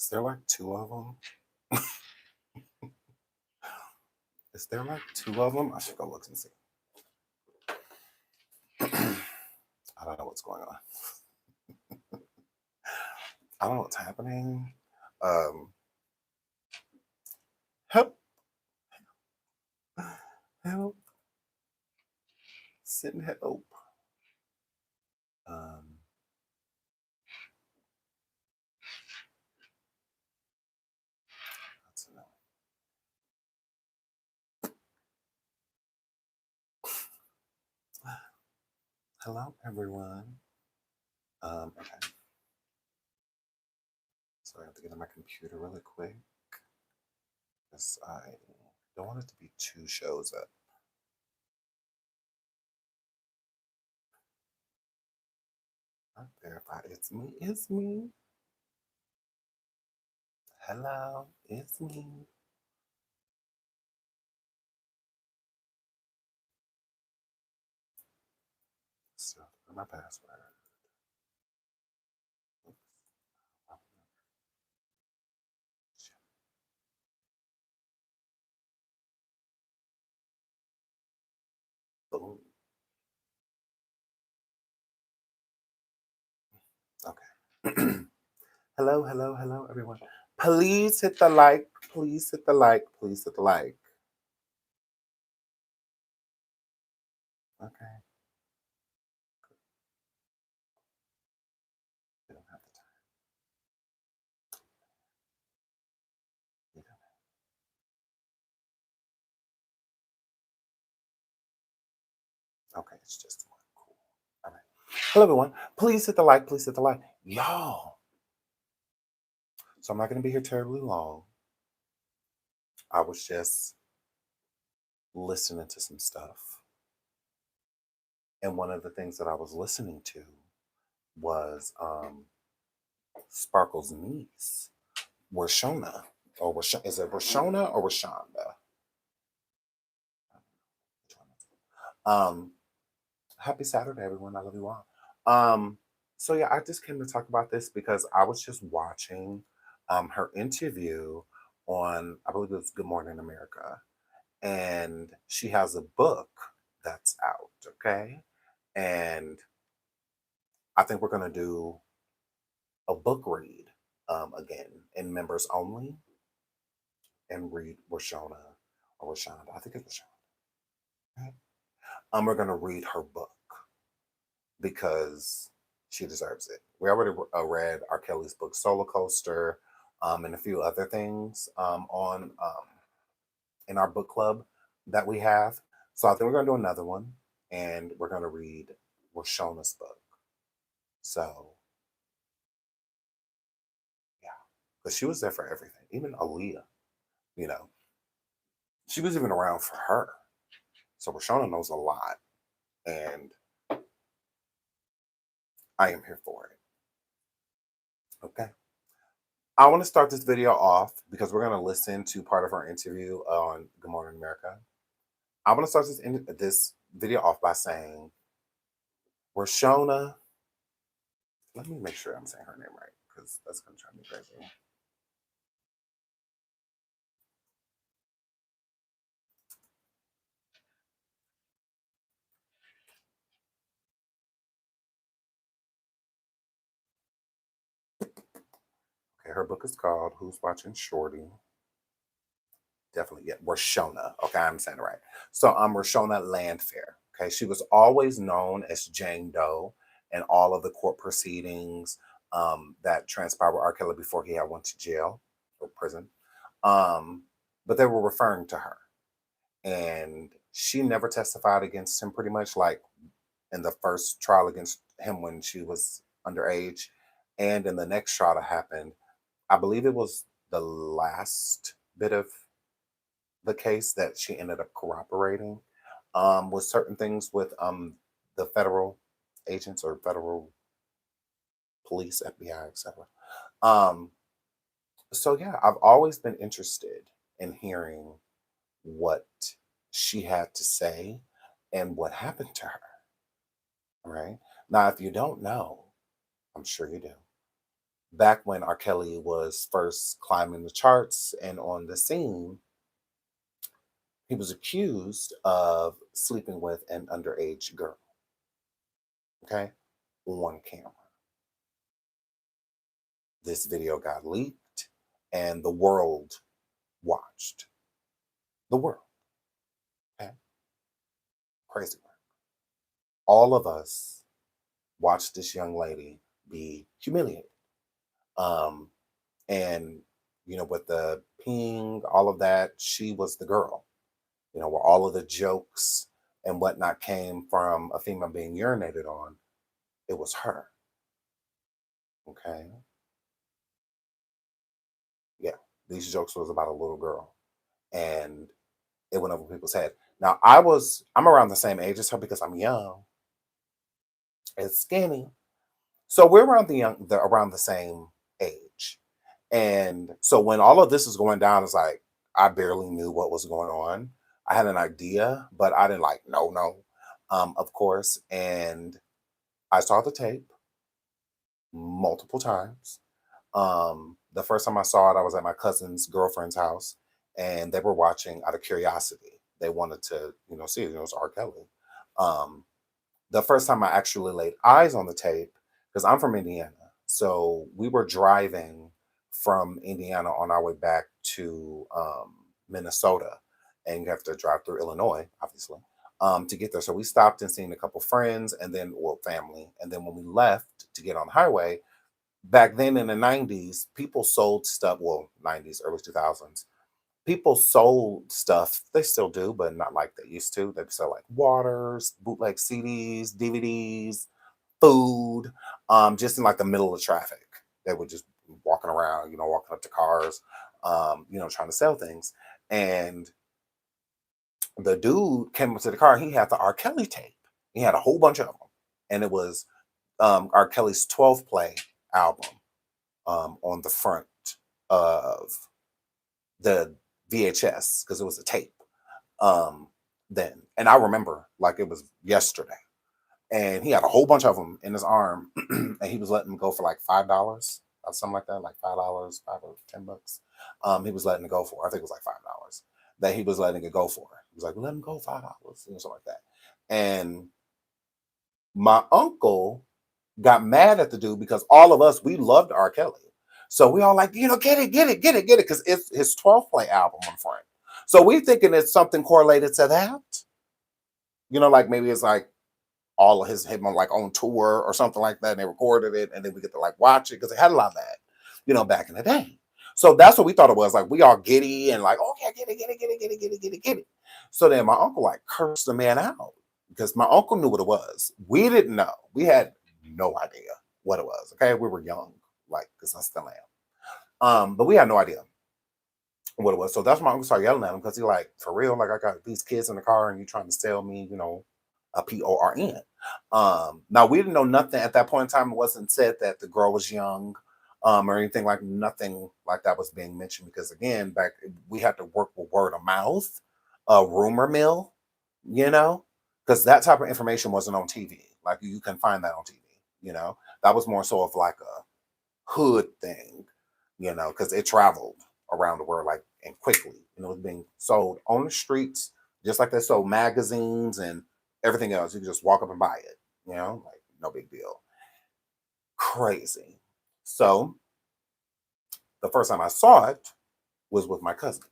Is there like two of them? Is there like two of them? I should go look and see. I don't know what's going on. I don't know what's happening. Um, help, help, send help. Um, that's enough. Hello, everyone. Okay. So I have to get on my computer really quick because I don't want it to be two shows up. Not verify. It's me. It's me. Hello. It's me. So my password. Oops. Boom. Okay. Hello, hello, hello, everyone. Please hit the like. Please hit the like. Please hit the like. Okay. We don't have the time. We don't Okay, it's just one. Cool. All right. Hello, everyone. Please hit the like. Please hit the like. Y'all. So I'm not going to be here terribly long. I was just listening to some stuff. And one of the things that I was listening to was Sparkle's niece, Washona. Is it Washona or Washonda? Um, Happy Saturday, everyone. I love you all. So yeah, I just came to talk about this because I was just watching her interview on, I believe it was Good Morning America, and she has a book that's out. Okay, and I think we're gonna do a book read again in members only, and read Washona or Rashonda. I think it's Rashonda. Okay? We're gonna read her book because she deserves it. We already read R. Kelly's book Solar Coaster, and a few other things on in our book club that we have. So I think we're gonna do another one, and we're gonna read Washona's book. So yeah, because she was there for everything, even Aaliyah. You know, she was even around for her. So Washona knows a lot, and I am here for it. Okay. I want to start this video off because we're going to listen to part of our interview on Good Morning America. I want to start this video off by saying, Rashona, let me make sure I'm saying her name right because that's going to drive me crazy. Okay, her book is called Who's Watching Shorty? Definitely, yeah, Rashona. Okay, I'm saying it right. So I'm Rashona Landfair. Okay, she was always known as Jane Doe in all of the court proceedings that transpired with R. Kelly before he had went to jail or prison. Um, but they were referring to her, and she never testified against him. Pretty much, like in the first trial against him when she was underage, and in the next trial that happened, I believe it was the last bit of the case that she ended up corroborating with certain things with the federal agents or federal police, FBI, etc. Um, so yeah, I've always been interested in hearing what she had to say and what happened to her. Right now, if you don't know, I'm sure you do. back when R. Kelly was first climbing the charts and on the scene, he was accused of sleeping with an underage girl, okay, on camera. This video got leaked and the world watched. The world, okay? Crazy work. All of us watched this young lady be humiliated. Um, and, with the peeing, all of that, she was the girl, where all of the jokes and whatnot came from a female being urinated on, it was her. Okay. Yeah. These jokes was about a little girl. And it went over people's head. Now I'm around the same age as her because I'm young and skinny. So we're around the same age. And so when all of this is going down, it's like I barely knew what was going on. I had an idea, but I didn't like no, of course. And I saw the tape multiple times. The first time I saw it, I was at my cousin's girlfriend's house, and they were watching out of curiosity. They wanted to, see it. It was R. Kelly. Um, the first time I actually laid eyes on the tape, because I'm from Indiana, so we were driving from Indiana on our way back to Minnesota, and you have to drive through Illinois, obviously, to get there. So we stopped and seen a couple friends, and then well, family, and then when we left to get on the highway, back then in the 90s, people sold stuff. Well, 90s, early 2000s, people sold stuff. They still do, but not like they used to. They sell like waters, bootleg CDs, DVDs, food, just in like the middle of traffic. They were just walking around, walking up to cars, trying to sell things. And the dude came up to the car. He had the R. Kelly tape. He had a whole bunch of them, and it was R. Kelly's 12 play album on the front of the VHS because it was a tape um, then. And I remember like it was yesterday. And he had a whole bunch of them in his arm, and he was letting them go for like $5 or something like that, like $5, $5 or $10. He was letting it go for. I think it was like $5 that he was letting it go for. He was like, "Let him go $5," something like that. And my uncle got mad at the dude because all of us we loved R. Kelly, so we all like get it, get it, get it, get it because it's his 12 play album on front. So we thinking it's something correlated to that, like maybe it's like all of him on like on tour or something like that, and they recorded it, and then we get to like watch it because they had a lot of that, back in the day. So that's what we thought it was. Like we all giddy and like, okay, get it, get it, get it, get it, get it, get it, get it. So then my uncle like cursed the man out because my uncle knew what it was. We didn't know. We had no idea what it was. Okay, we were young, like because I still am. But we had no idea what it was. So that's why my uncle started yelling at him because he like, for real, like I got these kids in the car and you trying to sell me, a PORN. Now we didn't know nothing at that point in time. It wasn't said that the girl was young, or anything like nothing like that was being mentioned because again, back we had to work with word of mouth, rumor mill, because that type of information wasn't on TV. Like you can find that on TV. That was more so of like a hood thing, because it traveled around the world like and quickly. It was being sold on the streets, just like they sold magazines and everything else. You can just walk up and buy it, like no big deal. Crazy. So the first time I saw it was with my cousin.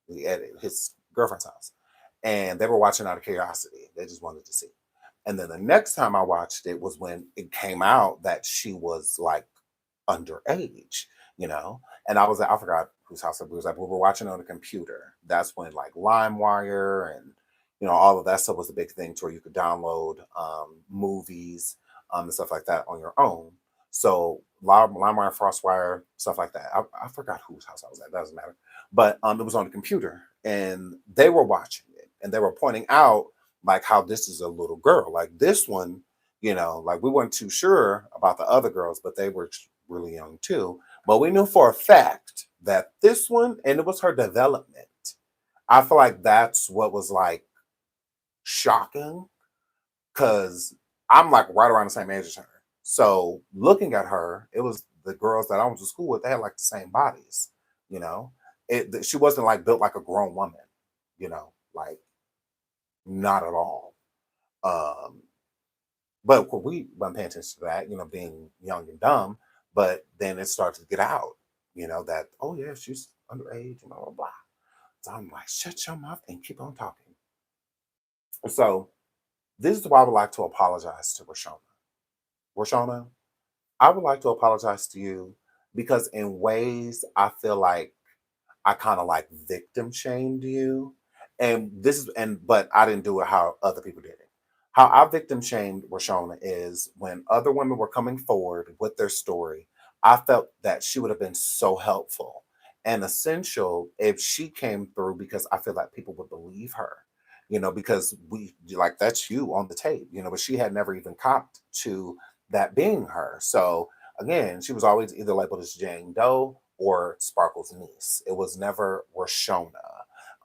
We at his girlfriend's house. And they were watching out of curiosity. They just wanted to see. And then the next time I watched it was when it came out that she was like underage, And I forgot whose house it was. Like we were watching on a computer. That's when like LimeWire and all of that stuff was a big thing to where you could download movies and stuff like that on your own. So LimeWire, FrostWire, stuff like that. I forgot whose house I was at. Doesn't matter. But it was on the computer, and they were watching it, and they were pointing out like how this is a little girl. Like this one, like we weren't too sure about the other girls, but they were really young too. But we knew for a fact that this one, and it was her development. I feel like that's what was like shocking because I'm like right around the same age as her. So looking at her, it was the girls that I went to school with, they had like the same bodies, you know. She wasn't like built like a grown woman, like not at all. Um, but of course, we weren't paying attention to that, being young and dumb. But then it started to get out, that, oh yeah, she's underage and blah blah blah. So I'm like, shut your mouth and keep on talking. So this is why I would like to apologize to Rashona. Rashona, I would like to apologize to you because in ways I feel like I kind of like victim shamed you. But I didn't do it how other people did it. How I victim shamed Rashona is when other women were coming forward with their story, I felt that she would have been so helpful and essential if she came through because I feel like people would believe her, because like that's you on the tape, but she had never even copped to that being her. So again, she was always either labeled as Jane Doe or Sparkle's niece. It was never Rashona.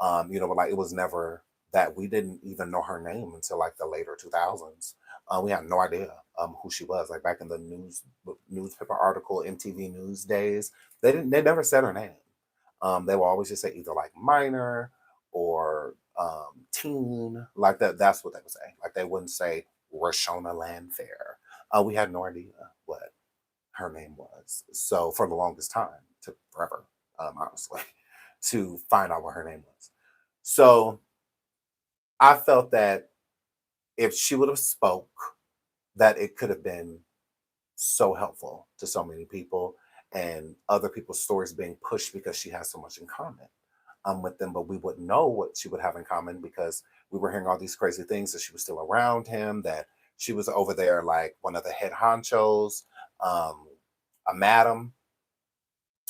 But like it was never that. We didn't even know her name until like the later 2000s. We had no idea who she was. Like back in the newspaper article, MTV News days, they never said her name. They will always just say either like minor or teen, like that. That's what they would say. Like they wouldn't say Rashona Landfair. We had no idea what her name was. So for the longest time, took forever, honestly, to find out what her name was. So I felt that if she would have spoke, that it could have been so helpful to so many people and other people's stories being pushed because she has so much in common with them, but we wouldn't know what she would have in common because we were hearing all these crazy things that she was still around him, that she was over there like one of the head honchos, um, a madam,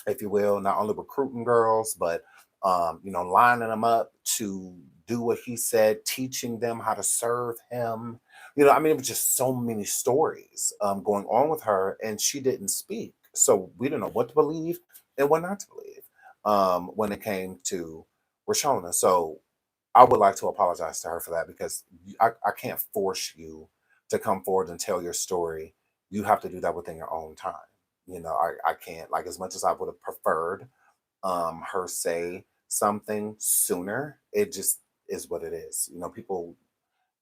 if you will, not only recruiting girls, but lining them up to do what he said, teaching them how to serve him. It was just so many stories going on with her, and she didn't speak. So we didn't know what to believe and what not to believe when it came to Rashona. So I would like to apologize to her for that because I can't force you to come forward and tell your story. You have to do that within your own time. I can't, like, as much as I would have preferred her say something sooner, it just is what it is. People,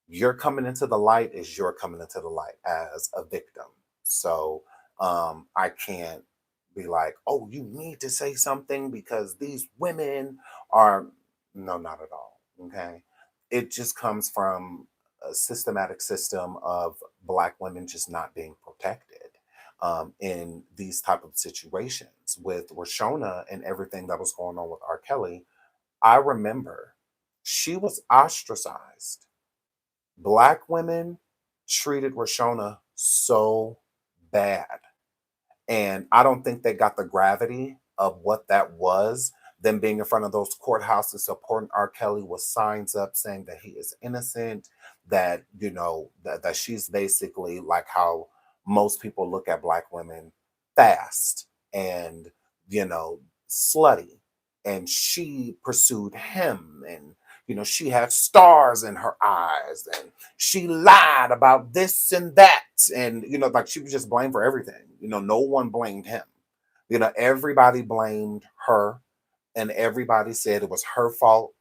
you're coming into the light is you're coming into the light as a victim. So I can't be like, oh, you need to say something because these women are, no, not at all. Okay. It just comes from a systematic system of Black women just not being protected in these type of situations with Rashona and everything that was going on with R. Kelly. I remember she was ostracized. Black women treated Rashona so bad. And I don't think they got the gravity of what that was. Them being in front of those courthouses supporting R. Kelly with signs up saying that he is innocent, that, that she's basically like how most people look at Black women, fast and, you know, slutty. And she pursued him, and, she had stars in her eyes, and she lied about this and that. And, like she was just blamed for everything. No one blamed him. Everybody blamed her, and everybody said it was her fault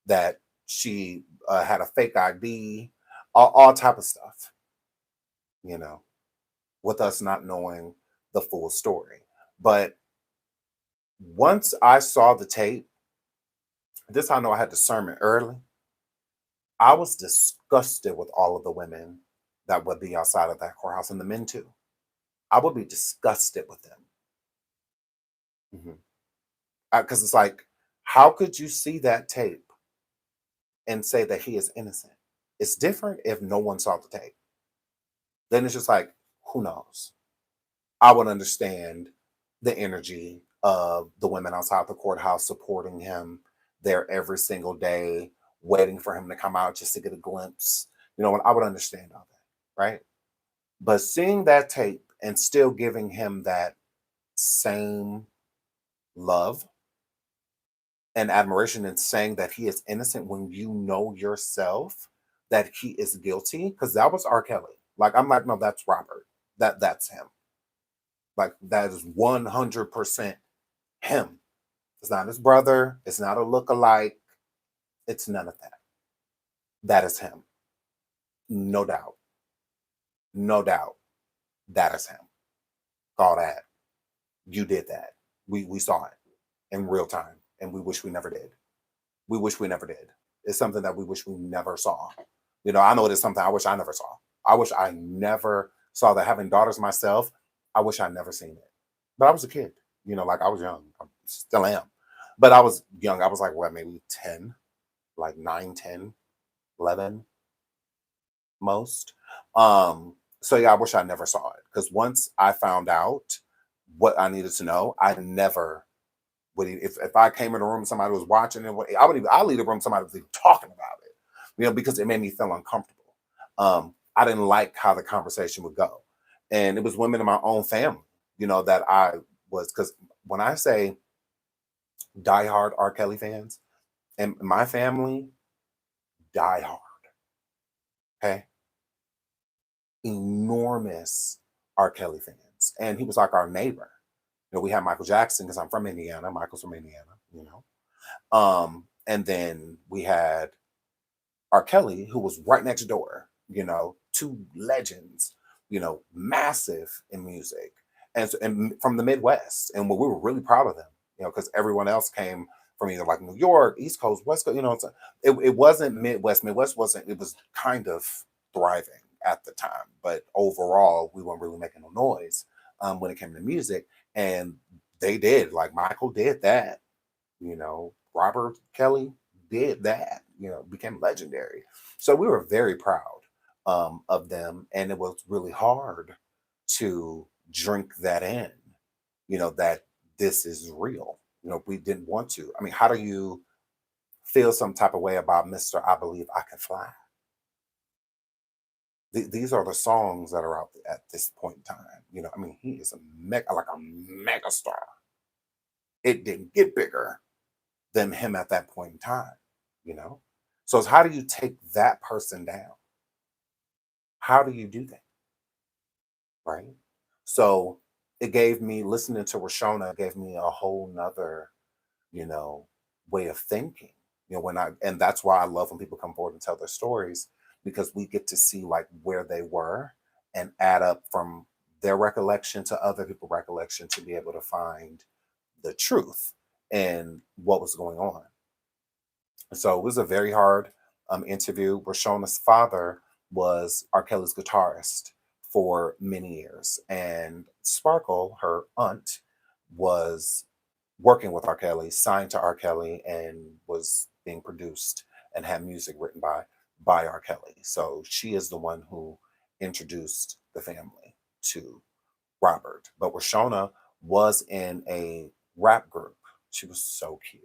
that she had a fake ID, all type of stuff, you know, with us not knowing the full story. But once I saw the tape, this I know I had discernment early. I was disgusted with all of the women that would be outside of that courthouse, and the men too. I would be disgusted with them. Because it's like, how could you see that tape and say that he is innocent? It's different if no one saw the tape. Then it's just like, who knows? I would understand the energy of the women outside the courthouse supporting him there every single day, waiting for him to come out just to get a glimpse. I would understand all that, right? But seeing that tape and still giving him that same love and admiration and saying that he is innocent when you know yourself that he is guilty, because that was R. Kelly. Like, I'm like, no, that's Robert. That's him. Like that is 100% him. It's not his brother. It's not a look-alike. It's none of that. That is him. No doubt. No doubt. That is him. All that. You did that. We saw it in real time. And we wish we never did. We wish we never did. It's something that we wish we never saw. I know it is something I wish I never saw. I wish I never saw that. Having daughters myself, I wish I'd never seen it. But I was a kid, like I was young. I still am. But I was young. I was like, what, maybe 10, like 9, 10, 11 most. So yeah, I wish I never saw it. Because once I found out what I needed to know, I never would. If I came in a room, somebody was watching it, I'll leave the room, somebody was even talking about it, because it made me feel uncomfortable. I didn't like how the conversation would go. And it was women in my own family, that I was, because when I say diehard R. Kelly fans, and my family, diehard, okay, enormous R. Kelly fans. And he was like our neighbor. We had Michael Jackson because I'm from Indiana. Michael's from Indiana. And then we had R. Kelly, who was right next door, two legends, massive in music, and from the Midwest. And we were really proud of them, because everyone else came from either like New York, East Coast, West Coast, so it wasn't Midwest. Midwest wasn't, it was kind of thriving at the time. But overall, we weren't really making no noise when it came to music. And they did, like Michael did that, Robert Kelly did that, became legendary. So we were very proud of them. And it was really hard to drink that in, that this is real. We didn't want to. I mean, how do you feel some type of way about Mr. I Believe I Can Fly? These are the songs that are out at this point in time. I mean, he is like a mega star. It didn't get bigger than him at that point in time, you know? So it's how do you take that person down? How do you do that? Right. So it gave me, listening to Rashona gave me a whole nother, you know, way of thinking. And that's why I love when people come forward and tell their stories, because we get to see like where they were and add up from their recollection to other people's recollection to be able to find the truth and what was going on. So it was a very hard interview. Rashona's father was R. Kelly's guitarist for many years, and Sparkle, her aunt, was working with R. Kelly, signed to R. Kelly, and was being produced and had music written by R. Kelly. So she is the one who introduced the family to Robert. But Rashona was in a rap group. She was so cute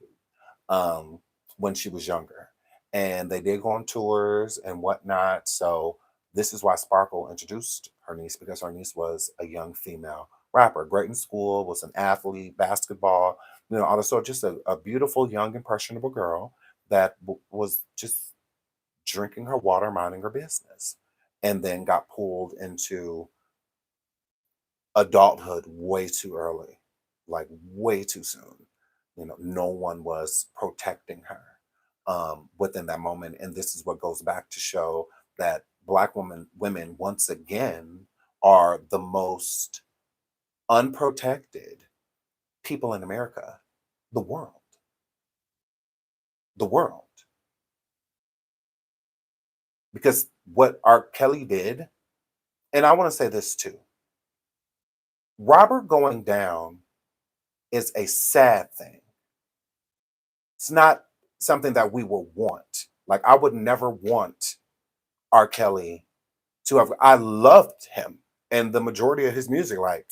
um, when she was younger. And they did go on tours and whatnot. So this is why Sparkle introduced her niece, because her niece was a young female rapper, great in school, was an athlete, basketball, all this sort, just a beautiful, young, impressionable girl that was just drinking her water, minding her business, and then got pulled into adulthood way too early, like way too soon. No one was protecting her within that moment. And this is what goes back to show that Black women once again are the most unprotected people in America, the world, the world. Because what R. Kelly did, and I want to say this too, Robert going down is a sad thing. It's not something that we would want. Like, I would never want R. Kelly to have. I loved him and the majority of his music. Like,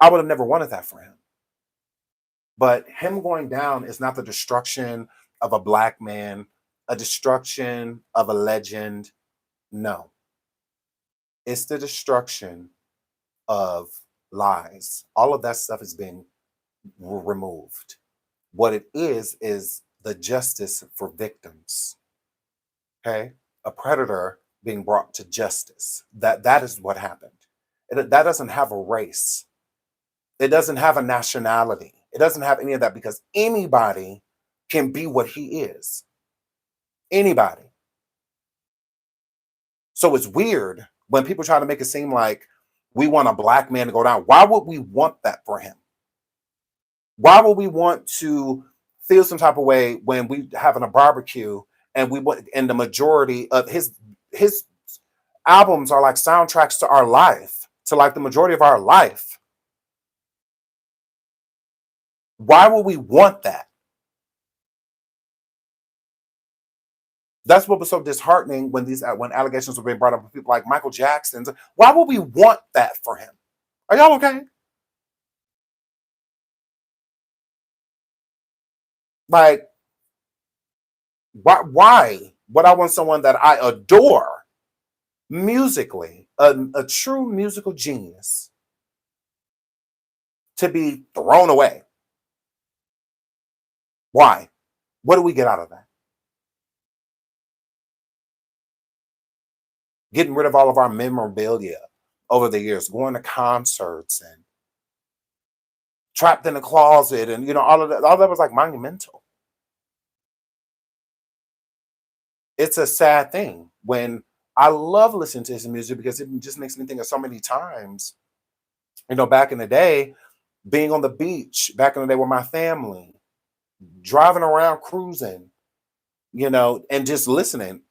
I would have never wanted that for him. But him going down is not the destruction of a Black man, a destruction of a legend. No, it's the destruction of lies. All of that stuff is being removed. What it is the justice for victims. Okay, a predator being brought to justice. That is what happened. That doesn't have a race. It doesn't have a nationality. It doesn't have any of that because anybody can be what he is. Anybody. So it's weird when people try to make it seem like we want a black man to go down. Why would we want that for him? Why would we want to feel some type of way when we having a barbecue and and the majority of his albums are like soundtracks to our life, to like the majority of our life? Why would we want that? That's what was so disheartening when when allegations were being brought up with people like Michael Jackson. Why would we want that for him? Are y'all okay? Like, why would I want someone that I adore musically, a true musical genius, to be thrown away? Why? What do we get out of that? Getting rid of all of our memorabilia over the years, going to concerts and trapped in a closet, and all that was like monumental. It's a sad thing when I love listening to his music because it just makes me think of so many times, back in the day, being on the beach, back in the day with my family, driving around, cruising, and just listening,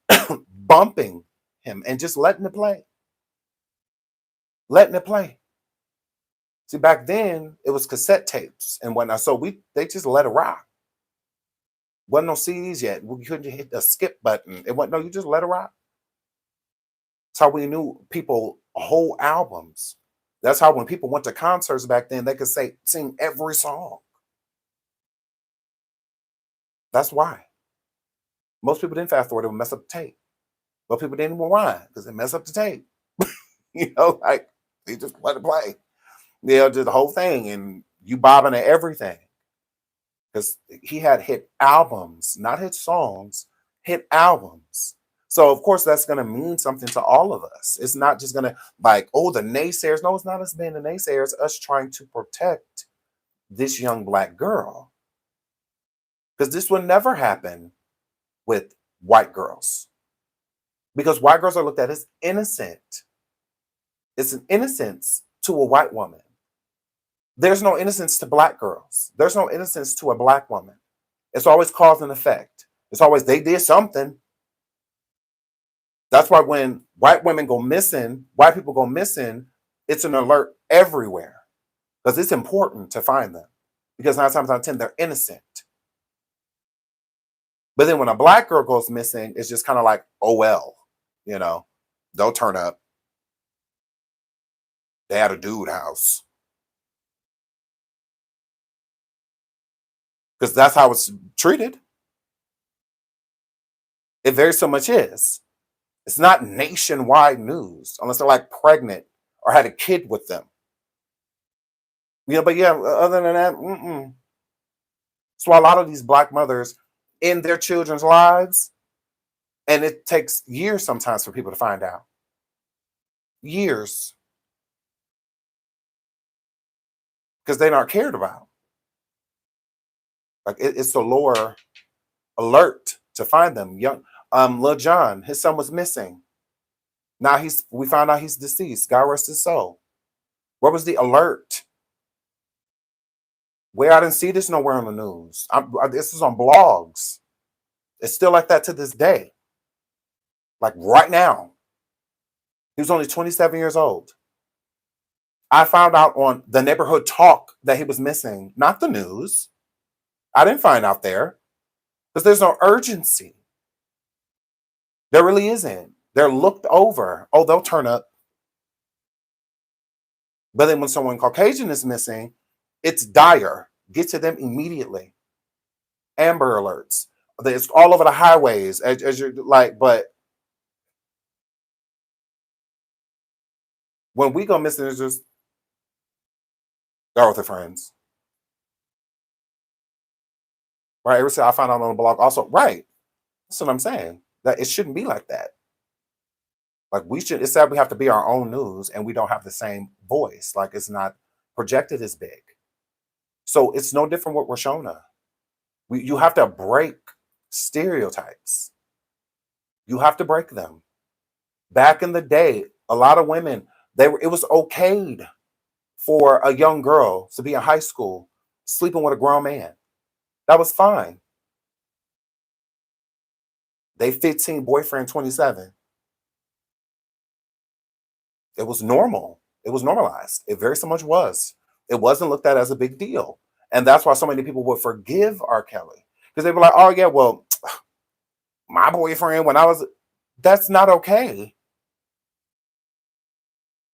bumping him and just letting it play, letting it play. See, back then it was cassette tapes and whatnot, so they just let it rock. Wasn't no CDs yet. We couldn't hit the skip button. It wasn't. No, you just let it rock. That's how we knew people whole albums. That's how when people went to concerts back then, they could sing every song. That's why. Most people didn't fast forward; it would mess up the tape. Most people didn't even rewind because it messed up the tape. Like they just let it play. Did the whole thing, and you bobbing at everything because he had hit albums, not hit songs, hit albums. So of course that's gonna mean something to all of us. It's not just gonna like, oh, the naysayers. No, it's not us being the naysayers. Us trying to protect this young black girl because this would never happen with white girls because white girls are looked at as innocent. It's an innocence to a white woman. There's no innocence to black girls. There's no innocence to a black woman. It's always cause and effect. It's always they did something. That's why when white women go missing, white people go missing, it's an alert everywhere because it's important to find them because 9 times out of 10, they're innocent. But then when a black girl goes missing, it's just kind of like, oh, well, they'll turn up. They had a dude house. Because that's how it's treated. It very so much is. It's not nationwide news unless they're like pregnant or had a kid with them. But yeah, other than that, that's why a lot of these black mothers end their children's lives, and it takes years sometimes for people to find out. Years. Because they're not cared about. Like it's a lower alert to find them. Lil Jon, his son was missing. Now we found out he's deceased. God rest his soul. Where was the alert? Where I didn't see this nowhere on the news. This is on blogs. It's still like that to this day. Like right now. He was only 27 years old. I found out on the neighborhood talk that he was missing, not the news. I didn't find out there because there's no urgency. There really isn't. They're looked over. Oh, they'll turn up. But then when someone Caucasian is missing, it's dire. Get to them immediately. Amber alerts. It's all over the highways as you're like, but when we go missing, it's just they're with their friends. Right? I found out on the blog also. Right. That's what I'm saying. That it shouldn't be like that. Like it's sad we have to be our own news and we don't have the same voice. Like it's not Projected is big. So it's no different with Rashona. You have to break stereotypes. You have to break them. Back in the day, a lot of women, it was okayed for a young girl to be in high school sleeping with a grown man. That was fine. They 15, boyfriend 27. It was normal. It was normalized. It very so much was. It wasn't looked at as a big deal. And that's why so many people would forgive R. Kelly. Because they were like, oh yeah, well, my boyfriend when I was, that's not okay.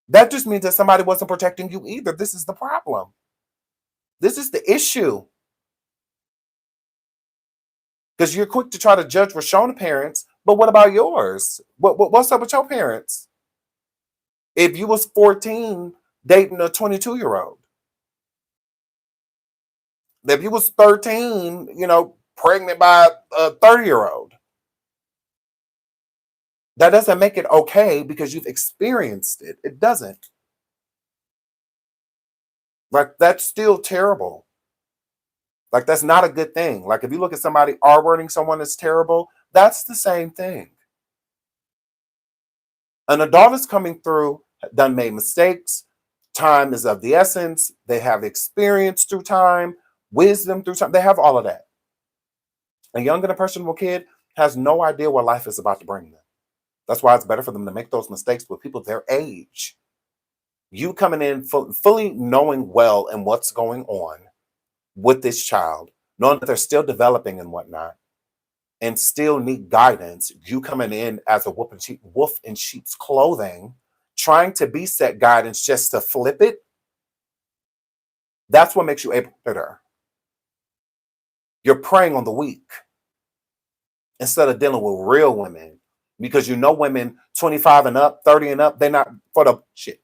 That just means that somebody wasn't protecting you either. This is the problem. This is the issue. Because you're quick to try to judge Rashona parents, but what about yours? What's up with your parents? If you was 14 dating a 22-year-old, if you was 13, pregnant by a 30-year-old, that doesn't make it okay because you've experienced it. It doesn't. Like, that's still terrible. Like, that's not a good thing. Like, if you look at somebody R-wording someone that's terrible, that's the same thing. An adult is coming through, done made mistakes. Time is of the essence. They have experience through time, wisdom through time. They have all of that. A young and impressionable kid has no idea what life is about to bring them. That's why it's better for them to make those mistakes with people their age. You coming in fully knowing well and what's going on with this child, knowing that they're still developing and whatnot, and still need guidance. You coming in as a wolf in sheep's clothing, trying to be set guidance just to flip it. That's what makes you a predator. You're preying on the weak instead of dealing with real women, because women 25 and up, 30 and up, they're not for the shit.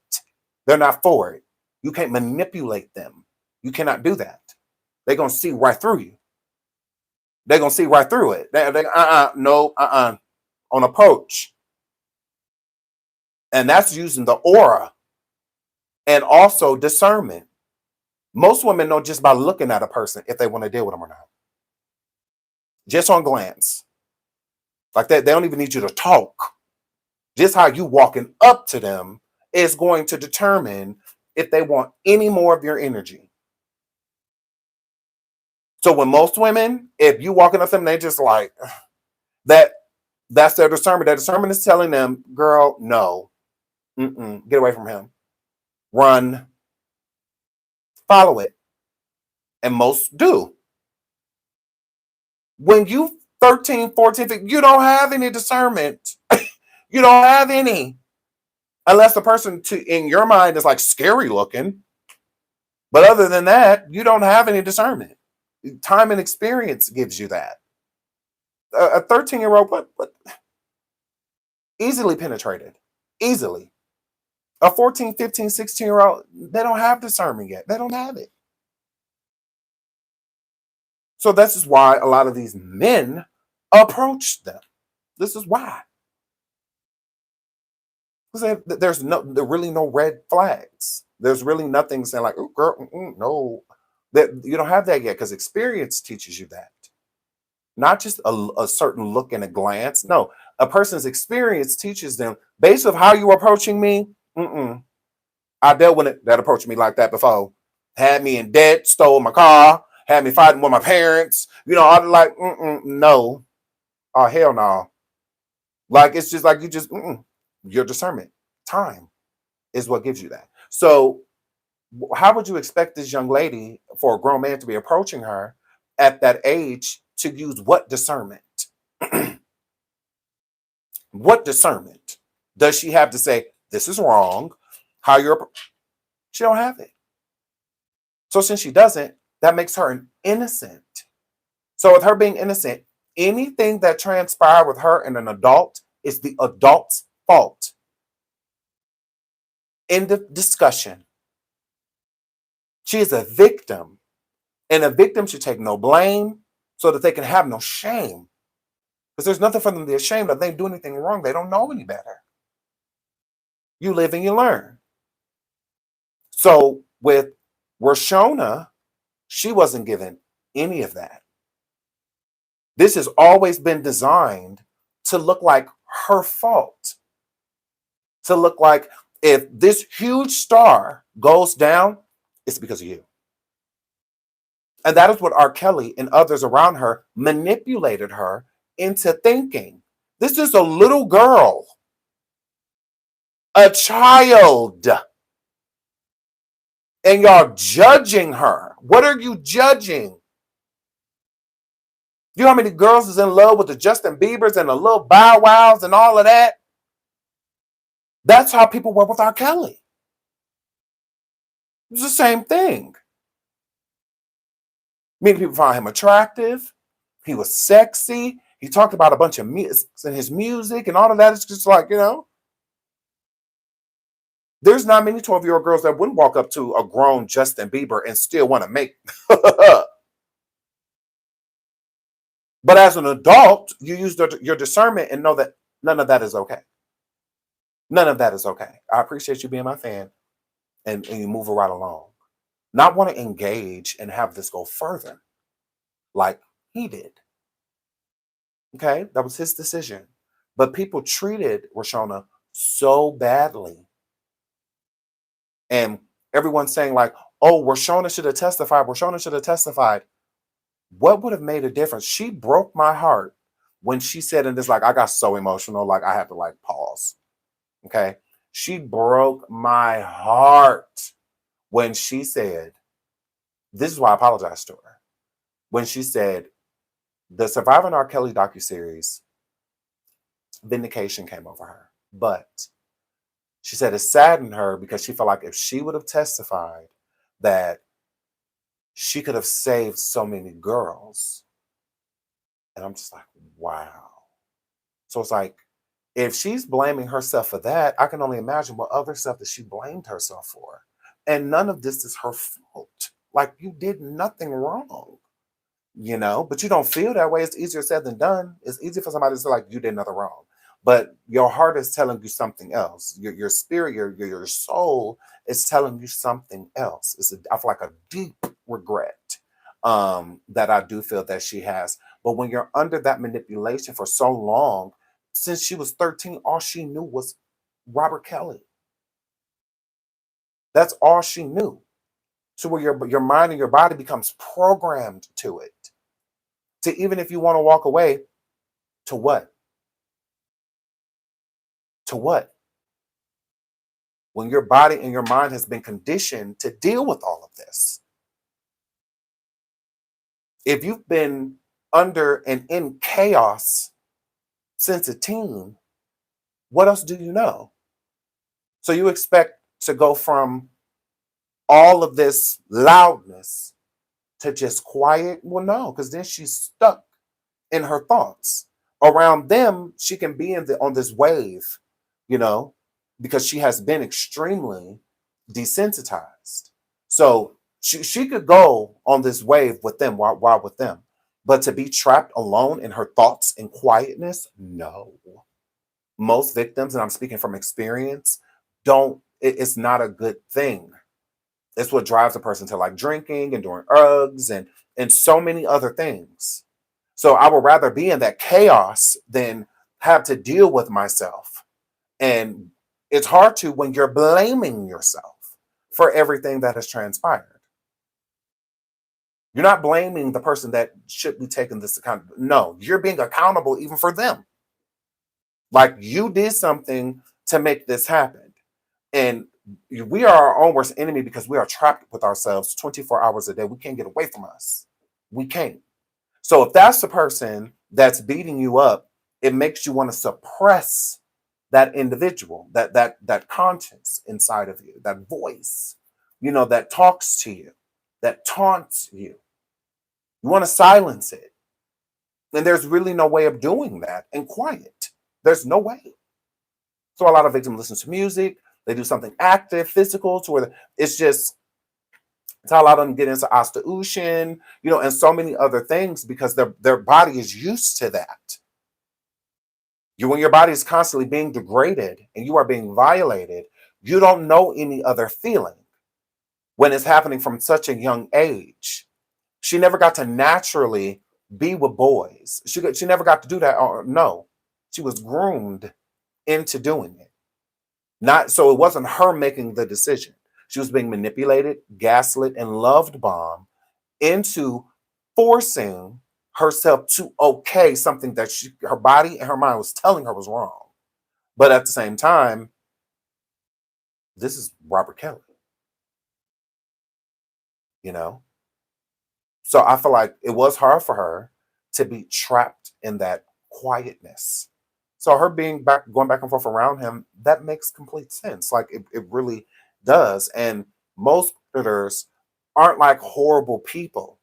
They're not for it. You can't manipulate them. You cannot do that. They're going to see right through you. They're going to see right through it. On approach. And that's using the aura and also discernment. Most women know just by looking at a person if they want to deal with them or not. Just on glance. Like that, they don't even need you to talk. Just how you walking up to them is going to determine if they want any more of your energy. So when most women, if you walking up to them, they just like that's their discernment. Their discernment is telling them, girl, no. Get away from him. Run. Follow it. And most do. When you 13, 14, 15, you don't have any discernment. You don't have any. Unless the person in your mind is like scary looking. But other than that, you don't have any discernment. Time and experience gives you that. A 13-year-old, what? Easily penetrated. Easily. A 14, 15, 16-year-old, they don't have discernment yet. They don't have it. So this is why a lot of these men approach them. This is why. Because there's really no red flags. There's really nothing saying like, oh, girl, no. That you don't have that yet because experience teaches you that. Not just a certain look and a glance. No, a person's experience teaches them based on how you're approaching me. I dealt with it that approached me like that before. Had me in debt, stole my car, had me fighting with my parents. I'm like, no. Oh, hell no. Like, it's just like your discernment. Time is what gives you that. So how would you expect this young lady, for a grown man to be approaching her at that age, to use what discernment? What discernment does she have to say, this is wrong? How she don't have it. So since she doesn't, that makes her an innocent. So with her being innocent, anything that transpired with her and an adult is the adult's fault. End of discussion. She is a victim, and a victim should take no blame so that they can have no shame. Because there's nothing for them to be ashamed of. They didn't do anything wrong. They don't know any better. You live and you learn. So with Rashona, she wasn't given any of that. This has always been designed to look like her fault. To look like if this huge star goes down, it's because of you. And that is what R. Kelly and others around her manipulated her into thinking. This is a little girl, a child, and y'all judging her. What are you judging? You know how many girls is in love with the Justin Biebers and the little Bow Wows and all of that? That's how people were with R. Kelly. It's the same thing. Many people found him attractive. He was sexy. He talked about a bunch of music and his music and all of that. It's just like, there's not many 12-year-old girls that wouldn't walk up to a grown Justin Bieber and still want to make. But as an adult, you use your discernment and know that none of that is okay. None of that is okay. I appreciate you being my fan, and you move right along. Not want to engage and have this go further like he did. Okay, that was his decision. But people treated Rashona so badly. And everyone's saying like, oh, Rashona should have testified. Rashona should have testified. What would have made a difference? She broke my heart when she said, and this, like, I got so emotional, like I had to like pause. Okay. She broke my heart when she said, this is why I apologize to her. When she said, the Surviving R. Kelly docuseries, vindication came over her. But she said it saddened her because she felt like if she would have testified that she could have saved so many girls. And I'm just like, wow. So it's like, if she's blaming herself for that, I can only imagine what other stuff that she blamed herself for. And none of this is her fault. Like, you did nothing wrong, but you don't feel that way. It's easier said than done. It's easy for somebody to say, like, you did nothing wrong. But your heart is telling you something else. Your spirit, your soul is telling you something else. I feel like a deep regret that I do feel that she has. But when you're under that manipulation for so long, since she was 13, all she knew was Robert Kelly. That's all she knew. So where your mind and your body becomes programmed to it. To even if you want to walk away, to what? To what? When your body and your mind has been conditioned to deal with all of this. If you've been under and in chaos since a teen, what else do you know? So you expect to go from all of this loudness to just quiet? Well, no, because then she's stuck in her thoughts. Around them, she can be on this wave, because she has been extremely desensitized. So she could go on this wave with them while with them. But to be trapped alone in her thoughts and quietness, no. Most victims, and I'm speaking from experience, it's not a good thing. It's what drives a person to like drinking and doing drugs and so many other things. So I would rather be in that chaos than have to deal with myself. And it's hard to when you're blaming yourself for everything that has transpired. You're not blaming the person that should be taking this account. No, you're being accountable even for them. Like, you did something to make this happen. And we are our own worst enemy because we are trapped with ourselves 24 hours a day. We can't get away from us. We can't. So if that's the person that's beating you up, it makes you want to suppress that individual, that conscience inside of you, that voice, that talks to you, that taunts you. You want to silence it. And there's really no way of doing that in quiet. There's no way. So a lot of victims listen to music. They do something active, physical, to where it's how a lot of them get into osteoushin, and so many other things because their body is used to that. When your body is constantly being degraded and you are being violated, you don't know any other feeling. when it's happening from such a young age. She never got to naturally be with boys. She never got to do that. No, she was groomed into doing it. Not so it wasn't her making the decision. She was being manipulated, gaslit, and loved bomb into forcing herself to okay something that her body and her mind was telling her was wrong. But at the same time, this is Robert Kelly, you know? So I feel like it was hard for her to be trapped in that quietness. So her being going back and forth around him, that makes complete sense. Like it really does. And most predators aren't like horrible people.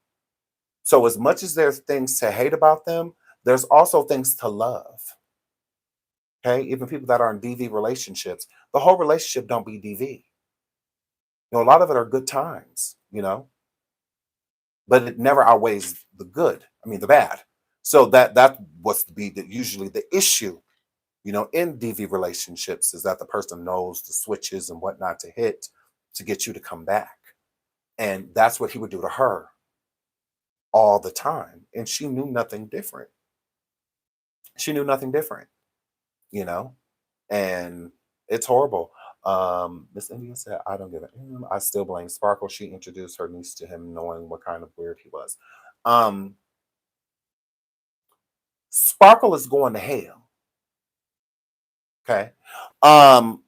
So as much as there's things to hate about them, there's also things to love. Okay. Even people that are in DV relationships, the whole relationship don't be DV. A lot of it are good times, but it never outweighs the good. I mean, the bad. So that was to be usually the issue, in DV relationships is that the person knows the switches and whatnot to hit to get you to come back. And that's what he would do to her all the time. And she knew nothing different. She knew nothing different, you know? And it's horrible. Miss India said, I don't give a damn. I still blame Sparkle. She introduced her niece to him knowing what kind of weird he was. Um, Sparkle is going to hell. Okay. Um,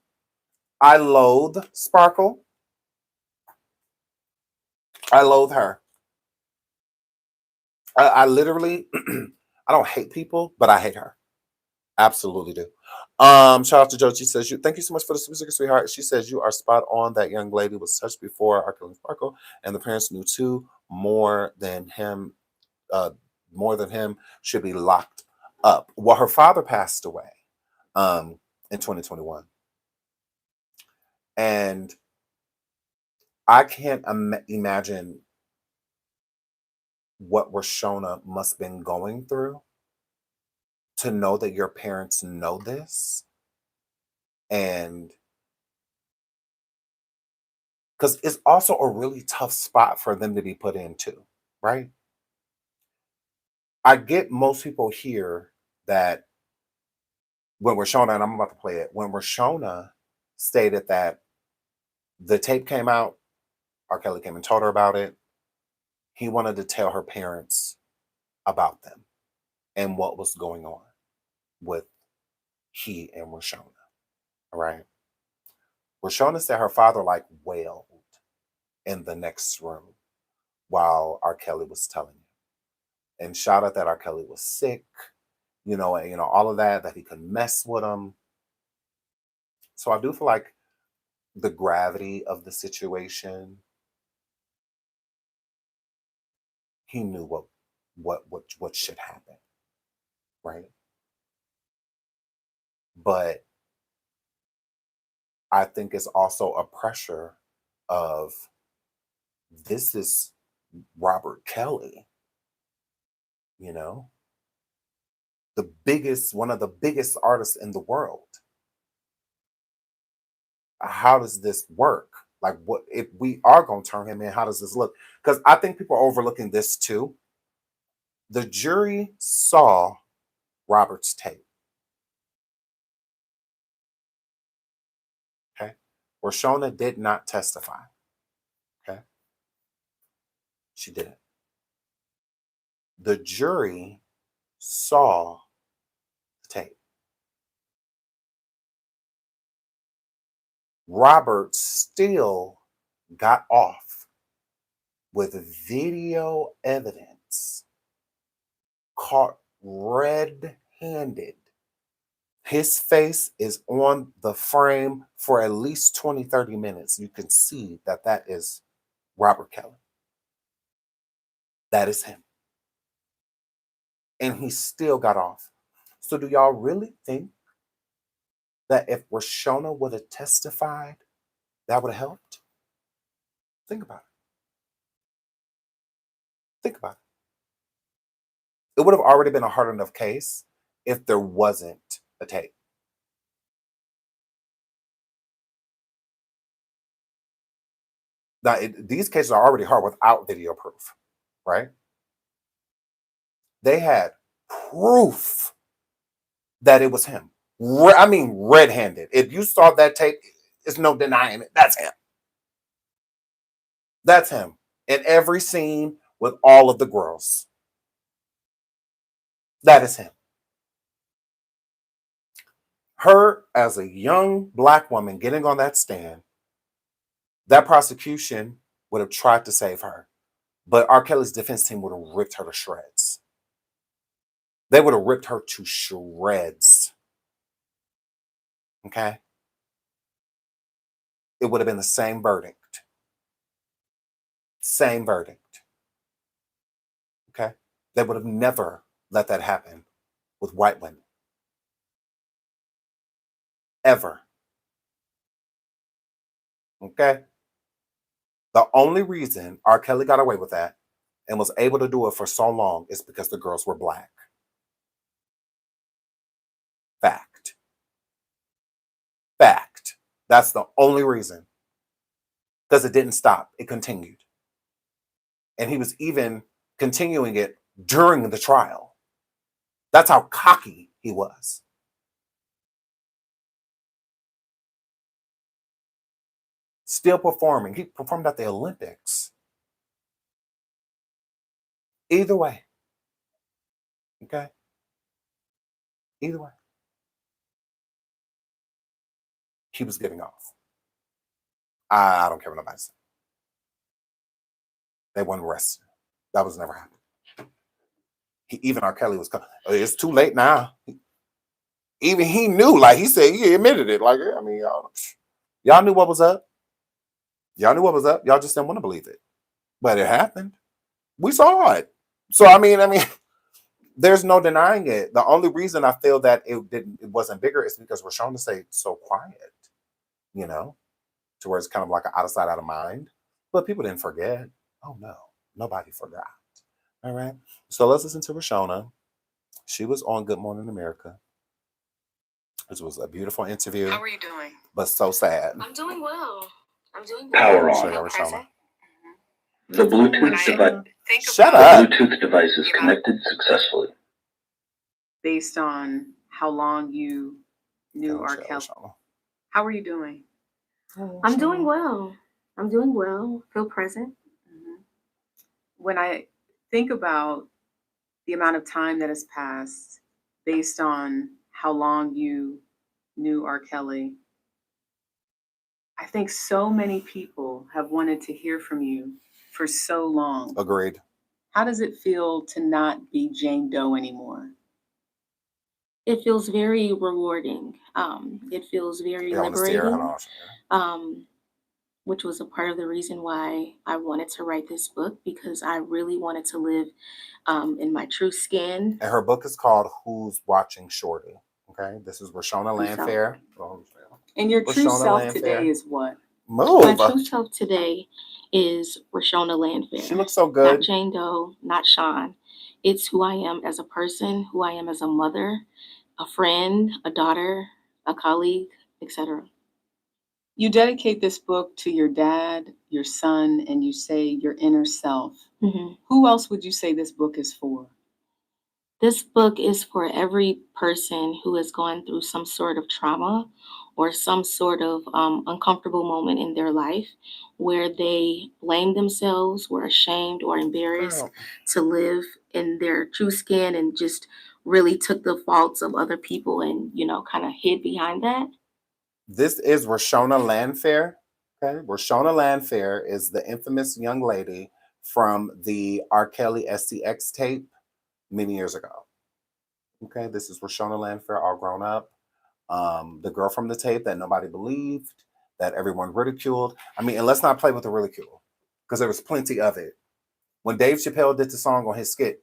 I loathe Sparkle. I loathe her. I literally, I don't hate people, but I hate her. Absolutely do. Shout out to Joe. She says, thank you so much for the music, sweetheart. She says, you are spot on. That young lady was touched before Arkell and Sparkle, and the parents knew too. Uh, more than him, should be locked up. Well, her father passed away in 2021. And I can't imagine what Rashona must have been going through to know that your parents know this. And because it's also a really tough spot for them to be put into, right? I get most people here that when Rashona, and I'm about to play it, when Rashona stated that the tape came out, R. Kelly came and told her about it, he wanted to tell her parents about them and what was going on with he and Rashona, all right? Rashona said her father like wailed in the next room while R. Kelly was telling him. And shout out that R. Kelly was sick, and all of that he could mess with him. So I do feel like the gravity of the situation, he knew what should happen, right? But I think it's also a pressure of this is Robert Kelly, you know, one of the biggest artists in the world. How does this work? Like, what if we are going to turn him in? How does this look? Because I think people are overlooking this too. The jury saw Robert's tape. Okay. Rashona did not testify. Okay. She didn't. The jury saw the tape. Robert still got off with video evidence, caught red handed. His face is on the frame for at least 20, 30 minutes. You can see that is Robert Kelly. That is him. And he still got off. So do y'all really think that if Rashona would have testified, that would have helped? Think about it. Think about it. It would have already been a hard enough case if there wasn't a tape. Now, these cases are already hard without video proof, right? They had proof that it was him. I mean, red-handed. If you saw that tape, there's no denying it. That's him. That's him. In every scene with all of the girls. That is him. Her, as a young Black woman getting on that stand, that prosecution would have tried to save her. But R. Kelly's defense team would have ripped her to shreds. They would have ripped her to shreds. Okay? It would have been the same verdict. Same verdict. Okay? They would have never let that happen with white women. Ever. Okay? The only reason R. Kelly got away with that and was able to do it for so long is because the girls were Black. Fact. Fact. That's the only reason. Because it didn't stop. It continued. And he was even continuing it during the trial. That's how cocky he was. Still performing. He performed at the Olympics. Either way. Okay? Either way. He was getting off. I don't care what nobody said. They weren't arrested. That was never happened. Even R. Kelly was coming. It's too late now. Even he knew, like he said, he admitted it. Like, I mean, y'all knew what was up. Y'all knew what was up. Y'all just didn't want to believe it. But it happened. We saw it. So I mean, there's no denying it. The only reason I feel that it wasn't bigger is because Rashonda stayed so quiet, to where it's kind of like an out of sight, out of mind. But people didn't forget. Oh no, nobody forgot. All right. So let's listen to Rashonda. She was on Good Morning America. It was a beautiful interview. How are you doing? But so sad. I'm doing well. Power Show on. you Rashonda. The Bluetooth device. Shut The up. Bluetooth device is connected successfully. Based on how long you knew R. Kelly. How are you doing? I'm doing well. Feel present. When I think about the amount of time that has passed based on how long you knew R. Kelly, I think so many people have wanted to hear from you for so long. Agreed. How does it feel to not be Jane Doe anymore? It feels very rewarding. It feels very liberating. Which was a part of the reason why I wanted to write this book, because I really wanted to live in my true skin. And her book is called Who's Watching Shorty? Okay, this is Rashonda Landfair. And your true self today is what? My true self today is Rashonda Landfair. She looks so good. Not Jane Doe, not Sean. It's who I am as a person, who I am as a mother, a friend, a daughter, a colleague, etc. You dedicate this book to your dad, your son, and you say your inner self. Mm-hmm. Who else would you say this book is for? This book is for every person who has gone through some sort of trauma or some sort of uncomfortable moment in their life where they blame themselves, were ashamed or embarrassed to live in their true skin and just really took the faults of other people and, kind of hid behind that. This is Rashonda Landfair. Okay, Rashonda Landfair is the infamous young lady from the R. Kelly S3X tape many years ago. Okay, this is Rashonda Landfair, all grown up. The girl from the tape that nobody believed, that everyone ridiculed. And let's not play with the ridicule, because there was plenty of it. When Dave Chappelle did the song on his skit,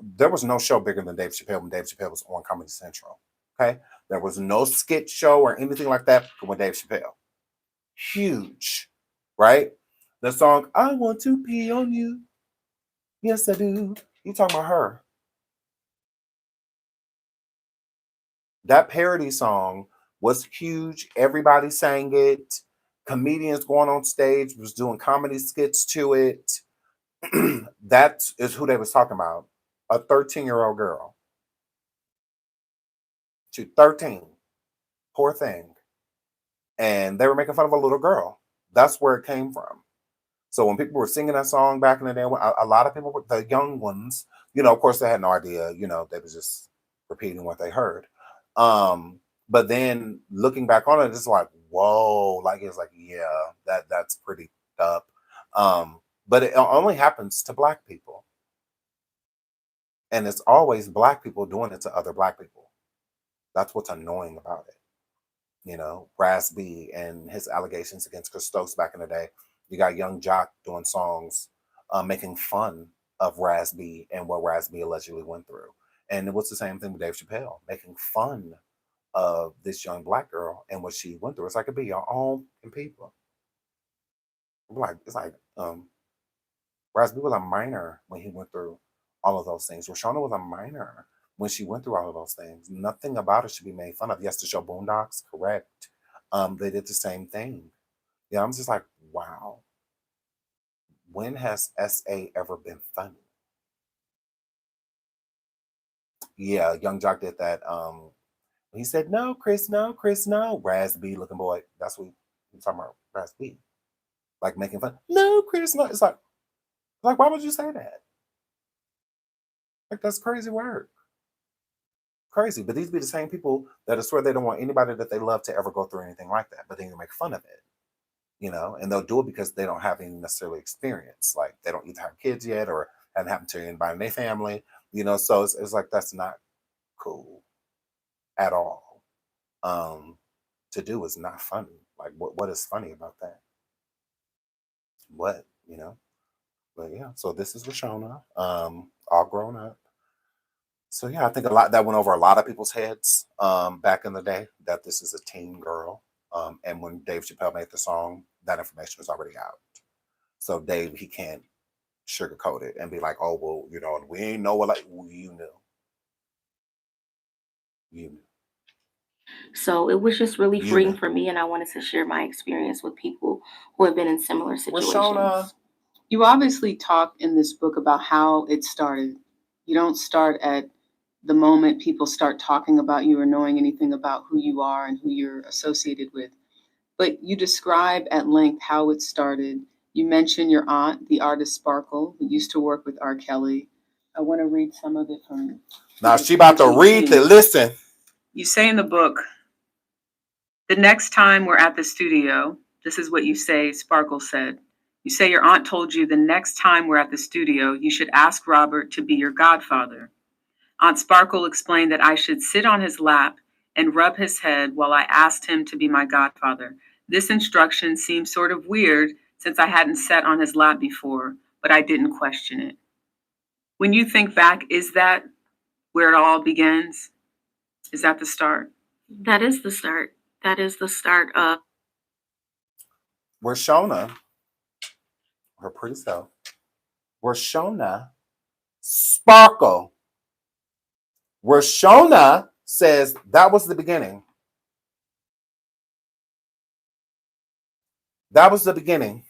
there was no show bigger than Dave Chappelle when Dave Chappelle was on Comedy Central. Okay, there was no skit show or anything like that with Dave Chappelle. Huge, right? The song, I want to pee on you. Yes, I do. You talking about her. That parody song was huge. Everybody sang it. comedians going on stage, was doing comedy skits to it. That is who they was talking about. A 13-year-old girl. She's 13. Poor thing. And they were making fun of a little girl. That's where it came from. So when people were singing that song back in the day, a lot of people, the young ones, of course they had no idea, they was just repeating what they heard. But then looking back on it, it's like, whoa, like it's like, yeah, that's pretty up. But it only happens to Black people. And it's always Black people doing it to other Black people. That's what's annoying about it. Raz B and his allegations against Christos back in the day. You got Young Jock doing songs making fun of Raz B and what Raz B allegedly went through. And it was the same thing with Dave Chappelle, making fun of this young Black girl and what she went through. It's like, it be your own people. It's like Raz B was a minor when he went through all of those things. Roshana was a minor when she went through all of those things. Nothing about it should be made fun of. Yes, the show Boondocks, correct. They did the same thing. Yeah, I'm just like, wow. When has SA ever been funny? Yeah, Young Jock did that. He said, no, Chris, no. Raz B looking boy. That's what he's talking about, Raz B. Like making fun. No, Chris, no. It's like, why would you say that? Like, that's crazy work. Crazy. But these be the same people that I swear they don't want anybody that they love to ever go through anything like that. But then you make fun of it. And they'll do it because they don't have any necessarily experience. Like, they don't either have kids yet or haven't happened to anybody in their family, so it's like, that's not cool at all. To do is not funny. Like, what is funny about that? What, but yeah, so this is Roshana, all grown up. So yeah, I think that went over a lot of people's heads back in the day, that this is a teen girl. And when Dave Chappelle made the song, that information was already out. So Dave, he can't sugarcoat it and be like, oh, well, we ain't know what, like, you knew. You knew. So it was just really You freeing knew. for me, and I wanted to share my experience with people who have been in similar situations. Roshana, You obviously talk in this book about how it started. You don't start at the moment people start talking about you or knowing anything about who you are and who you're associated with. But you describe at length how it started. You mention your aunt, the artist Sparkle, who used to work with R. Kelly. I want to read some of it from. now she about to read it. Listen. You say in the book, the next time we're at the studio, this is what you say, Sparkle said. You say your aunt told you the next time we're at the studio, you should ask Robert to be your godfather. Aunt Sparkle explained that I should sit on his lap and rub his head while I asked him to be my godfather. This instruction seemed sort of weird since I hadn't sat on his lap before, but I didn't question it. When you think back, is that where it all begins? Is that the start? That is the start. That is the start of. Roshana, her pretty self, Roshana Sparkle. Roshana says that was the beginning. That was the beginning.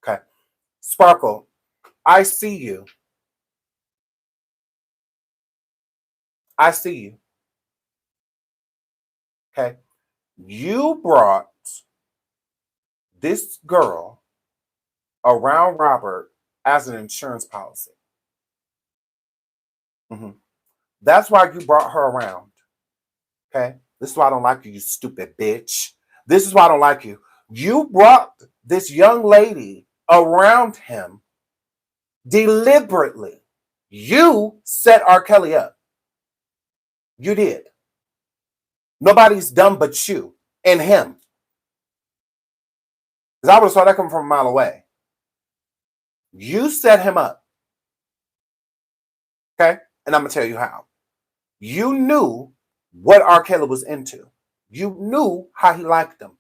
Okay. Sparkle, I see you. I see you. Okay. You brought this girl around Robert as an insurance policy. Mm-hmm. That's why you brought her around. Okay. This is why I don't like you, you stupid bitch. This is why I don't like you. You brought this young lady around him deliberately. You set R. Kelly up. You did. Nobody's dumb but you and him. Because I would have saw that coming from a mile away. You set him up. Okay? And I'm going to tell you how. You knew what R. Kelly was into. You knew how he liked them.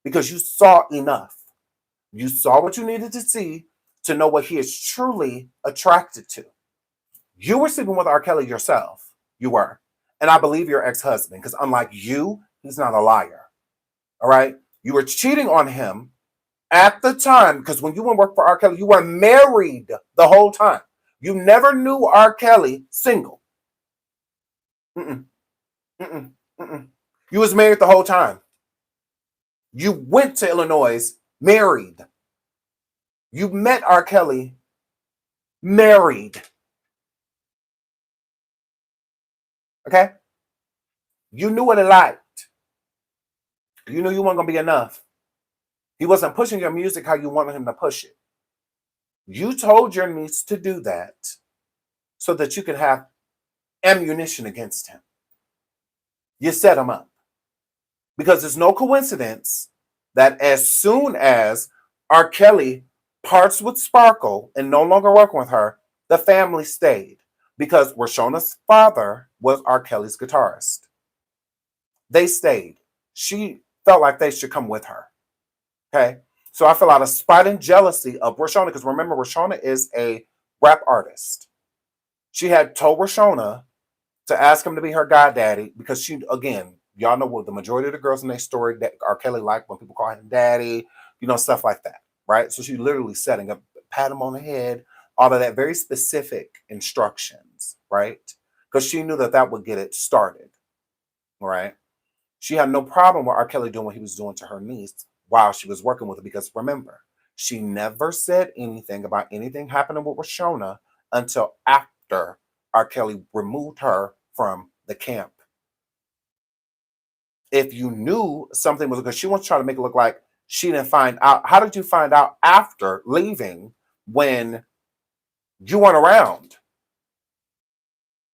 Because you saw enough. You saw what you needed to see to know what he is truly attracted to. You were sleeping with R. Kelly yourself. You were. And I believe your ex-husband, because unlike you, he's not a liar. All right? You were cheating on him at the time, because when you went to work for R. Kelly, you were married the whole time. You never knew R. Kelly single. Mm-mm, mm-mm, mm-mm. You was married the whole time. You went to Illinois married. You met R. Kelly married. Okay? You knew what he liked. You knew you weren't going to be enough. He wasn't pushing your music how you wanted him to push it. You told your niece to do that so that you could have ammunition against him. You set him up. Because it's no coincidence that as soon as R. Kelly parts with Sparkle and no longer working with her, the family stayed. Because Rashona's father was R. Kelly's guitarist. They stayed. She felt like they should come with her. Okay? So I feel out of spite and jealousy of Rashona, because remember, Rashona is a rap artist. She had told Rashona to ask him to be her goddaddy because she, again, y'all know what the majority of the girls in their story that R. Kelly liked when people call him daddy, stuff like that, right? So she literally setting up, pat him on the head, all of that, very specific instructions, right? Because she knew that would get it started, right? She had no problem with R. Kelly doing what he was doing to her niece while she was working with her, because remember, she never said anything about anything happening with Rashona until after R. Kelly removed her from the camp. If you knew something was, because she wants to try to make it look like she didn't find out. How did you find out after leaving when you weren't around?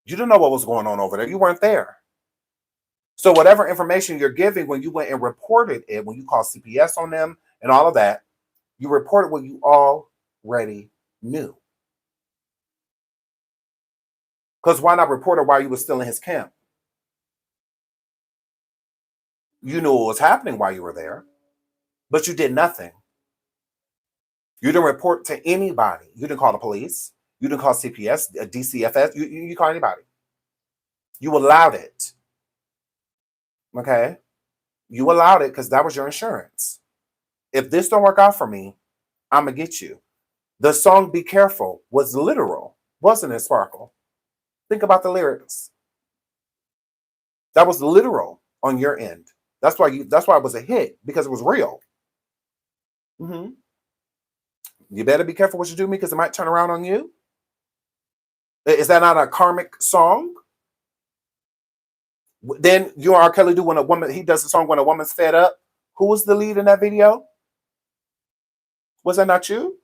You didn't know what was going on over there. You weren't there. So whatever information you're giving when you went and reported it, when you called CPS on them and all of that, you reported what you already knew. Because why not report it while you were still in his camp? You knew what was happening while you were there, but you did nothing. You didn't report to anybody. You didn't call the police. You didn't call CPS, DCFS. You call anybody. You allowed it. Okay? You allowed it because that was your insurance. If this don't work out for me, I'm going to get you. The song Be Careful was literal, wasn't it, Sparkle? Think about the lyrics. That was literal on your end. That's why it was a hit, because it was real. Mm-hmm. You better be careful what you do to me, because it might turn around on you. Is that not a karmic song? Then you and R. Kelly do when a woman, he does the song When a Woman's Fed Up. Who was the lead in that video? Was that not you?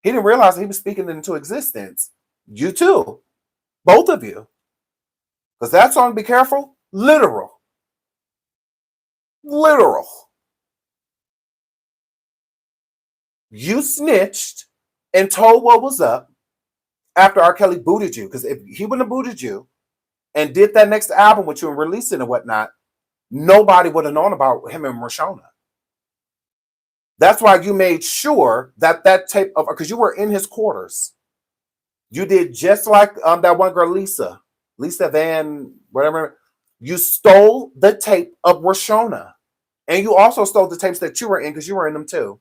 He didn't realize that he was speaking it into existence. You too. Both of you. Because that song, Be Careful, literal. Literal. You snitched and told what was up after R. Kelly booted you. Because if he wouldn't have booted you and did that next album with you and released it and whatnot, nobody would have known about him and Rashona. That's why you made sure that tape of, because you were in his quarters. You did just like that one girl, Lisa Van, whatever. You stole the tape of Rashona. And you also stole the tapes that you were in, because you were in them too.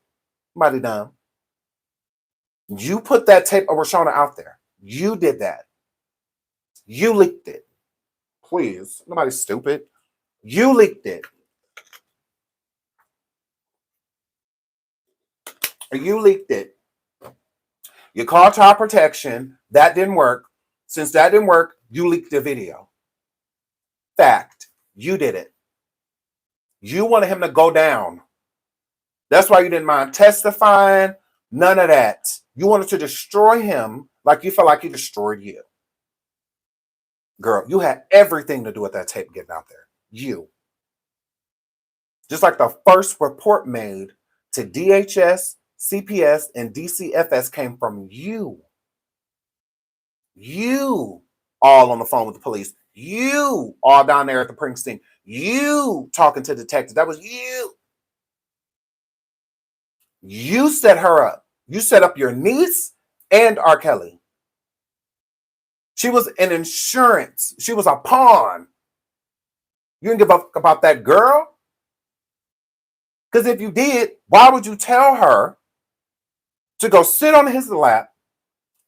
Mighty dumb. You put that tape of Rashona out there. You did that. You leaked it. Please, nobody's stupid. You leaked it. You leaked it. You called child protection. That didn't work. Since that didn't work, you leaked the video. Fact. You did it. You wanted him to go down. That's why you didn't mind testifying. None of that. You wanted to destroy him like you felt like he destroyed you. Girl, you had everything to do with that tape getting out there. You. Just like the first report made to DHS, CPS, and DCFS came from you. You all on the phone with the police. You all down there at the precinct. You talking to detectives. That was you. You set her up. You set up your niece and R. Kelly. She was an insurance. She was a pawn. You didn't give a fuck about that girl? Because if you did, why would you tell her to go sit on his lap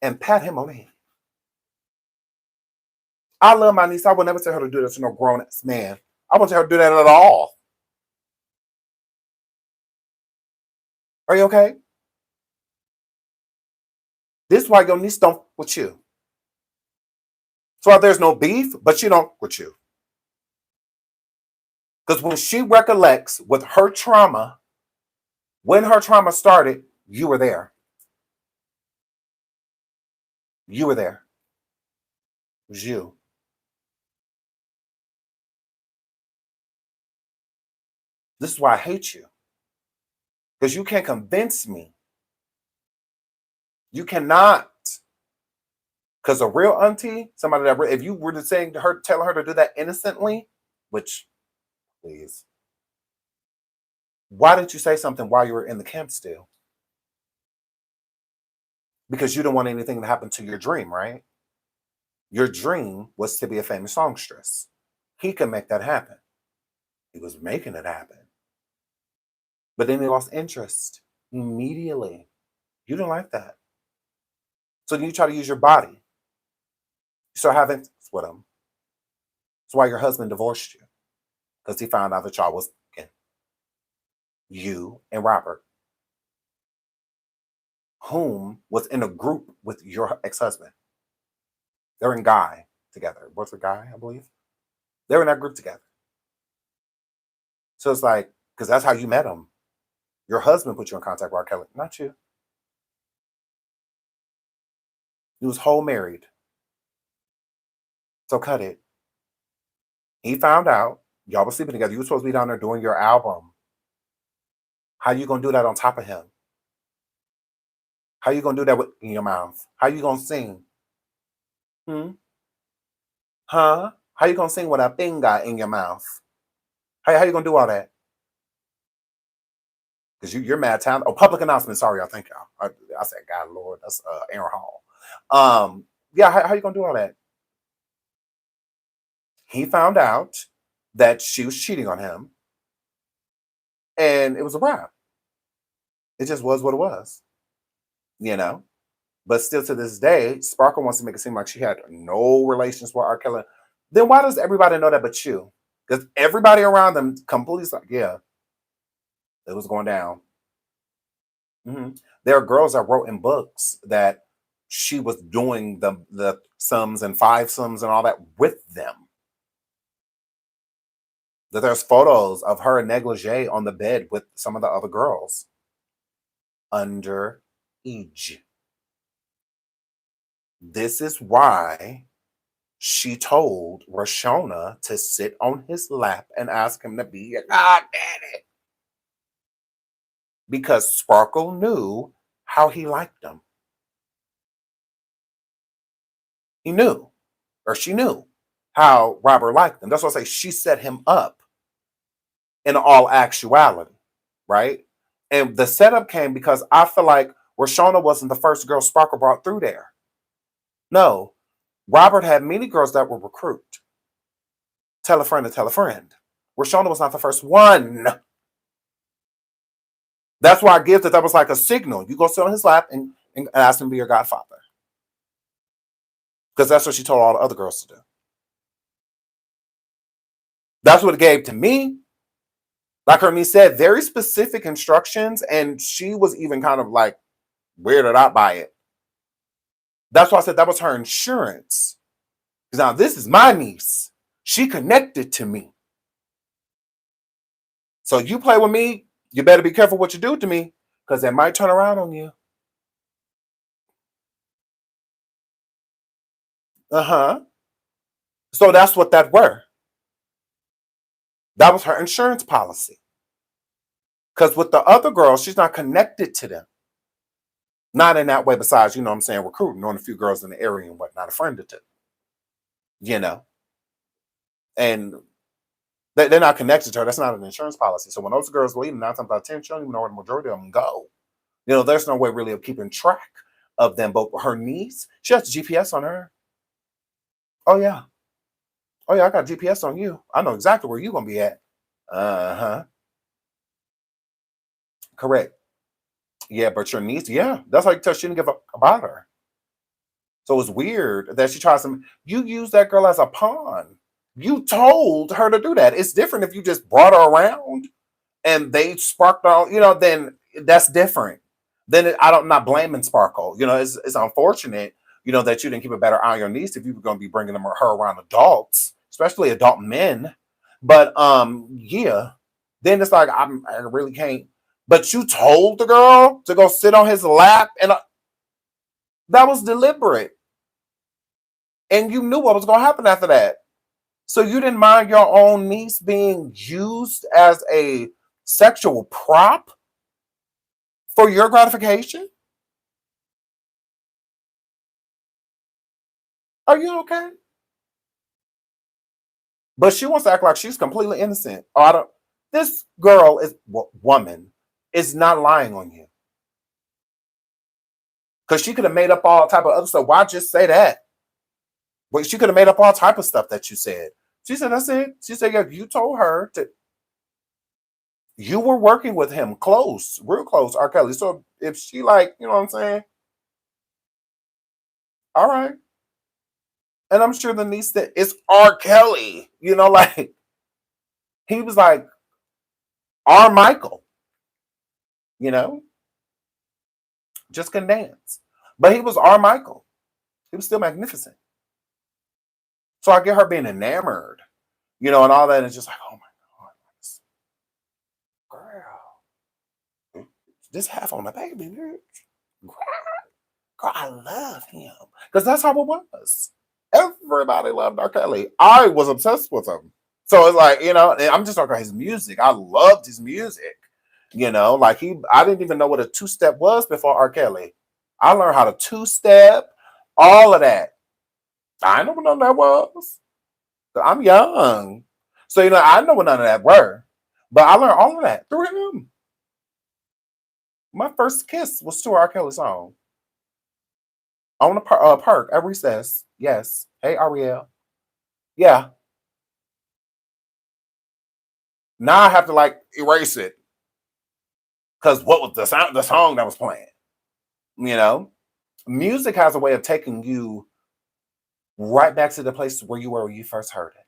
and pat him on the head? I love my niece. I would never tell her to do that to no grown-ass man. I wouldn't tell her to do that at all. Are you okay? This is why your niece don't with you. So there's no beef, but she don't with you. Because when she recollects with her trauma, when her trauma started, you were there. You were there. It was you. This is why I hate you. Because you can't convince me. You cannot. Because a real auntie, somebody that, if you were to saying to her, telling her to do that innocently, which, please, why didn't you say something while you were in the camp still? Because you didn't want anything to happen to your dream, right? Your dream was to be a famous songstress. He could make that happen. He was making it happen. But then he lost interest immediately. You didn't like that. So then you try to use your body. You start having sex with him. That's why your husband divorced you. Because he found out that y'all was you and Robert, whom was in a group with your ex-husband. They're in Guy together. What's a Guy, I believe? They're in that group together. So it's like, because that's how you met him. Your husband put you in contact with R. Kelly, not you. He was whole married. So cut it. He found out y'all were sleeping together. You were supposed to be down there doing your album. How you gonna do that on top of him? How you gonna do that in your mouth? How you gonna sing? Huh? How you gonna sing with a finger in your mouth? How you gonna do all that? Because you're mad talented. Oh, public announcement. Sorry, I thank y'all. I said, God, Lord, that's Aaron Hall. Yeah, how you gonna do all that? He found out that she was cheating on him, and it was a wrap. It just was what it was, you know. But still, to this day, Sparkle wants to make it seem like she had no relations with R. Kelly. Then why does everybody know that but you? Because everybody around them completely like, yeah, it was going down. There are girls that wrote in books that she was doing the sums and five sums and all that with them. That there's photos of her in negligee on the bed with some of the other girls under age. This is why she told Rashona to sit on his lap and ask him to be a goddaddy. Because Sparkle knew how he liked them. He knew, or she knew, how Robert liked them. That's why I say she set him up in all actuality, right? And the setup came because I feel like Rashona wasn't the first girl Sparkle brought through there. No, Robert had many girls that were recruit. Tell a friend to tell a friend. Rashona was not the first one. That's why I give that was like a signal. You go sit on his lap and ask him to be your godfather. Because that's what she told all the other girls to do. That's what it gave to me. Like her niece said, very specific instructions, and she was even kind of like weirded out by it. That's why I said that was her insurance. Because now this is my niece. She connected to me. So you play with me, you better be careful what you do to me, because they might turn around on you. So that's what that were. That was her insurance policy. Because with the other girls, she's not connected to them. Not in that way, besides, you know what I'm saying, recruiting, knowing a few girls in the area and whatnot, a friend or two. You know? And they're not connected to her. That's not an insurance policy. So when those girls leave, 9 times out of 10, she don't even know where the majority of them go. You know, there's no way really of keeping track of them. But her niece, she has the GPS on her. Oh yeah. Oh yeah, I got GPS on you. I know exactly where you're gonna be at. Uh-huh. Correct. Yeah, but your niece, yeah, that's how you tell she didn't give a about her. So it's weird that she tries to. You use that girl as a pawn. You told her to do that. It's different if you just brought her around and they sparked on. Then that's different. Then I'm not blaming Sparkle. It's unfortunate. That you didn't keep a better eye on your niece if you were going to be bringing her around adults, especially adult men. But yeah, then it's like I really can't. But you told the girl to go sit on his lap, and that was deliberate, and you knew what was going to happen after that. So you didn't mind your own niece being used as a sexual prop for your gratification? Are you okay? But she wants to act like she's completely innocent. Oh, I don't. This girl woman is not lying on you because she could have made up all type of other stuff. Why just say that? Well, she could have made up all type of stuff that you said. She said that's it. She said yeah, you told her to. You were working with him close, real close, R. Kelly. So if she like, you know what I'm saying? All right. And I'm sure the niece that it's R. Kelly. Like he was like R. Michael, you know, just couldn't dance. But he was R. Michael. He was still magnificent. So I get her being enamored, and all that. It's just like, oh my God, girl, this half on the baby, girl, I love him. Because that's how it was. Everybody loved R. Kelly. I was obsessed with him. So it's like, I'm just talking about his music. I loved his music. Like I didn't even know what a two-step was before R. Kelly. I learned how to two-step, all of that. I know what none of that was. I'm young. So, I know what none of that were. But I learned all of that through him. My first kiss was to R. Kelly song. On a park at recess. Yes. Hey, Ariel. Yeah. Now I have to like erase it. Because what was the song that was playing? Music has a way of taking you right back to the place where you were when you first heard it.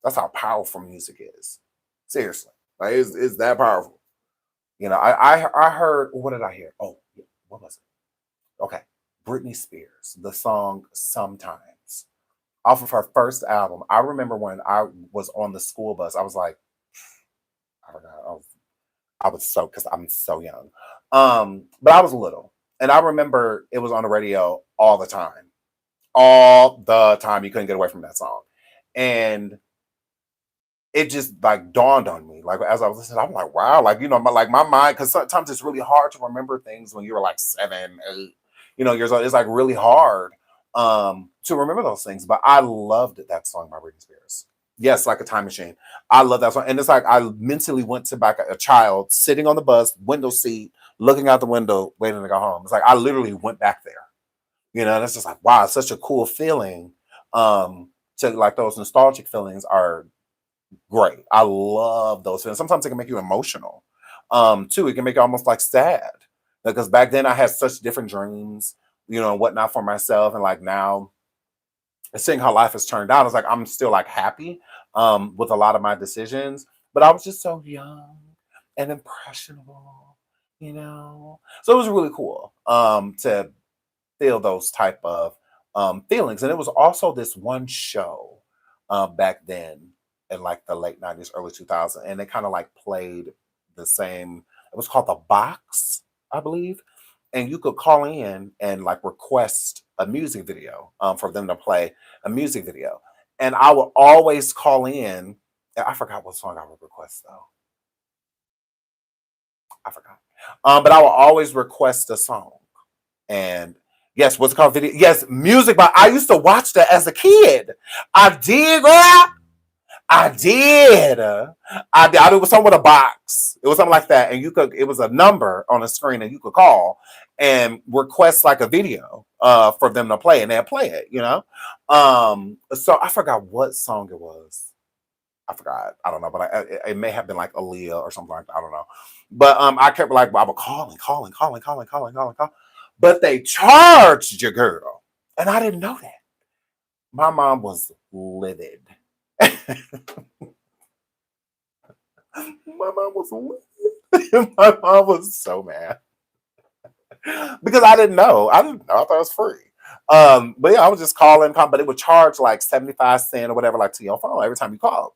That's how powerful music is. Seriously. Like it's that powerful. I heard, what did I hear? Oh, what was it? Okay. Britney Spears, the song Sometimes, off of her first album. I remember when I was on the school bus, I was like, I don't know, I was so, because I'm so young. But I was little. And I remember it was on the radio all the time. All the time. You couldn't get away from that song. And it just like dawned on me. Like as I was listening, I'm like, wow, like, my mind, because sometimes it's really hard to remember things when you were like 7, 8, years old. It's like really hard to remember those things. But I loved that song by Britney Spears. Yes, like a time machine. I love that song. And it's like I mentally went to back a child sitting on the bus, window seat, looking out the window, waiting to go home. It's like I literally went back there. And it's just like, wow, it's such a cool feeling. To like those nostalgic feelings are great. I love those feelings. Sometimes it can make you emotional. Too. It can make you almost like sad. Because back then I had such different dreams, and whatnot for myself. And like now, seeing how life has turned out, it's like I'm still like happy with a lot of my decisions. But I was just so young and impressionable. So it was really cool to feel those type of feelings. And it was also this one show back then in like the late 90s, early 2000s, and it kind of like played the same. It was called The Box, I believe. And you could call in and like request a music video for them to play a music video. And I would always call in. I forgot what song I would request though. I forgot. But I will always request a song. And yes, what's it called? Video. Yes, music. But I used to watch that as a kid. I did, girl. I did. I did. It was something with a box. It was something like that. And it was a number on the screen and you could call and request like a video for them to play, and they'll play it, you know. So I forgot what song it was. I forgot. I don't know, but it may have been like Aaliyah or something like that. I don't know. But I kept like, I would calling. But they charged your girl. And I didn't know that. My mom was livid. My mom was livid. My mom was so mad. Because I didn't know. I thought it was free. But yeah, I was just calling, but it would charge like 75 cents or whatever, like to your phone every time you called.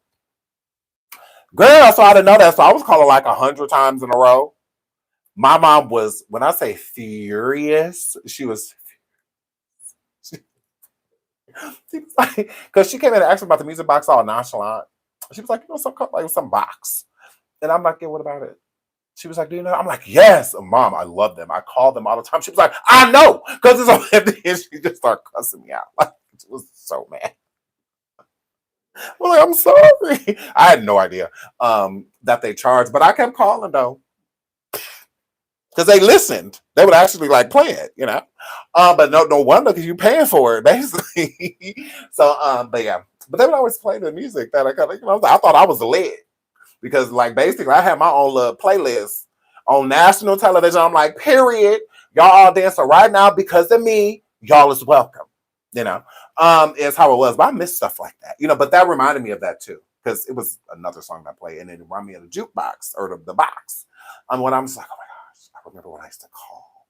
Girl, so I didn't know that. So I was calling like 100 times in a row. My mom was, when I say furious, she was like, because she came in and asked me about the music box all nonchalant. She was like, some box. And I'm like, yeah, what about it? She was like, do you know? I'm like, yes, Mom, I love them. I call them all the time. She was like, I know, because it's on empty. And she just started cussing me out. Like, she was so mad. I'm like, I'm sorry. I had no idea that they charged, but I kept calling though. Because they listened. They would actually like play it, you know. But no wonder, because you're paying for it, basically. So but yeah. But they would always play the music that I got, you know, I thought I was lit. Because like basically I had my own little playlist on national television. I'm like, period. Y'all all dancing right now because of me. Y'all is welcome. You know, is how it was. But I miss stuff like that. You know, but that reminded me of that too. Because it was another song that played and it reminded me of the jukebox or the box. When I'm just like, oh my gosh, I remember when I used to call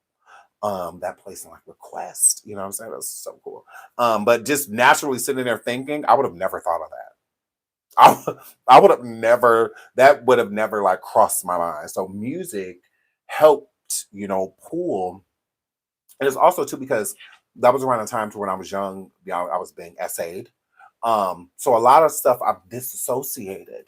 that place and like request. You know what I'm saying? That's so cool. But just naturally sitting there thinking, I would have never thought of that. I would have never, that would have never like crossed my mind. So music helped, you know, pull. And it's also too because that was around the time to when I was young, you know, I was being essayed. So a lot of stuff I've disassociated,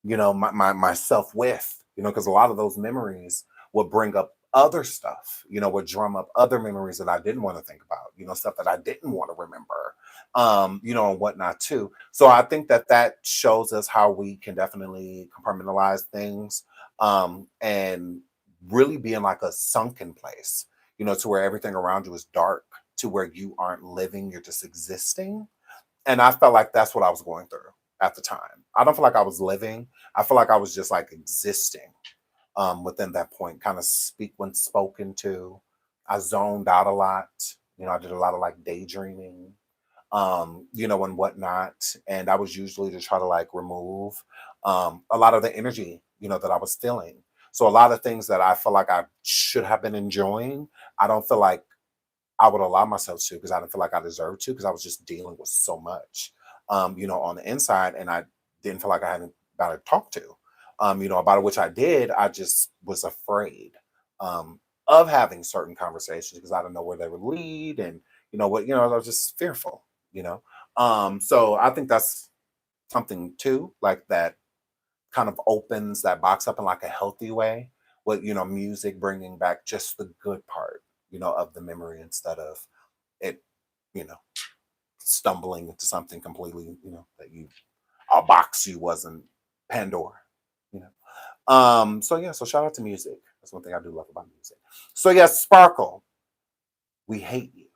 you know, myself with, you know, because a lot of those memories would bring up other stuff, you know, would drum up other memories that I didn't want to think about, you know, stuff that I didn't want to remember, you know, and whatnot too. So I think that shows us how we can definitely compartmentalize things, and really be in like a sunken place, you know, to where everything around you is dark, to where you aren't living, you're just existing. And I felt like that's what I was going through at the time. I don't feel like I was living. I feel like I was just like existing within that point, kind of speak when spoken to. I zoned out a lot. You know, I did a lot of like daydreaming, you know, and whatnot. And I was usually to try to like remove a lot of the energy, you know, that I was feeling. So a lot of things that I feel like I should have been enjoying, I don't feel like I would allow myself to because I didn't feel like I deserved to because I was just dealing with so much, you know, on the inside, and I didn't feel like I had anybody to talk to, you know, about it, which I did. I just was afraid of having certain conversations because I didn't know where they would lead, and you know what, you know, I was just fearful, you know. So I think that's something too, like that kind of opens that box up in like a healthy way with, you know, music bringing back just the good part, you know, of the memory instead of it, you know, stumbling into something completely, you know, that you, a box you wasn't Pandora, you know. So yeah, so shout out to music. That's one thing I do love about music. So yes, Sparkle, we hate you.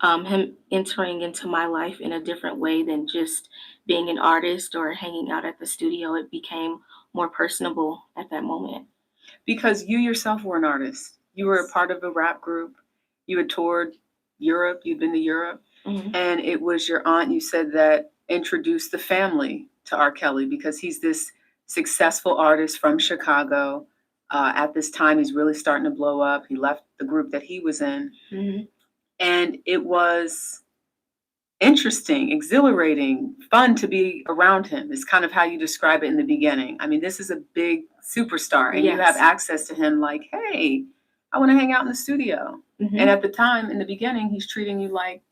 Him entering into my life in a different way than just being an artist or hanging out at the studio. It became more personable at that moment. Because you yourself were an artist. You were a part of a rap group. You had toured Europe. You'd been to Europe. Mhm. And it was your aunt, you said, that introduced the family to R. Kelly because he's this successful artist from Chicago. At this time, he's really starting to blow up. He left the group that he was in. Mhm. And it was interesting, exhilarating, fun to be around him. Is kind of how you describe it in the beginning. I mean, this is a big superstar, and you have Yes. access to him like, hey, I want to hang out in the studio. Mhm. And at the time, in the beginning, he's treating you like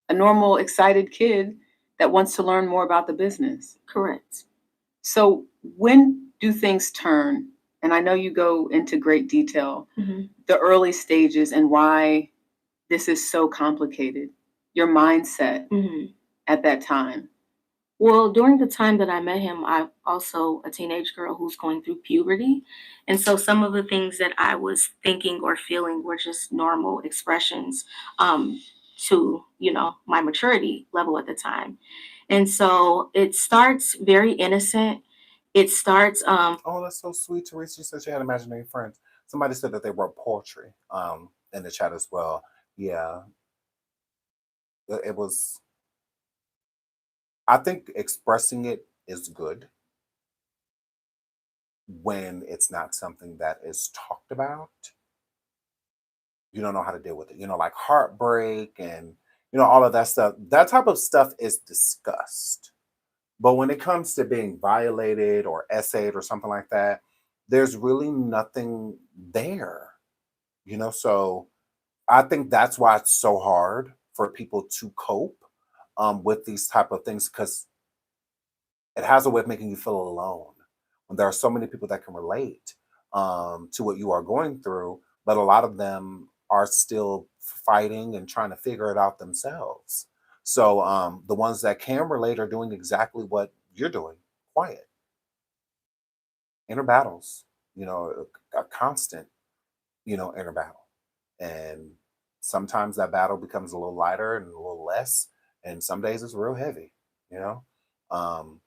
a normal, excited kid that wants to learn more about the business. Correct. So when do things turn? And I know you go into great detail, Mhm. the early stages and why this is so complicated, your mindset Mhm. at that time. Well, during the time that I met him, I'm also a teenage girl who's going through puberty. And so some of the things that I was thinking or feeling were just normal expressions um, to, my maturity level at the time. And so it starts very innocent. It starts, Oh, that's so sweet, Teresa. You said you had imaginary friends. Somebody said that they wrote poetry in the chat as well. Yeah, it was. I think expressing it is good when it's not something that is talked about. You don't know how to deal with it. Like heartbreak and all of that stuff. That type of stuff is discussed. But when it comes to being violated or essayed or something like that, there's really nothing there. So I think that's why it's so hard for people to cope with these type of things, because it has a way of making you feel alone when there are so many people that can relate to what you are going through, but a lot of them are still fighting and trying to figure it out themselves. So the ones that can relate are doing exactly what you're doing, quiet, inner battles, a constant, inner battle. And sometimes that battle becomes a little lighter and a little less. And some days it's real heavy, you know? Um,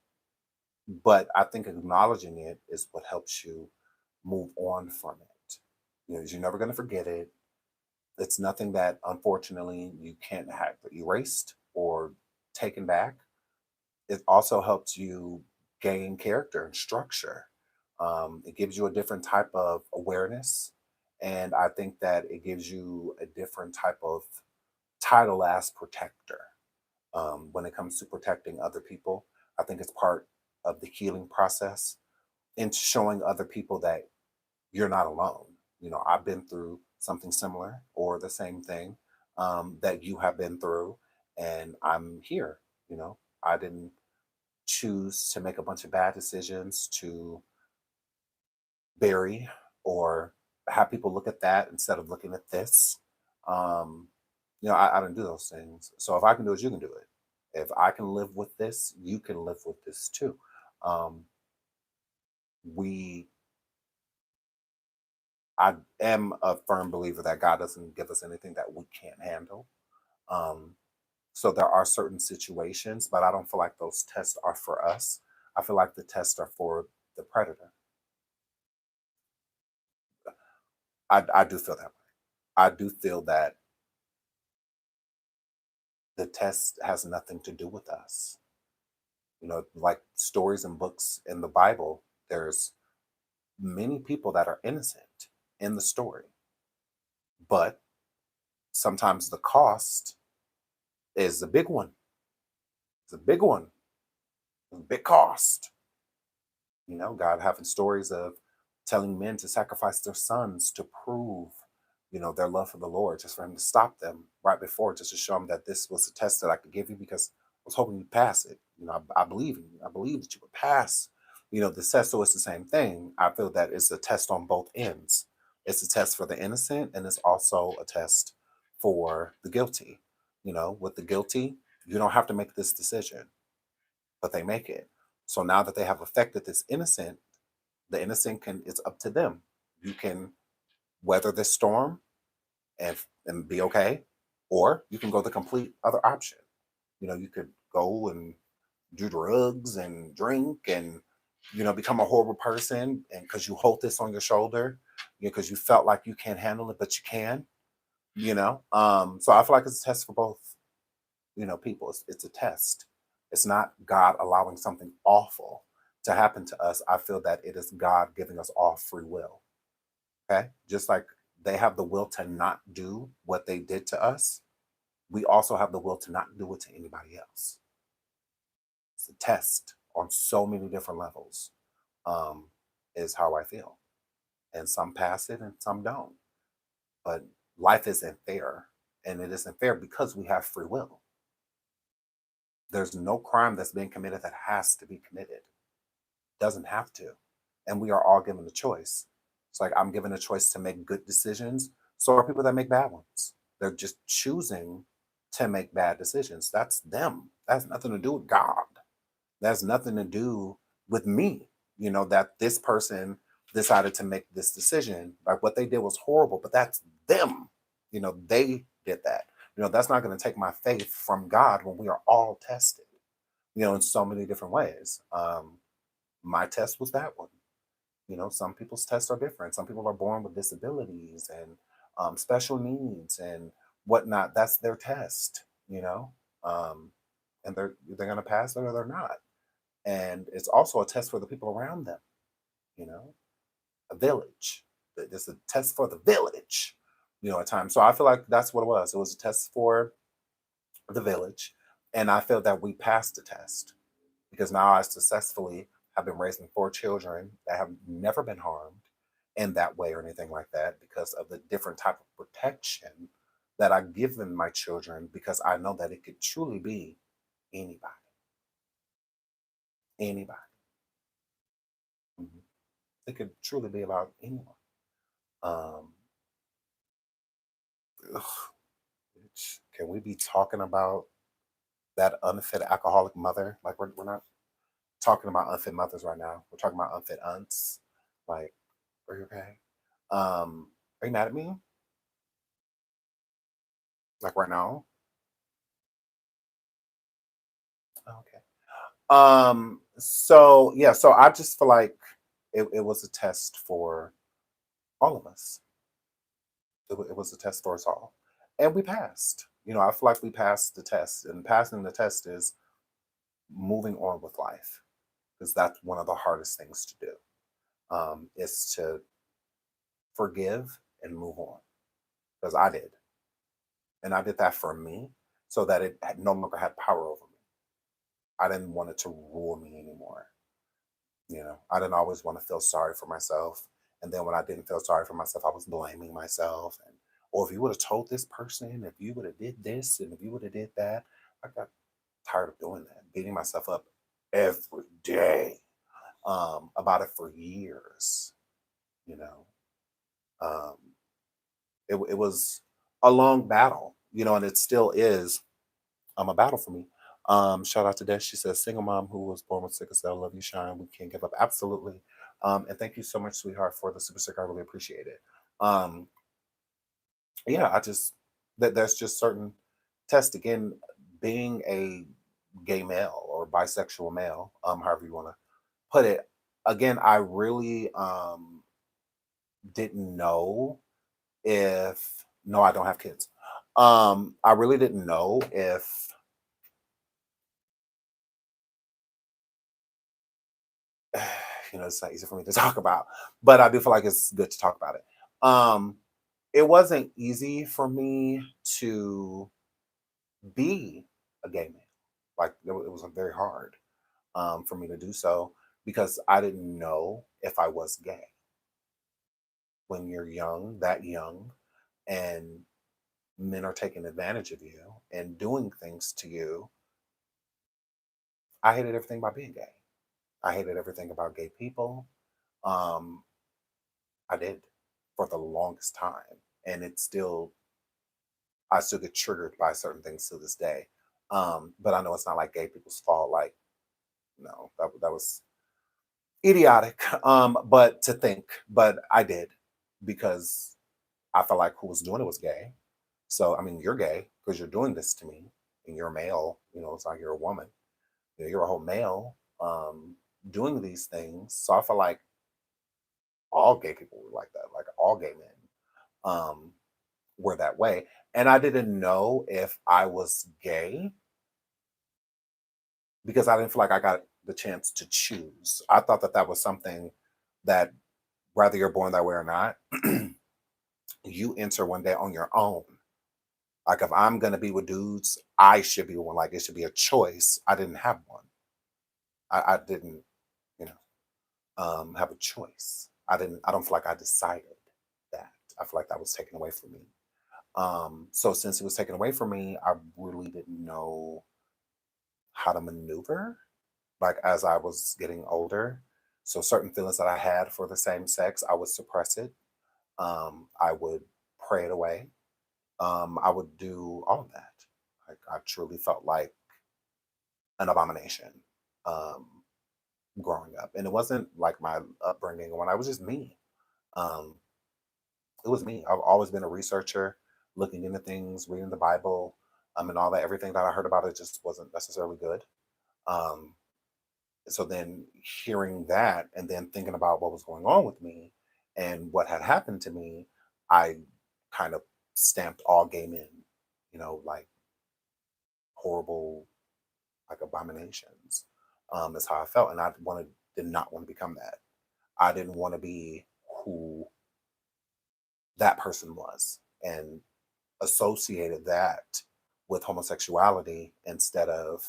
but I think acknowledging it is what helps you move on from it. You're never going to forget it. It's nothing that unfortunately you can't have erased or taken back. It also helps you gain character and structure. It gives you a different type of awareness. And I think that it gives you a different type of title as protector when it comes to protecting other people. I think it's part of the healing process and showing other people that you're not alone. I've been through something similar or the same thing that you have been through, and I'm here. I didn't choose to make a bunch of bad decisions to bury or have people look at that instead of looking at this. Um, I don't do those things. So if I can do it, you can do it. If I can live with this, you can live with this too. Um, we, I am a firm believer that God doesn't give us anything that we can't handle. Um, so there are certain situations, but I don't feel like those tests are for us. I feel like the tests are for the predator. I do feel that way. I do feel that the test has nothing to do with us. Like stories and books in the Bible, there's many people that are innocent in the story, but sometimes the cost is a big one. It's a big one, a big cost. God having stories of telling men to sacrifice their sons to prove, their love for the Lord, just for him to stop them right before, just to show them that this was a test that I could give you because I was hoping you'd pass it. I believe in you. I believe that you would pass, the test. So it's the same thing. I feel that it's a test on both ends. It's a test for the innocent, and it's also a test for the guilty. With the guilty, you don't have to make this decision, but they make it. So now that they have affected this innocent, the innocent it's up to them. You can weather this storm and be okay, or you can go the complete other option. You could go and do drugs and drink and become a horrible person, and because you hold this on your shoulder, because you felt like you can't handle it, but you can. So I feel like it's a test for both people. It's a test. It's not God allowing something awful to happen to us. I feel that it is God giving us all free will. Okay, just like they have the will to not do what they did to us, we also have the will to not do it to anybody else. It's a test on so many different levels. um is how I feel, and some pass it and some don't. But life isn't fair, and it isn't fair because we have free will. There's no crime that's being committed that has to be committed. Doesn't have to. And we are all given a choice. It's like I'm given a choice to make good decisions. So are people that make bad ones. They're just choosing to make bad decisions. That's them. That has nothing to do with God. That has nothing to do with me. That this person decided to make this decision. Like what they did was horrible, but that's them. They did that. That's not going to take my faith from God when we are all tested, in so many different ways. My test was that one. Some people's tests are different. Some people are born with disabilities and special needs and whatnot. That's their test, um, and they're going to pass it or they're not. And it's also a test for the people around them. You know, a village. It's a test for the village. At times. So I feel like that's what it was. It was a test for the village, and I feel that we passed the test because now I successfully have been raising 4 children that have never been harmed in that way or anything like that because of the different type of protection that I give them my children because I know that it could truly be anybody, anybody. Mhm. It could truly be about anyone. Um, ugh, can we be talking about that unfit alcoholic mother? Like we're not talking about unfit mothers right now. We're talking about unfit aunts. Like, are you okay? Are you mad at me? Like right now? Oh, okay. So yeah, so I just feel like it was a test for all of us. It was a test for us all. And we passed. I feel like we passed the test. And passing the test is moving on with life. Because that's one of the hardest things to do. Is to forgive and move on. Because I did. And I did that for me so that it no longer had power over me. I didn't want it to rule me anymore. I didn't always want to feel sorry for myself. And then when I didn't feel sorry for myself, I was blaming myself. And, or if you would have told this person, if you would have did this, and if you would have did that, I got tired of doing that, beating myself up every day about it for years. You know, um, it was a long battle, and it still is a battle for me. Shout out to Des. She says, single mom who was born with sickle cell. Love you, Shine. We can't give up. Absolutely. And thank you so much, sweetheart, for the super sticker. I really appreciate it. Um, yeah, there's just certain tests. Again, being a gay male or bisexual male, however you want to put it. Again, I really didn't know if no, I don't have kids. I really didn't know if it's not easy for me to talk about, but I do feel like it's good to talk about it. It wasn't easy for me to be a gay man. Like it was very hard for me to do so because I didn't know if I was gay. When you're young, that young, and men are taking advantage of you and doing things to you, I hated everything about being gay. I hated everything about gay people. Um, I did for the longest time. And I still get triggered by certain things to this day. But I know it's not like gay people's fault. Like, no, that was idiotic. But I did because I felt like who was doing it was gay. So, I mean, you're gay because you're doing this to me and you're male, it's like you're a woman. You're a whole male doing these things. So I feel like all gay people were like that, like all gay men were that way. And I didn't know if I was gay because I didn't feel like I got the chance to choose. I thought that that was something that, whether you're born that way or not, you enter one day on your own. Like if I'm gonna be with dudes, I should be one. Like it should be a choice. I didn't have one. I didn't, you have a choice. I don't feel like I decided that. I feel like that was taken away from me. So since it was taken away from me, I really didn't know how to maneuver. Like as I was getting older, so certain feelings that I had for the same sex, I would suppress it. I would pray it away. I would do all of that. Like I truly felt like an abomination. um, growing up. And it wasn't like my upbringing when I was just me. Um, it was me. I've always been a researcher, looking into things, reading the Bible, and all that. Everything that I heard about it just wasn't necessarily good. Um, so then hearing that and then thinking about what was going on with me and what had happened to me, I kind of stamped all gay men, like horrible, like abominations. Is how I felt. And did not want to become that. I didn't want to be who that person was and associated that with homosexuality instead of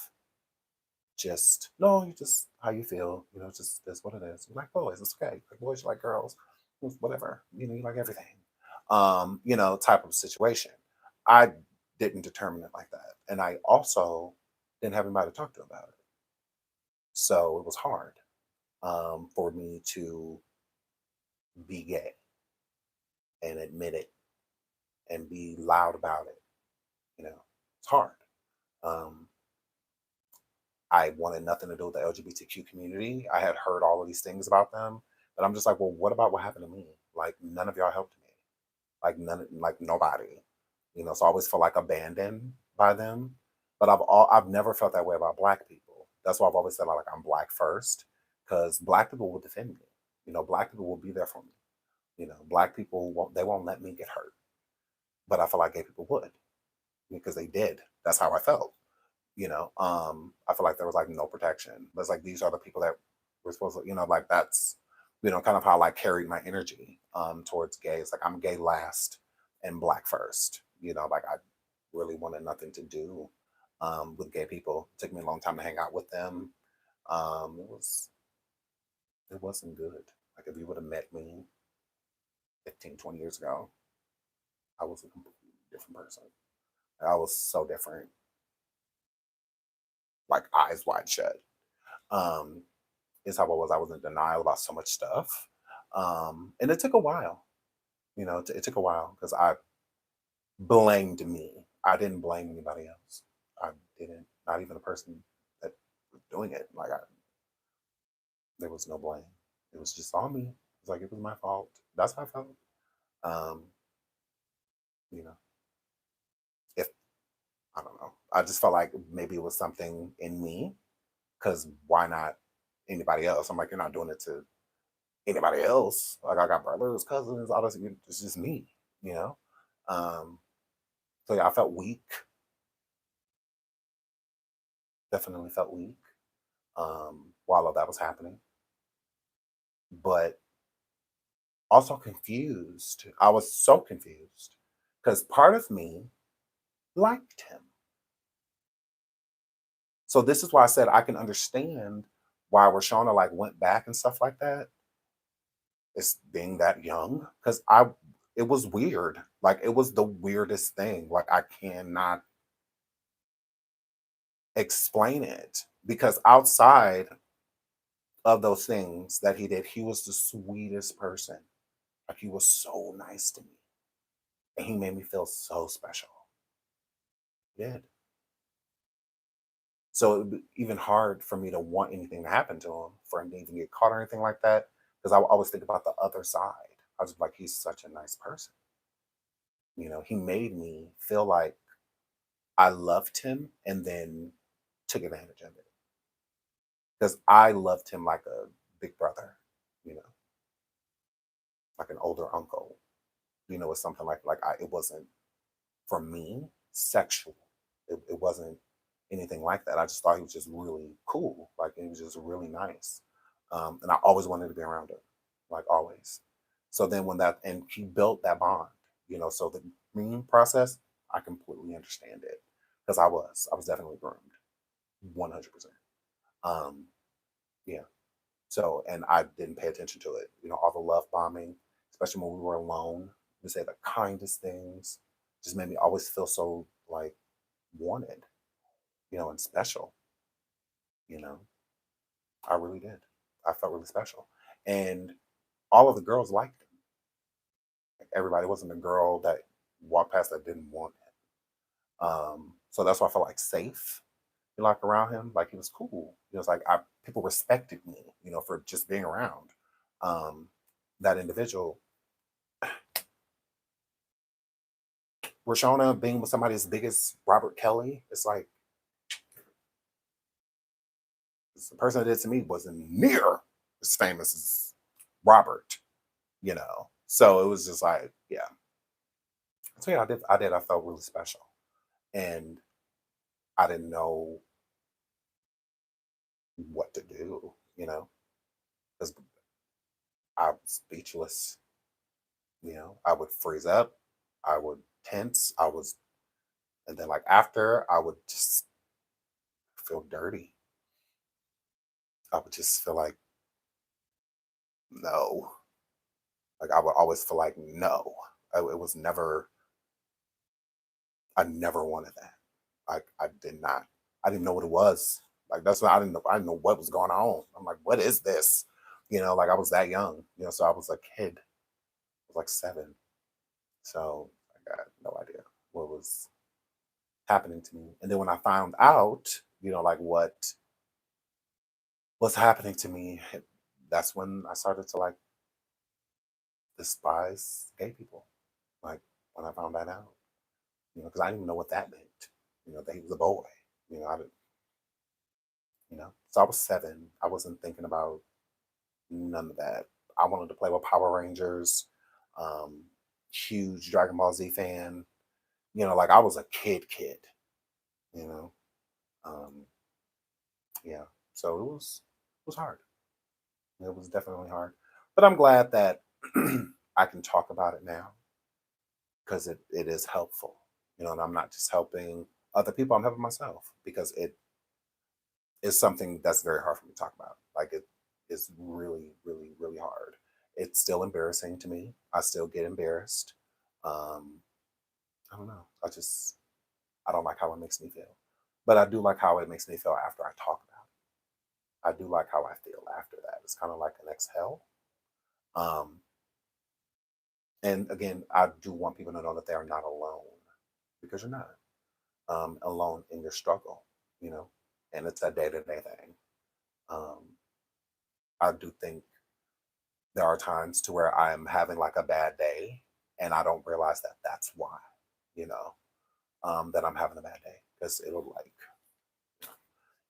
just, no, you just how you feel, just that's what it is. You like boys, it's okay. Like boys, you like girls, whatever. You like everything. Type of situation. I didn't determine it like that. And I also didn't have anybody to talk to about it. So it was hard for me to be gay and admit it and be loud about it. It's hard. Um, I wanted nothing to do with the LGBTQ community. I had heard all of these things about them, but I'm just like, well, what about what happened to me? Like, none of y'all helped me. Like nobody. So I always feel like abandoned by them. But I've never felt that way about Black people. That's why I've always said like I'm Black first, because Black people will defend me. Black people will be there for me. Black people won't let me get hurt. But I feel like gay people would, because they did. That's how I felt. I feel like there was like no protection. But it's like these are the people that we're supposed to, like that's, kind of how I like carried my energy towards gays. Like I'm gay last and Black first. Like I really wanted nothing to do with gay people. It took me a long time to hang out with them. It wasn't good. Like if you would have met me 15, 20 years ago, I was a completely different person. I was so different, like eyes wide shut. Um, is how I was. I was in denial about so much stuff. And it took a while. It took a while because I blamed me. I didn't blame anybody else. I didn't, not even the person that was doing it. There was no blame. It was just on me. It was like, it was my fault. That's how I felt. Um, you know, if, I don't know. I just felt like maybe it was something in me because why not anybody else? I'm like, you're not doing it to anybody else. Like I got brothers, cousins, all this. It's just me, you know. So yeah, I felt weak. Definitely felt weak while all that was happening, but also confused. I was so confused because part of me liked him. So this is why I said I can understand why Rashona like went back and stuff like that. It's being that young because it was weird. Like it was the weirdest thing. Like I cannot explain it because outside of those things that he did, he was the sweetest person. Like he was so nice to me. And he made me feel so special. He did. So it would be even hard for me to want anything to happen to him, for him to even get caught or anything like that. Because I would always think about the other side. I was like, he's such a nice person. He made me feel like I loved him and then took advantage of it. Because I loved him like a big brother, you know, like an older uncle. It's something it wasn't for me sexual. It wasn't anything like that. I just thought he was just really cool. Like he was just really nice. And I always wanted to be around him, like always. So then and he built that bond, so the grooming process, I completely understand it because I was definitely groomed 100%. Yeah. So, and I didn't pay attention to it, all the love bombing, especially when we were alone, to say the kindest things just made me always feel so like wanted, and special, you know, I really did. I felt really special. And all of the girls liked him. Like, everybody wasn't a girl that walked past that didn't want him. So that's why I felt like safe. like around him, like he was cool. It was like people respected me, for just being around um, that individual. Rashona being with somebody as big as Robert Kelly, it's like the person that did to me wasn't near as famous as Robert, So it was just like, yeah. So yeah, I did. I felt really special, and I didn't know what to do, because I was speechless. I would freeze up, I would tense, and then like after, I would just feel dirty. I would just feel like no, like I would always feel like no. It was never. I never wanted that. Like I did not. I didn't know what it was. Like that's why I didn't know. I didn't know what was going on. I'm like, what is this? Like I was that young. So I was a kid. I was like 7. So I got no idea what was happening to me. And then when I found out, like what was happening to me, that's when I started to like despise gay people. Like when I found that out, because I didn't even know what that meant. That he was a boy. I didn't. So I was 7. I wasn't thinking about none of that. I wanted to play with Power Rangers. Um, Huge Dragon Ball Z fan. Like I was a kid. You know. Um, yeah. So it was hard. It was definitely hard. But I'm glad that I can talk about it now because it is helpful. And I'm not just helping other people, I'm helping myself because it is something that's very hard for me to talk about. Like it is really, really, really hard. It's still embarrassing to me. I still get embarrassed. Um, I don't know. I don't like how it makes me feel. But I do like how it makes me feel after I talk about it. I do like how I feel after that. It's kind of like an exhale. Um, and again, I do want people to know that they are not alone because you're not alone in your struggle, and it's a day to day thing. Um, I do think there are times to where I'm having like a bad day and I don't realize that that's why, you know, that I'm having a bad day because it'll like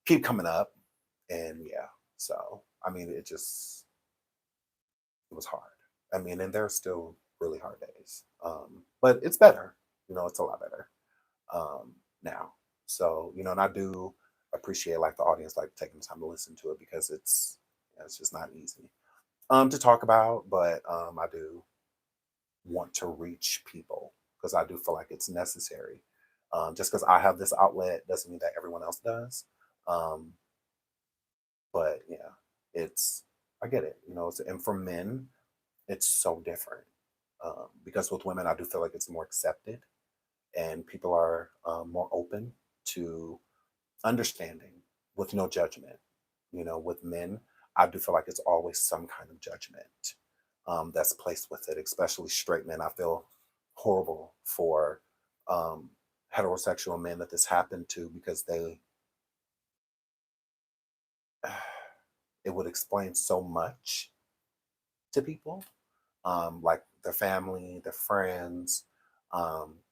keep coming up. And yeah, so I mean, it was hard. I mean, and there's still really hard days, but it's better, it's a lot better now. So, and I do appreciate like the audience like taking the time to listen to it because it's just not easy to talk about, but I do want to reach people because I do feel like it's necessary. Just because I have this outlet doesn't mean that everyone else does. Um, but yeah, it's I get it. And for men, it's so different because with women, I do feel like it's more accepted and people are more open to understanding with no judgment. With men, I do feel like it's always some kind of judgment that's placed with it, especially straight men. I feel horrible for um, heterosexual men that this happened to because it would explain so much to people, like their family, their friends,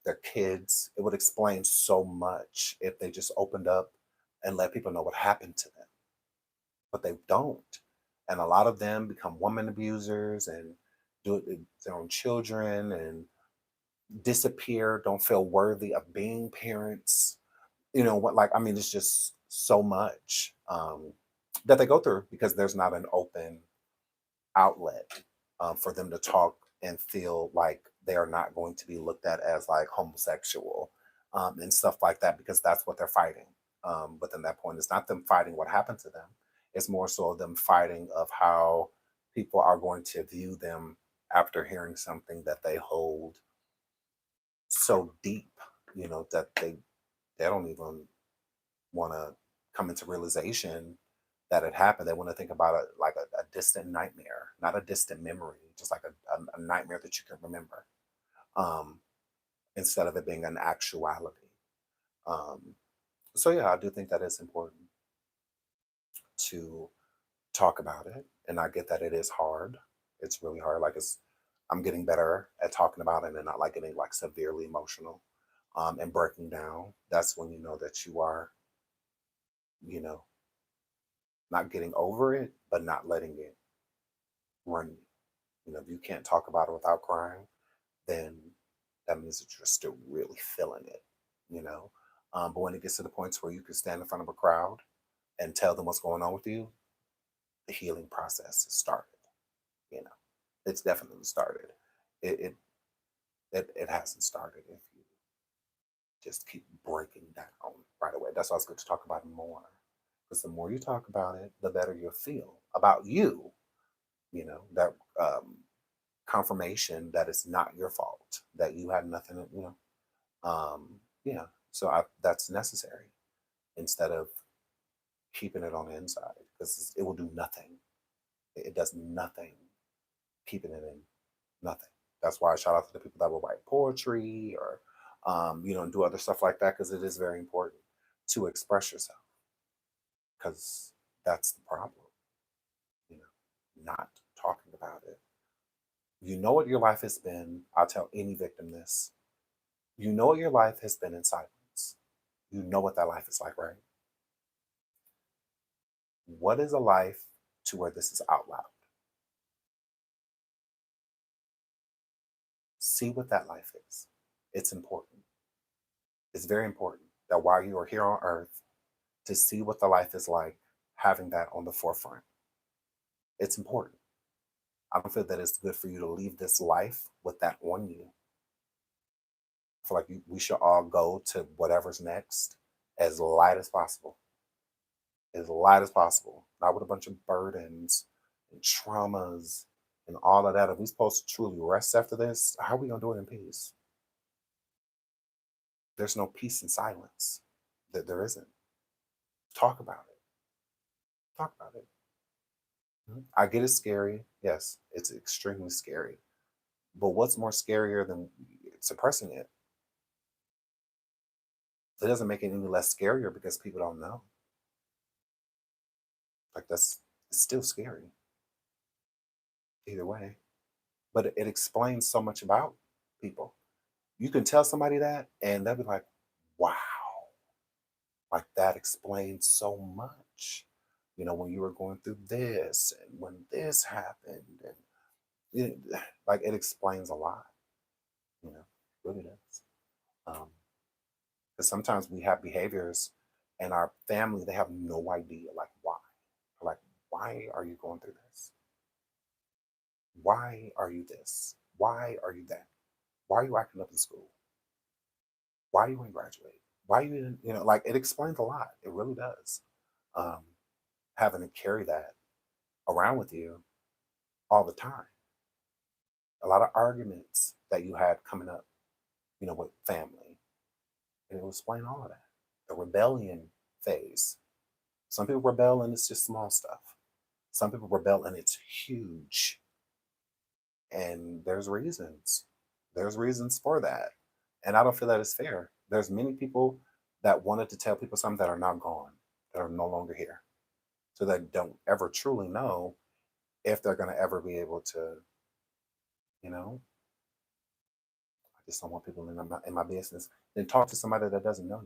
their kids. It would explain so much if they just opened up and let people know what happened to them, but they don't. And a lot of them become woman abusers and do it to their own children and disappear, don't feel worthy of being parents. What, like, I mean, it's just so much that they go through because there's not an open outlet for them to talk and feel like they are not going to be looked at as like homosexual and stuff like that because that's what they're fighting. But then that point, it's not them fighting what happened to them. It's more so them fighting of how people are going to view them after hearing something that they hold so deep, that they don't even want to come into realization that it happened. They want to think about it like a distant nightmare, not a distant memory, just like a nightmare that you can remember, um, instead of it being an actuality. Um, So yeah, I do think that it's important to talk about it. And I get that it is hard. It's really hard. Like I'm getting better at talking about it and not like getting like severely emotional and breaking down. That's when you know that you are, you know, not getting over it, but not letting it run you. You know, if you can't talk about it without crying, then that means that you're still really feeling it, you know. But when it gets to the points where you can stand in front of a crowd and tell them what's going on with you, the healing process has started. You know, it's definitely started. It it it hasn't started if you just keep breaking down right away. That's why it's good to talk about it more. Because the more you talk about it, the better you'll feel about you. You know, that confirmation that it's not your fault, that you had nothing, you know. Yeah. So that's necessary instead of keeping it on the inside because it will do nothing. It does nothing keeping it in, nothing. That's why I shout out to the people that will write poetry or, you know, and do other stuff like that because it is very important to express yourself because that's the problem, you know, not talking about it. You know what your life has been. I'll tell any victim this. You know what your life has been in silence. You know what that life is like, right? What is a life to where this is out loud? See what that life is. It's important. It's very important that while you are here on earth, to see what the life is like, having that on the forefront. It's important. I don't feel that it's good for you to leave this life with that on you. I feel like we should all go to whatever's next as light as possible, as light as possible, not with a bunch of burdens and traumas and all of that. If we're supposed to truly rest after this, how are we going to do it in peace? There's no peace in silence. That there isn't. Talk about it. Talk about it. I get it's scary. Yes, it's extremely scary. But what's more scarier than suppressing it? It doesn't make it any less scarier because people don't know. Like it's still scary either way. But it explains so much about people. You can tell somebody that and they'll be like, wow, like that explains so much. You know, when you were going through this and when this happened and it, like it explains a lot, you know, it really does. Because sometimes we have behaviors and our family, they have no idea like why. Like, why are you going through this? Why are you this? Why are you that? Why are you acting up in school? Why you ain't graduate? Why you didn't, you know, like it explains a lot. It really does. Um, Having to carry that around with you all the time. A lot of arguments that you had coming up, you know, with family. And it will explain all of that. The rebellion phase. Some people rebel and it's just small stuff. Some people rebel and it's huge. And there's reasons. There's reasons for that. And I don't feel that it's fair. There's many people that wanted to tell people something that are now gone, that are no longer here. So that don't ever truly know if they're going to ever be able to, you know, I just don't want people in my business. Then talk to somebody that doesn't know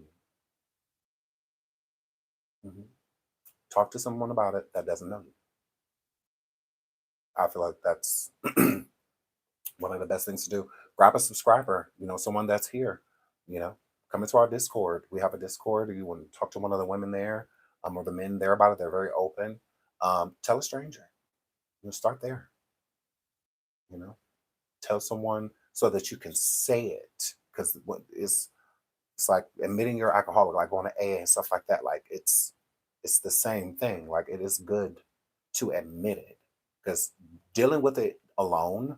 you. Talk to someone about it that doesn't know you. I feel like that's one of the best things to do. Grab a subscriber, you know, someone that's here, you know, come into our Discord. We have a Discord. You want to talk to one of the women there, or the men there about it. They're very open. Tell a stranger. You know, start there. You know, tell someone so that you can say it because what is it's like admitting you're alcoholic, like going to AA and stuff like that. Like it's the same thing. Like it is good to admit it because dealing with it alone,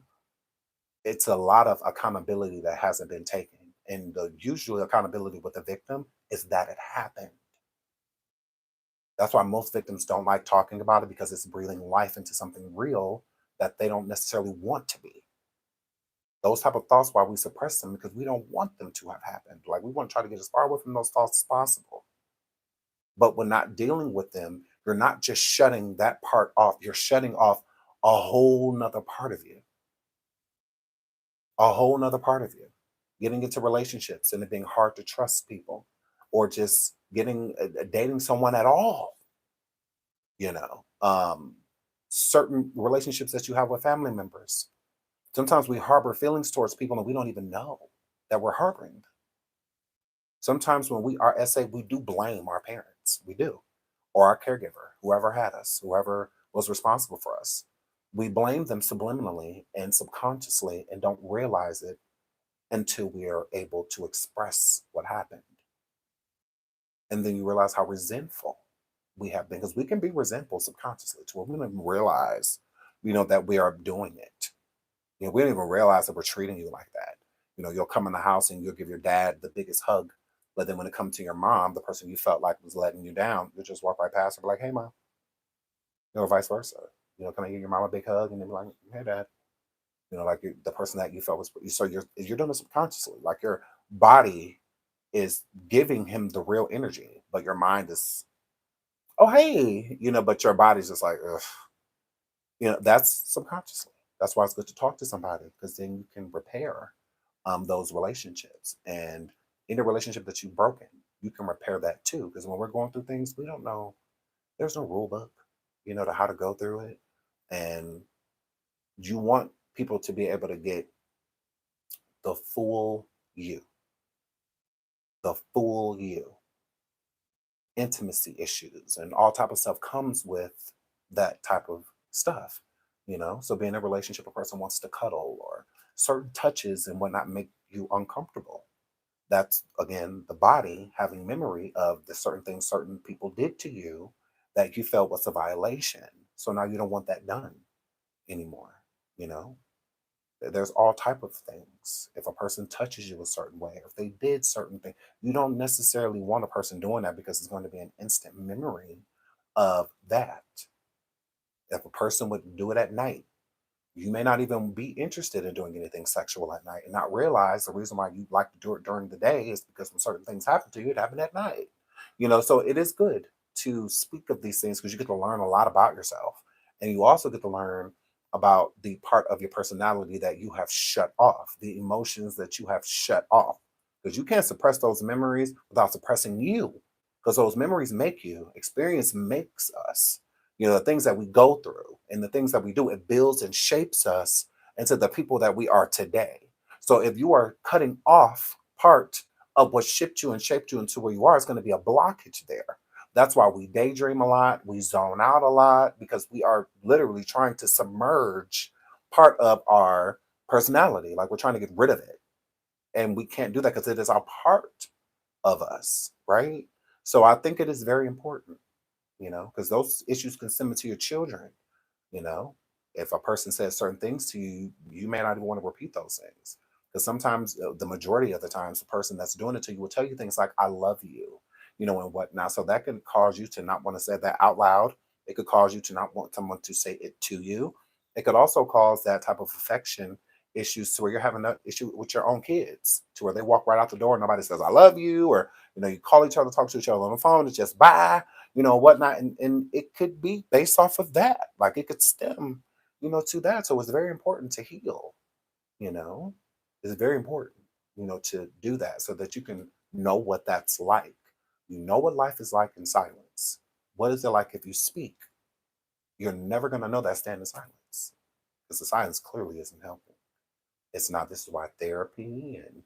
it's a lot of accountability that hasn't been taken. And the usual accountability with the victim is that it happened. That's why most victims don't like talking about it because it's breathing life into something real that they don't necessarily want to be. Those type of thoughts, why we suppress them because we don't want them to have happened. Like we want to try to get as far away from those thoughts as possible. But when not dealing with them, you're not just shutting that part off, you're shutting off a whole nother part of you, a whole nother part of you. Getting into relationships and it being hard to trust people, or just getting dating someone at all, you know. Certain relationships that you have with family members. Sometimes we harbor feelings towards people and we don't even know that we're harboring. Sometimes when we are SA, we do blame our parents. We do. Or our caregiver, whoever had us, whoever was responsible for us. We blame them subliminally and subconsciously and don't realize it until we are able to express what happened. And then you realize how resentful we have been, because we can be resentful subconsciously to where we don't even realize, that we are doing it. We don't even realize that we're treating you like that. You'll come in the house and you'll give your dad the biggest hug. But then when it comes to your mom, the person you felt like was letting you down, you'll just walk right past her, be like, hey, mom, vice versa. Can I give your mom a big hug? And then be like, hey, dad. Like the person that you felt was, so you're doing it subconsciously. Like your body is giving him the real energy, but your mind is, oh, hey, but your body's just like, ugh. That's subconsciously. That's why it's good to talk to somebody, because then you can repair those relationships. And any relationship that you've broken, you can repair that too. Because when we're going through things, we don't know, there's no rule book, to how to go through it. And you want people to be able to get the full you, the full you. Intimacy issues and all type of stuff comes with that type of stuff. So being in a relationship, a person wants to cuddle, or certain touches and whatnot make you uncomfortable. That's again the body having memory of the certain things certain people did to you that you felt was a violation. So now you don't want that done anymore. you know there's all type of things. If a person touches you a certain way, or if they did certain things, you don't necessarily want a person doing that, because it's going to be an instant memory of that. If a person would do it at night, you may not even be interested in doing anything sexual at night, and not realize the reason why you like to do it during the day is because when certain things happen to you, it happened at night. So it is good to speak of these things, because you get to learn a lot about yourself. And you also get to learn about the part of your personality that you have shut off, the emotions that you have shut off. Because you can't suppress those memories without suppressing you. Because those memories make you, experience makes us. The things that we go through and the things that we do, it builds and shapes us into the people that we are today. So if you are cutting off part of what shaped you and shaped you into where you are, it's going to be a blockage there. That's why we daydream a lot, we zone out a lot, because we are literally trying to submerge part of our personality. Like we're trying to get rid of it. And we can't do that because it is a part of us, right? So I think it is very important, because those issues can stem into your children. You know, if a person says certain things to you, you may not even want to repeat those things. Because sometimes, the majority of the times, the person that's doing it to you will tell you things like, I love you, and whatnot. So that can cause you to not want to say that out loud. It could cause you to not want someone to say it to you. It could also cause that type of affection issues to where you're having an issue with your own kids, to where they walk right out the door and nobody says, I love you, or, you call each other, talk to each other on the phone, it's just bye, whatnot. And it could be based off of that. Like it could stem, to that. So it's very important to heal, you know, it's very important, to do that so that you can know what that's like. You know what life is like in silence. What is it like if you speak? You're never going to know that stand in silence, because the silence clearly isn't helping. It's not. This is why therapy and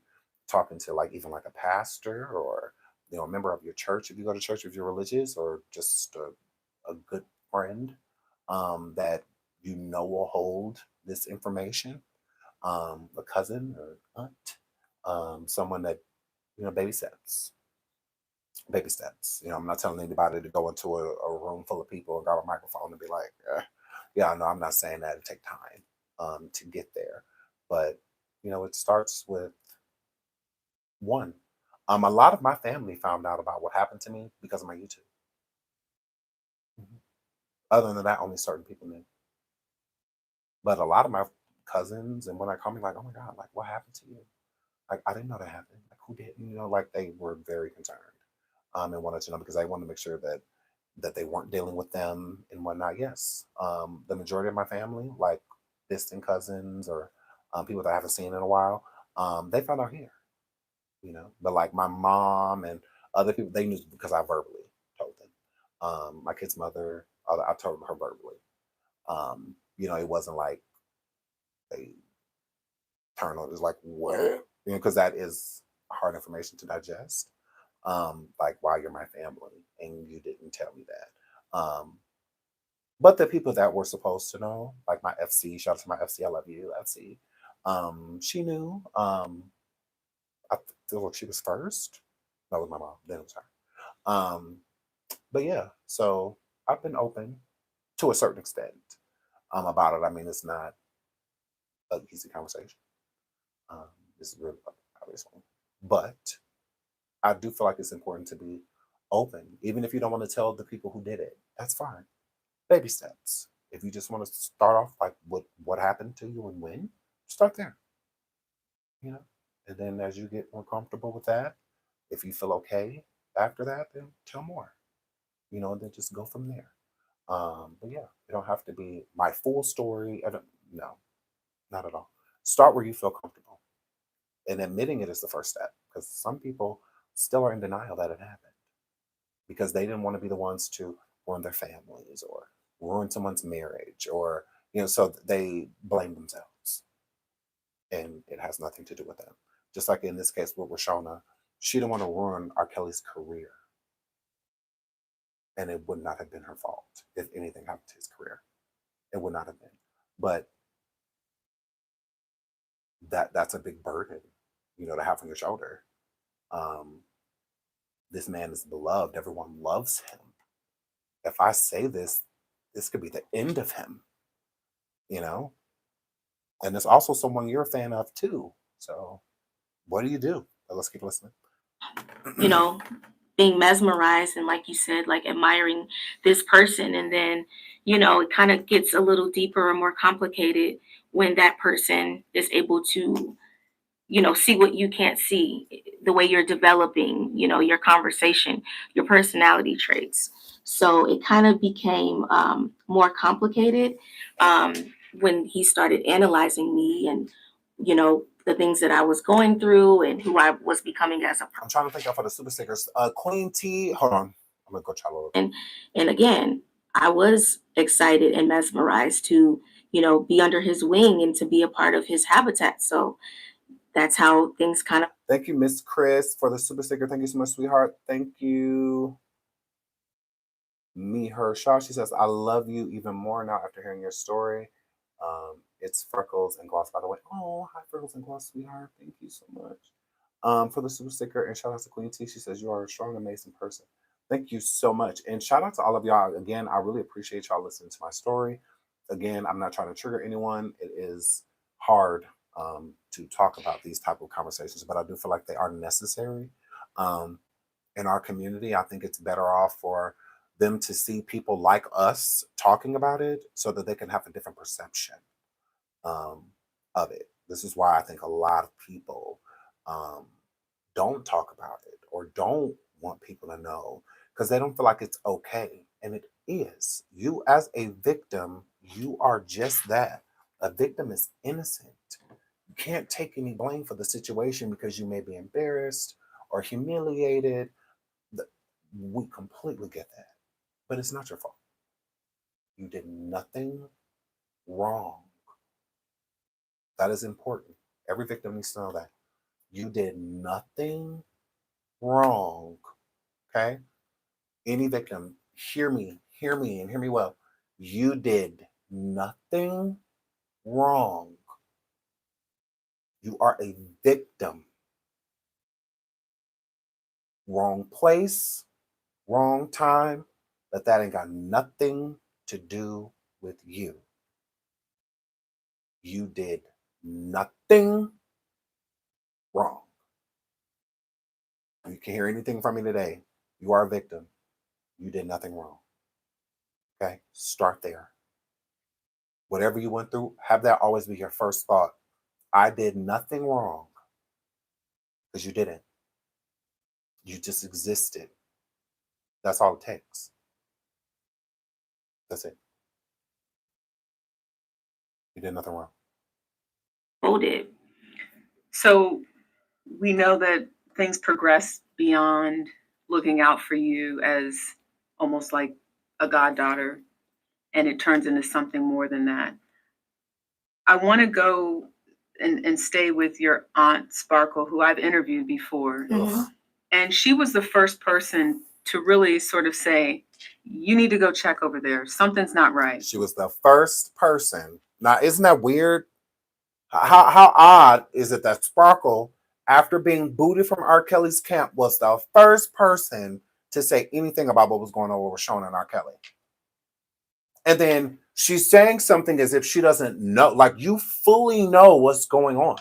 talking to like even like a pastor, or a member of your church, if you go to church, if you're religious, or just a good friend that will hold this information, a cousin or aunt, someone that baby steps, baby steps. I'm not telling anybody to go into a room full of people and grab a microphone and be like, yeah, no, I'm not saying that. It take time to get there, but it starts with one. A lot of my family found out about what happened to me because of my YouTube. Mhm. Other than that, only certain people knew. But a lot of my cousins, and when I call me, like, oh my God, like, what happened to you? Like, I didn't know that happened. Like, who did? Like, they were very concerned. and wanted to know because I wanted to make sure that they weren't dealing with them and whatnot. Yes, the majority of my family, like distant cousins or people that I haven't seen in a while, they found out here, But like my mom and other people, they knew because I verbally told them. My kid's mother, I told her verbally. It wasn't like they turned on. It was like what? Because that is hard information to digest. Like, wow, you're my family, and you didn't tell me that. But the people that were supposed to know, like my FC, shout out to my FC, I love you, FC. She knew. I feel like she was first. That was my mom. Then it was her. But yeah, so I've been open to a certain extent about it. I mean, it's not an easy conversation. It's really obviously, but I do feel like it's important to be open, even if you don't want to tell the people who did it. That's fine. Baby steps. If you just want to start off like what happened to you and when, start there. And then as you get more comfortable with that, if you feel okay after that, then tell more. And then just go from there. But yeah, it don't have to be my full story. No, not at all. Start where you feel comfortable. And admitting it is the first step because some people still are in denial that it happened because they didn't want to be the ones to ruin their families or ruin someone's marriage or, so they blame themselves and it has nothing to do with them. Just like in this case with Rashona, she didn't want to ruin R. Kelly's career. And it would not have been her fault if anything happened to his career. It would not have been. But that's a big burden, to have on your shoulder. This man is beloved. Everyone loves him. If I say this could be the end of him, And it's also someone you're a fan of too. So what do you do? Let's keep listening. Being mesmerized and like you said, like admiring this person. And then, it kind of gets a little deeper and more complicated when that person is able to, see what you can't see, the way you're developing, your conversation, your personality traits. So it kind of became more complicated when he started analyzing me and, the things that I was going through and who I was becoming as a person. I'm trying to think of for the super stickers. Queen T, hold on. I'm gonna go try a little. And again, I was excited and mesmerized to, be under his wing and to be a part of his habitat. So that's how things kind of. Thank you, Miss Chris, for the super sticker. Thank you so much, sweetheart. Thank you. Me, her, Shaw. She says, I love you even more now after hearing your story. It's Freckles and Gloss, by the way. Oh, hi, Freckles and Gloss, sweetheart. Thank you so much for the super sticker. And shout out to Queen T. She says, you are a strong, amazing person. Thank you so much. And shout out to all of y'all. Again, I really appreciate y'all listening to my story. Again, I'm not trying to trigger anyone. It is hard to talk about these type of conversations, but I do feel like they are necessary in our community. I think it's better off for them to see people like us talking about it so that they can have a different perception of it. This is why I think a lot of people don't talk about it or don't want people to know because they don't feel like it's okay. And it is. You as a victim, you are just that. A victim is innocent. You can't take any blame for the situation because you may be embarrassed or humiliated. We completely get that. But it's not your fault. You did nothing wrong. That is important. Every victim needs to know that. You did nothing wrong. Okay? Any victim, hear me, and hear me well. You did nothing wrong. You are a victim. Wrong place, wrong time, but that ain't got nothing to do with you. You did nothing wrong. You can hear anything from me today. You are a victim. You did nothing wrong. Okay? Start there. Whatever you went through, have that always be your first thought. I did nothing wrong. Because you didn't. You just existed. That's all it takes. That's it. You did nothing wrong. Hold it. So we know that things progress beyond looking out for you as almost like a goddaughter, and it turns into something more than that. I want to go and stay with your aunt Sparkle, who I've interviewed before. Mhm. And she was the first person to really sort of say, you need to go check over there. Something's not right. She was the first person. Now, isn't that weird? How odd is it that Sparkle, after being booted from R. Kelly's camp, was the first person to say anything about what was going on with Shona and R. Kelly? And then she's saying something as if she doesn't know, like you fully know what's going on.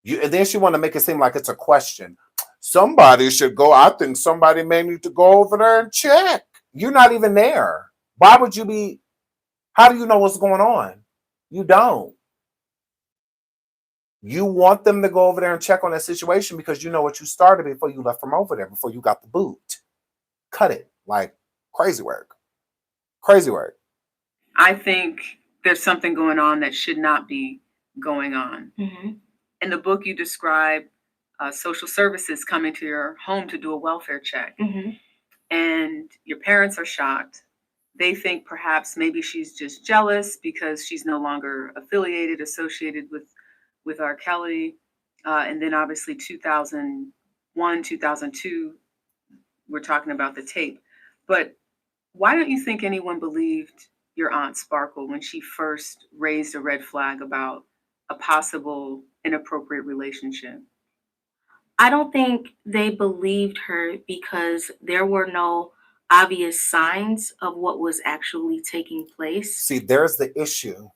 And then she want to make it seem like it's a question. Somebody should go. I think somebody may need to go over there and check. You're not even there. Why would you be? How do you know what's going on? You don't. You want them to go over there and check on that situation because you know what you started before you left from over there, before you got the boot. Cut it. Like crazy work. Crazy work. I think there's something going on that should not be going on. Mm-hmm. In the book, you describe social services coming to your home to do a welfare check. Mm-hmm. And your parents are shocked. They think perhaps maybe she's just jealous because she's no longer associated with R. Kelly. And then obviously 2001, 2002, we're talking about the tape. But why don't you think anyone believed your Aunt Sparkle when she first raised a red flag about a possible inappropriate relationship? I don't think they believed her because there were no obvious signs of what was actually taking place. See, there's the issue.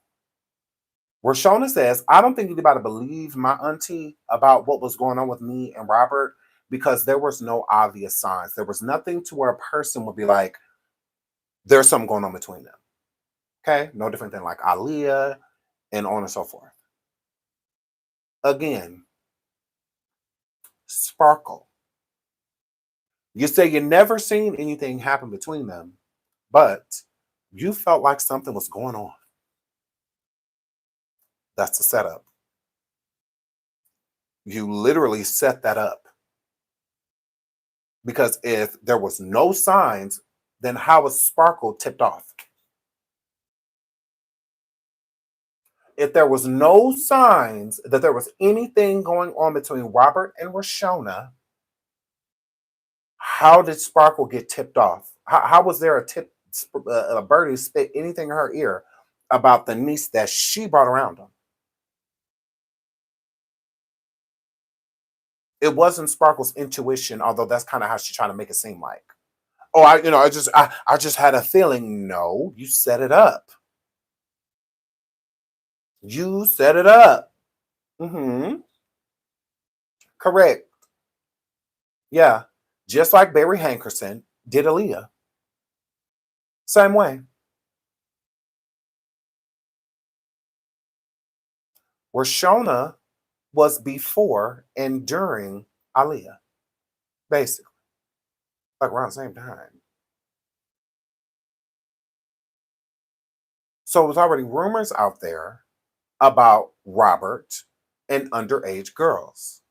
Where Shona says, I don't think anybody believed my auntie about what was going on with me and Robert because there was no obvious signs. There was nothing to where a person would be like, there's something going on between them. Okay? No different than like Aaliyah and on and so forth. Again, Sparkle. You say you never seen anything happen between them, but you felt like something was going on. That's the setup. You literally set that up. Because if there was no signs, then how was Sparkle tipped off? If there was no signs that there was anything going on between Robert and Rashona, how did Sparkle get tipped off? How was there a birdie spit anything in her ear about the niece that she brought around him? It wasn't Sparkle's intuition, although that's kind of how she's trying to make it seem like. Oh, I just had a feeling. No, you set it up. You set it up. Mm-hmm. Correct. Yeah. Just like Barry Hankerson did Aaliyah. Same way. Where Shona was before and during Aaliyah. Basically. Like around the same time. So it was already rumors out there about Robert and underage girls.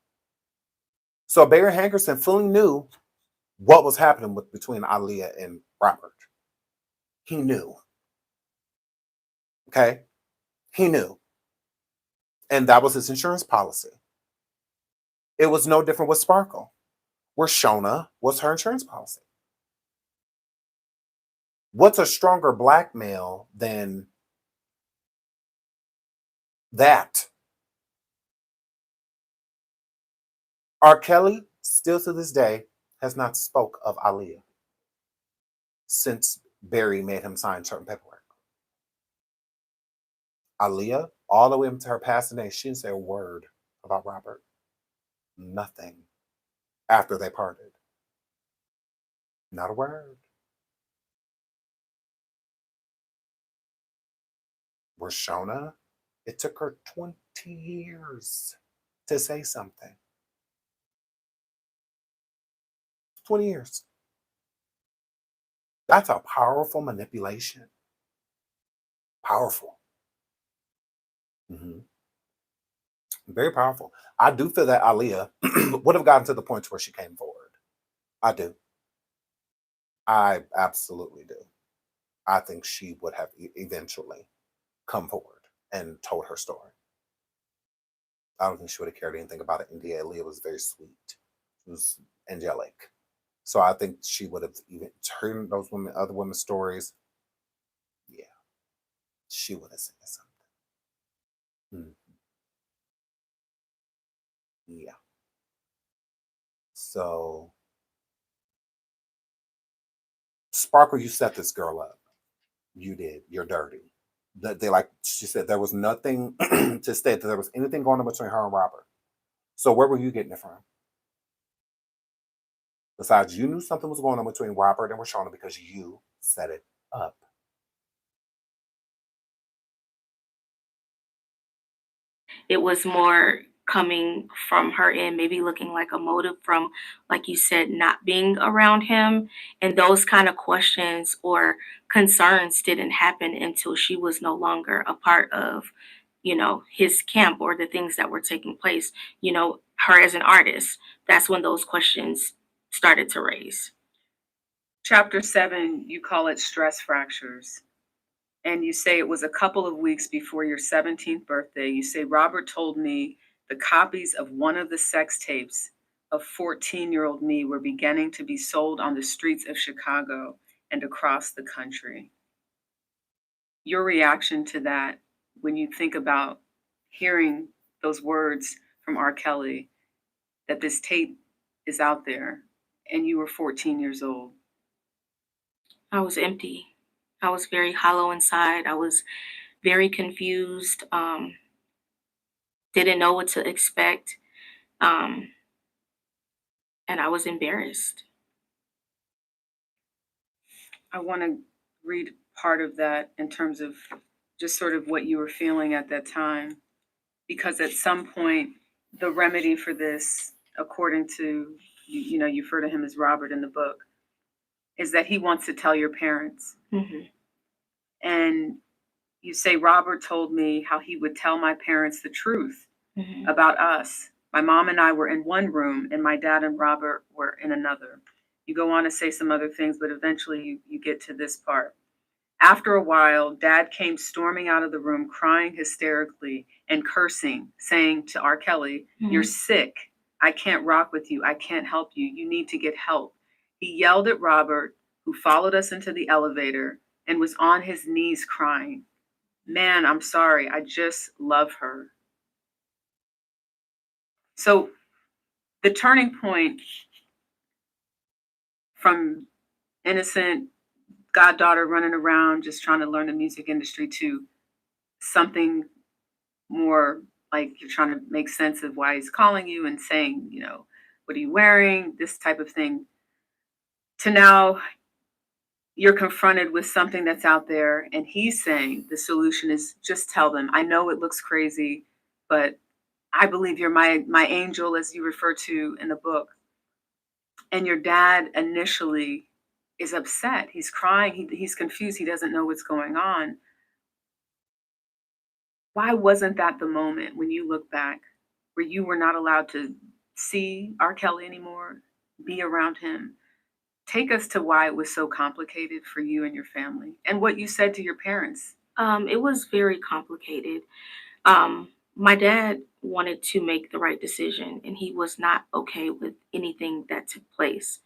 So Barry Hankerson fully knew what was happening between Aaliyah and Robert. He knew. Okay? He knew. And that was his insurance policy. It was no different with Sparkle, where Shona was her insurance policy. What's a stronger blackmail than that? R. Kelly, still to this day, has not spoke of Aaliyah since Barry made him sign certain paperwork. Aaliyah, all the way up to her passing day, she didn't say a word about Robert. Nothing. After they parted. Not a word. Where Shona, it took her 20 years to say something. 20 years. That's a powerful manipulation. Powerful. hmm Very powerful. I do feel that Aaliyah would have gotten to the point where she came forward. I do. I absolutely do. I think she would have eventually come forward and told her story. I don't think she would have cared anything about it. India Aaliyah was very sweet. She was angelic. So I think she would have even heard those women, other women's stories. Yeah, she would have said something. Mm, yeah. So Sparkle, you set this girl up. You did. You're dirty. That they like. She said there was nothing to state that there was anything going on between her and Robert. So where were you getting it from? Besides, you knew something was going on between Robert and Rashona because you set it up. It was more coming from her end, maybe looking like a motive from, like you said, not being around him. And those kind of questions or concerns didn't happen until she was no longer a part of, his camp or the things that were taking place. Her as an artist, that's when those questions started to raise. Chapter 7, you call it stress fractures. And you say it was a couple of weeks before your 17th birthday. You say, Robert told me the copies of one of the sex tapes of 14-year-old me were beginning to be sold on the streets of Chicago and across the country. Your reaction to that when you think about hearing those words from R. Kelly, that this tape is out there and you were 14 years old? I was empty. I was very hollow inside. I was very confused. Didn't know what to expect. Um, and I was embarrassed. I want to read part of that in terms of just sort of what you were feeling at that time, because at some point, the remedy for this, according to, you refer to him as Robert in the book, is that he wants to tell your parents. hmm And you say, Robert told me how he would tell my parents the truth hmm about us. My mom and I were in one room, and my dad and Robert were in another. You go on to say some other things, but eventually you get to this part. After a while, Dad came storming out of the room, crying hysterically and cursing, saying to R. Kelly, You're sick. I can't rock with you. I can't help you. You need to get help. He yelled at Robert, who followed us into the elevator and was on his knees crying. Man, I'm sorry. I just love her. So the turning point from innocent goddaughter running around just trying to learn the music industry to something more like you're trying to make sense of why he's calling you and saying, what are you wearing? This type of thing. To now you're confronted with something that's out there and he's saying the solution is just tell them. I know it looks crazy, but I believe you're my angel, as you refer to in the book. And your dad initially is upset. He's crying. He's confused. He doesn't know what's going on. Why wasn't that the moment when you look back where you were not allowed to see R. Kelly anymore, be around him? Take us to why it was so complicated for you and your family and what you said to your parents. It was very complicated. My dad wanted to make the right decision, and he was not okay with anything that took place.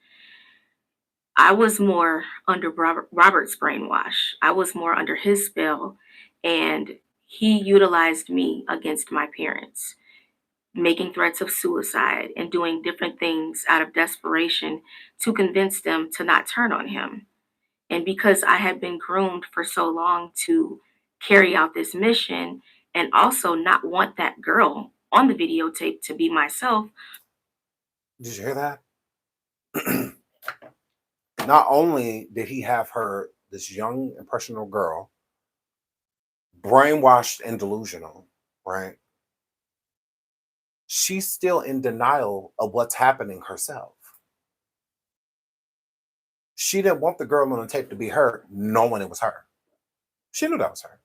I was more under Robert's brainwash. I was more under his spell, and he utilized me against my parents, making threats of suicide and doing different things out of desperation to convince them to not turn on him. And because I had been groomed for so long to carry out this mission and also not want that girl on the videotape to be myself. Did you hear that? Not only did he have her, this young, impressionable girl, brainwashed and delusional, right? She's still in denial of what's happening herself. She didn't want the girl on the tape to be her, knowing it was her. She knew that was her.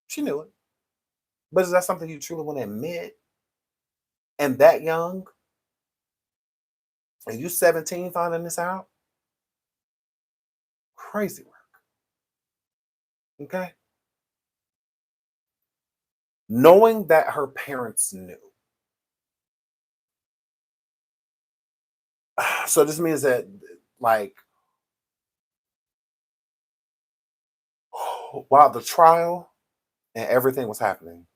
She knew it. But is that something you truly want to admit? And that young? And you 17 finding this out? Crazy work. Okay? Knowing that her parents knew. So this means that, like, while the trial and everything was happening,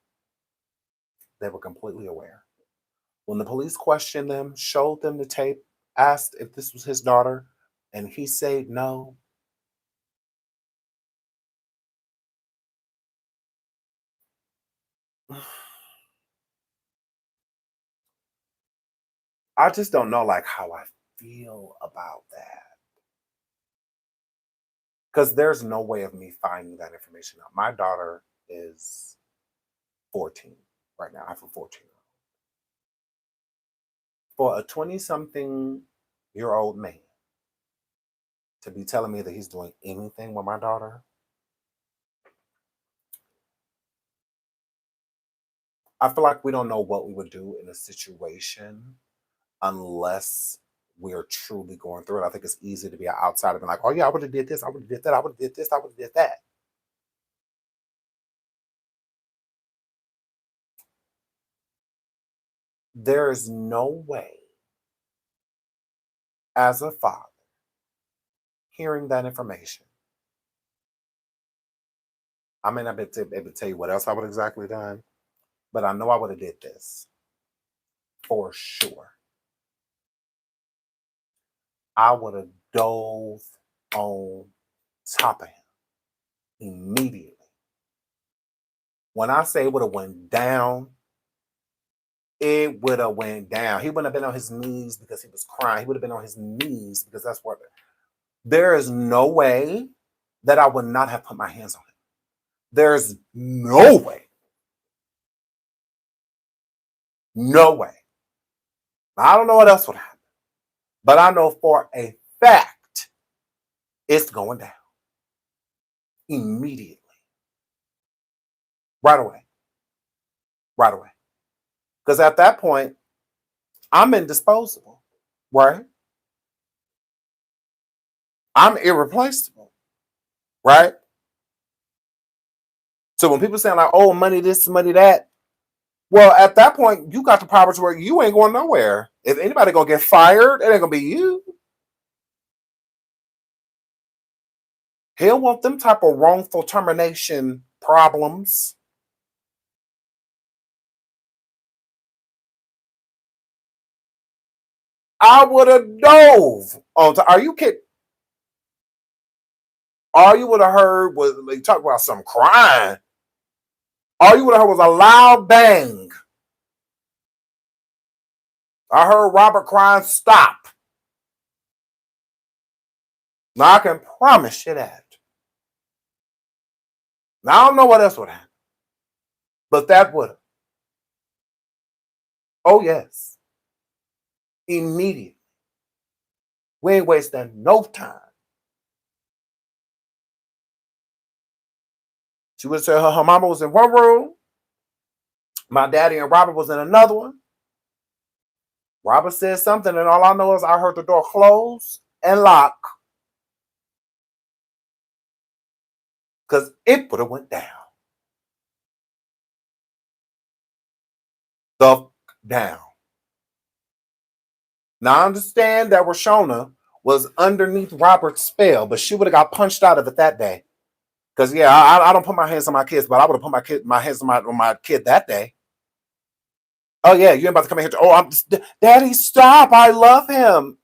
they were completely aware. When the police questioned them, showed them the tape, asked if this was his daughter, and he said no. I just don't know, like, how I feel about that. Because there's no way of me finding that information out. My daughter is 14 right now. I have a 14-year-old. For a 20-something-year-old man to be telling me that he's doing anything with my daughter, I feel like we don't know what we would do in a situation unless we're truly going through it. I think it's easy to be an outsider and like, oh yeah, I would have did this, I would have did that, I would have did this, I would have did that. There is no way, as a father, hearing that information, I may not be able to tell you what else I would have exactly done, but I know I would have did this for sure. I would have dove on top of him immediately. When I say it would have went down, it would have went down. He wouldn't have been on his knees because he was crying. He would have been on his knees because that's what. There is no way that I would not have put my hands on him. There's no way. No way. I don't know what else would happen, but I know for a fact it's going down immediately. Right away. Right away. Because at that point, I'm indisposable, right? I'm irreplaceable, right? So when people saying like, oh, money this, money that, well, at that point, you got the power to where you ain't going nowhere. If anybody gonna get fired, it ain't gonna be you. He'll want them type of wrongful termination problems. I would have dove on. Are you kidding? All you would have heard was they talk about some crying. All you would have heard was a loud bang. I heard Robert crying, stop. Now I can promise you that. Now I don't know what else would happen, but that would have. Oh yes, immediately. We ain't wasting no time. She would say her mama was in one room, my daddy and Robert was in another one. Robert said something, and all I know is I heard the door close and lock because it would have went down. The down. Now I understand that Rashona was underneath Robert's spell, but she would have got punched out of it that day. Because yeah, I don't put my hands on my kids, but I would have put my hands on my kid that day. Oh yeah, you ain't about to come in here. Oh, I'm just, Daddy, stop! I love him.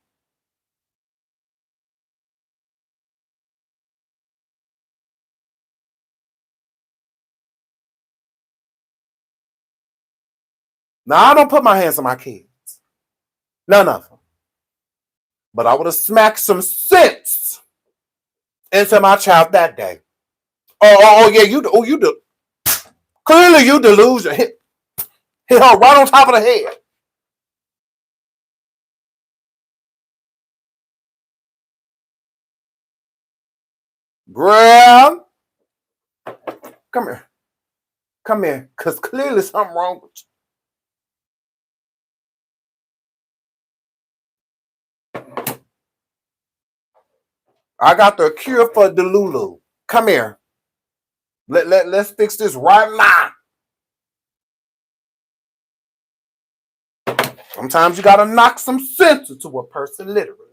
Now I don't put my hands on my kids, none of them. But I would have smacked some sense into my child that day. Oh yeah, you do. Clearly you delusion. Hit her right on top of the head. Girl, come here. Come here, because clearly something wrong with you. I got the cure for Delulu. Come here. Let's fix this right now. Sometimes you gotta knock some sense into a person, literally.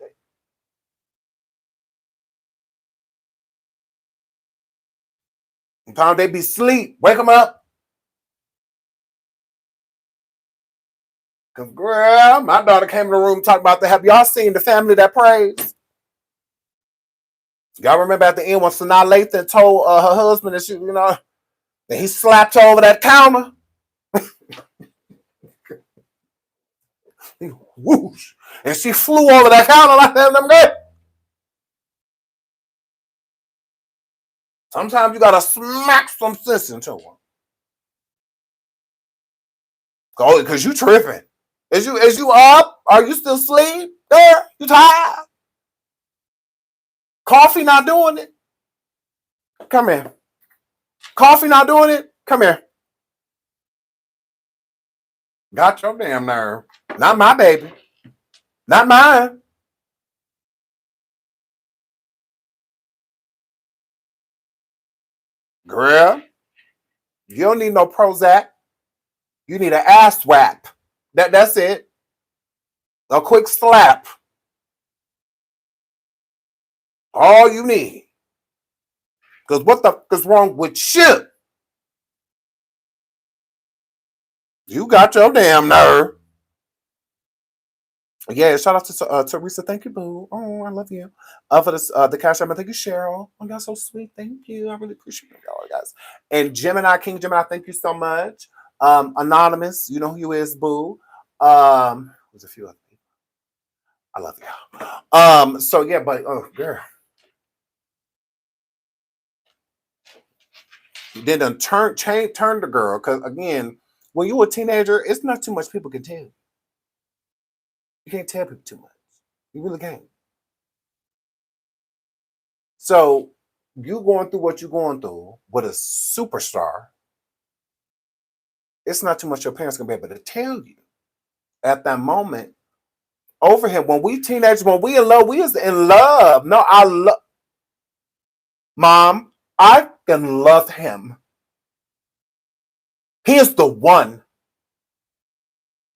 Sometimes they be asleep. Wake them up. Cause girl, my daughter came in the room talking about have y'all seen The Family That Prays? Y'all remember at the end when Sanaa Lathan told her husband that she, that he slapped her over that counter? Whoosh. And she flew over that counter like that. Sometimes you gotta smack some sense into her. Go, because you tripping. Is you up? Are you still asleep? There? You tired? Coffee not doing it? Come here. Coffee not doing it? Come here. Got your damn nerve. Not my baby. Not mine. Girl, you don't need no Prozac. You need an ass whap. That's it. A quick slap. All you need. Because what the fuck is wrong with you? You got your damn nerve. Yeah, shout out to Teresa. Thank you, boo. Oh, I love you. For this, the cash app. Thank you, Cheryl. Oh, y'all so sweet. Thank you. I really appreciate y'all, guys. And Gemini, King Gemini, thank you so much. Anonymous, you know who you is, boo. There's a few other people. I love y'all. So yeah, but oh girl. Then turn the girl. Cause again, when you're a teenager, it's not too much people can tell. You can't tell people too much. You really can't. So you going through what you're going through with a superstar, it's not too much your parents gonna be able to tell you at that moment. Over him, when we teenagers, when we in love, we is in love. No, I love Mom. I can love him. He is the one.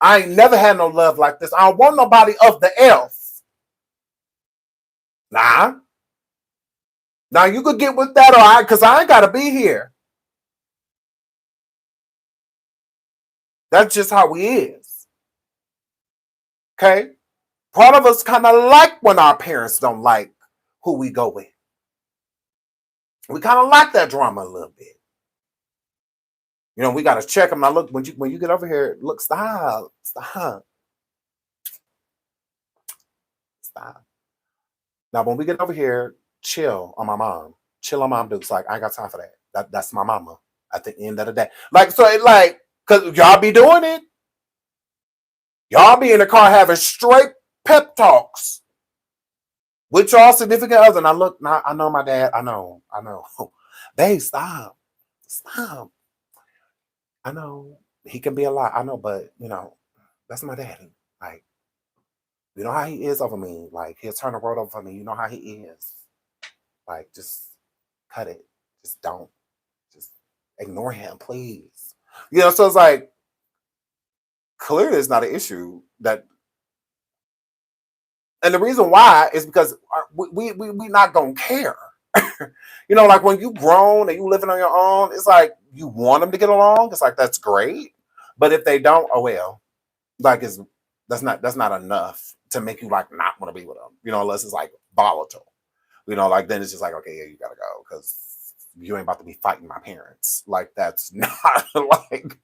I ain't never had no love like this. I don't want nobody of the else. Nah. Now you could get with that, or because I ain't gotta be here. That's just how he is. Okay? Part of us kind of like when our parents don't like who we go with. We kind of like that drama a little bit. We got to check them. Now, look, when you get over here, look, stop. Now, when we get over here, chill on my mom. Chill on mom, dudes. Like, I ain't got time for that. That's my mama at the end of the day. Like, so it like, because y'all be doing it. Y'all be in the car having straight pep talks with y'all significant other. Now, look, now, I know my dad. I know. Babe, stop. I know he can be a lot. I know, but, that's my daddy. Like, you know how he is over me. Like, he'll turn the world over for me. You know how he is. Like, just cut it. Just don't. Just ignore him, please. So it's like, clearly it's not an issue that. And the reason why is because we not going to care. Like when you grown and you living on your own, it's like you want them to get along. It's like, that's great. But if they don't, oh well. Like that's not enough to make you like not want to be with them. Unless it's like volatile. Like then it's just like, okay, yeah, you gotta go because you ain't about to be fighting my parents. Like that's not like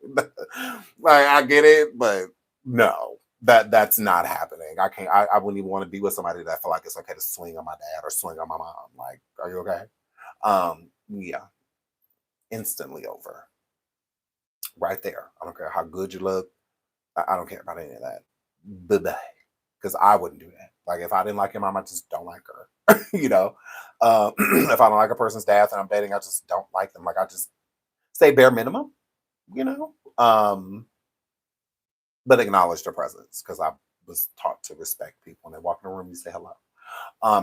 I get it, but no, that's not happening. I can't. I wouldn't even want to be with somebody that I feel like it's okay to swing on my dad or swing on my mom. Like, are you okay? Yeah, instantly over. Right there. I don't care how good you look. I don't care about any of that. Bye-bye. because I wouldn't do that. Like if I didn't like your mom, I just don't like her. If I don't like a person's dad and I'm dating, I just don't like them. Like I just say bare minimum, you know. But acknowledge their presence because I was taught to respect people. When they walk in a room, you say hello.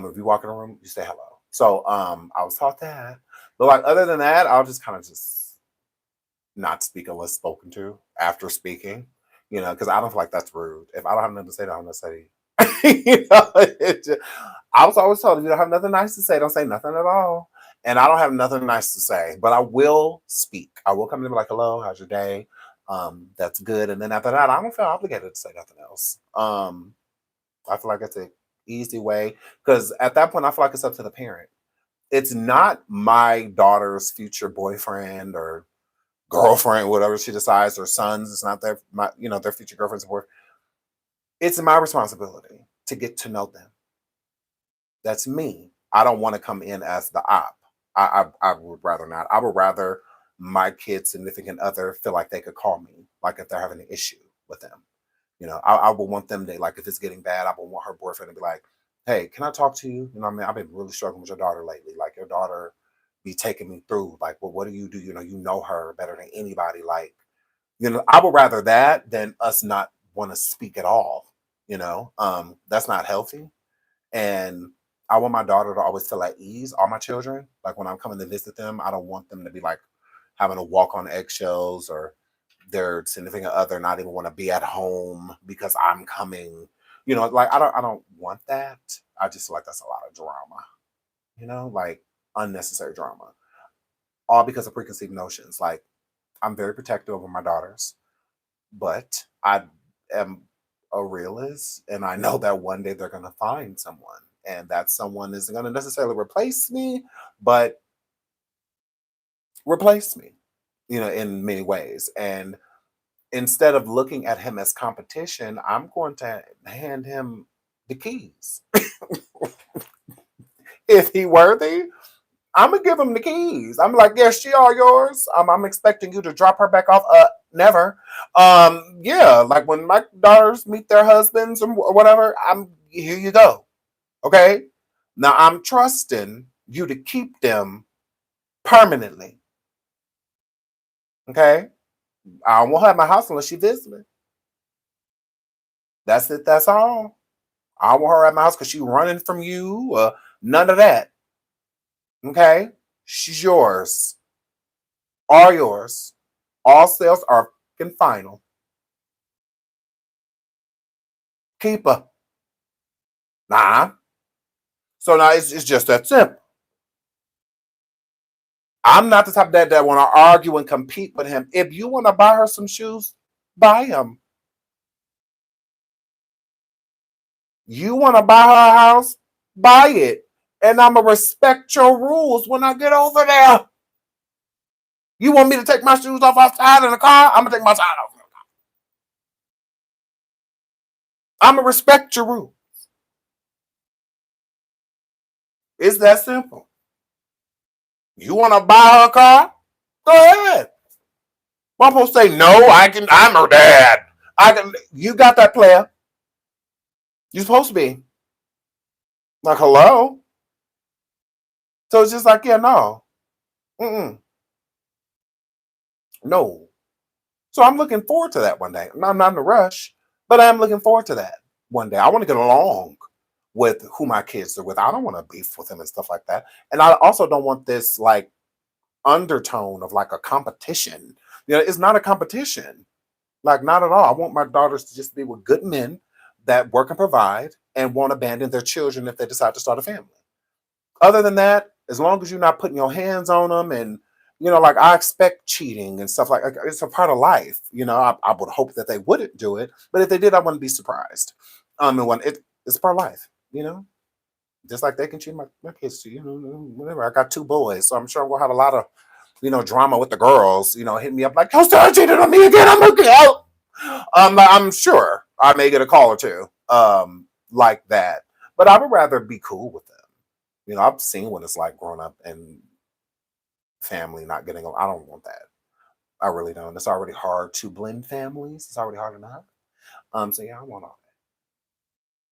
If you walk in a room, you say hello. So I was taught that. But like other than that, I'll just kind of just not speak unless spoken to after speaking, because I don't feel like that's rude. If I don't have nothing to say, I don't have nothing to say. I was always told if you don't have nothing nice to say, don't say nothing at all. And I don't have nothing nice to say, but I will speak. I will come in and be like, hello, how's your day? That's good. And then after that, I don't feel obligated to say nothing else. I feel like it's an easy way because at that point, I feel like it's up to the parent. It's not my daughter's future boyfriend or girlfriend, whatever she decides, or sons. It's not their future girlfriends or boyfriend. It's my responsibility to get to know them. That's me. I don't want to come in as the op. I would rather not. I would rather my kid's significant other feel like they could call me, like if they're having an issue with them. I would want them to, like, if it's getting bad, I would want her boyfriend to be like, hey, can I talk to you? What I mean, I've been really struggling with your daughter lately. Like, your daughter be taking me through. Like, well, what do? You know her better than anybody. Like, I would rather that than us not want to speak at all. That's not healthy. And I want my daughter to always feel at ease, all my children. Like when I'm coming to visit them, I don't want them to be like having to walk on eggshells or their significant other not even want to be at home because I'm coming. Like I don't want that. I just feel like that's a lot of drama, like unnecessary drama. All because of preconceived notions. Like I'm very protective over my daughters, but I am a realist and I know that one day they're going to find someone and that someone isn't going to necessarily replace me, but replace me, in many ways. And instead of looking at him as competition, I'm going to hand him the keys. If he worthy, I'm gonna give him the keys. I'm like, yes, she all yours. I'm expecting you to drop her back off. Never. Yeah, like when my daughters meet their husbands or whatever, here you go. Okay. Now I'm trusting you to keep them permanently. Okay. I won't have my house unless she visits me. That's it. That's all. I want her at my house because she's running from you. None of that. Okay. She's yours. All yours. All sales are final. Keep her. Nah. So now it's just that simple. I'm not the type of dad that want to argue and compete with him. If you want to buy her some shoes, buy them. You want to buy her a house, buy it. And I'm going to respect your rules when I get over there. You want me to take my shoes off outside in the car? I'm going to take my side off. I'm going to respect your rules. It's that simple. You want to buy her a car? Go ahead. I'm supposed to say no. I'm her dad. You got that, player. You're supposed to be like, hello. So it's just like, yeah, no, no. So I'm looking forward to that one day. I'm not in a rush, but I'm looking forward to that one day. I want to get along with who my kids are with. I don't want to beef with them and stuff like that. And I also don't want this like undertone of like a competition. It's not a competition. Like, not at all. I want my daughters to just be with good men that work and provide and won't abandon their children if they decide to start a family. Other than that, as long as you're not putting your hands on them and, like I expect cheating and stuff like it's a part of life. I would hope that they wouldn't do it, but if they did, I wouldn't be surprised. And when it's part of life, just like they can cheat my kids too, whatever. I got two boys, so I'm sure we'll have a lot of, drama with the girls, hitting me up like, "Don't start cheating on me again. I'm looking out." I'm sure I may get a call or two, like that, but I would rather be cool with them. I've seen what it's like growing up and family not getting along. I don't want that. I really don't. It's already hard to blend families. It's already hard enough. So yeah, I want all that.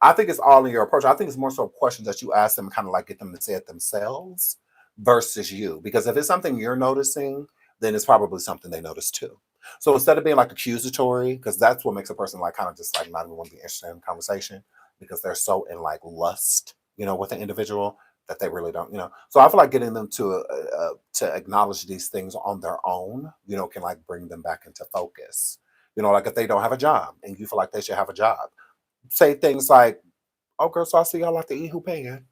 I think it's all in your approach. I think it's more so questions that you ask them, kind of like get them to say it themselves versus you. Because if it's something you're noticing, then it's probably something they notice too. So instead of being like accusatory, because that's what makes a person like kind of just like not even want to be interested in conversation because they're so in like lust, with an individual that they really don't. So I feel like getting them to acknowledge these things on their own, can like bring them back into focus. Like if they don't have a job and you feel like they should have a job, say things like, "Oh, girl, so I see y'all like to eat. Who paying?"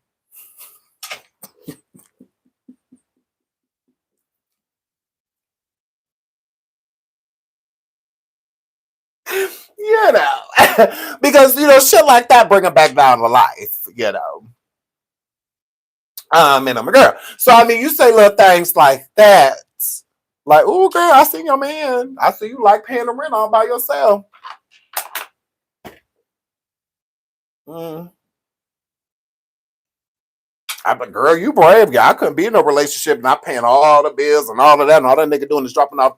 Because shit like that bring them back down to life. And I'm a girl, so I mean, you say little things like that, like, "Oh, girl, I see your man. I see you like paying the rent all by yourself." Mm. I but girl, you brave. Yeah, I couldn't be in no relationship not paying all the bills and all of that, and all that nigga doing is dropping off.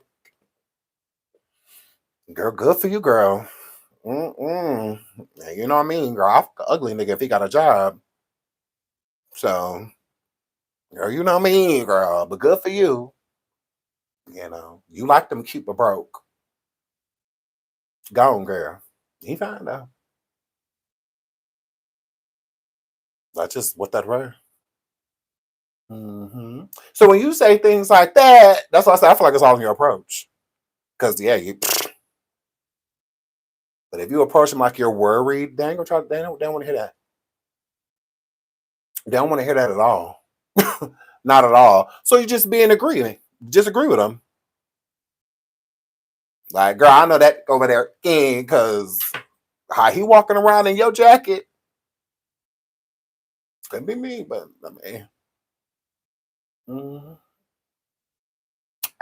Girl, good for you, girl. Mm-mm. Yeah, you know what I mean, girl? I fuck a ugly nigga if he got a job. So, girl, you know what I mean, girl? But good for you. You like them cute but broke. Go on, girl. He fine though. That's just what that word. So when you say things like that, that's why I say I feel like it's all in your approach. Because but if you approach them like you're worried, they ain't gonna try. They don't want to hear that. They don't want to hear that at all. Not at all. So you just be in agreement. Just agree with them. Like, girl, I know that over there, because how he walking around in your jacket, could be me, but I mean, mhm.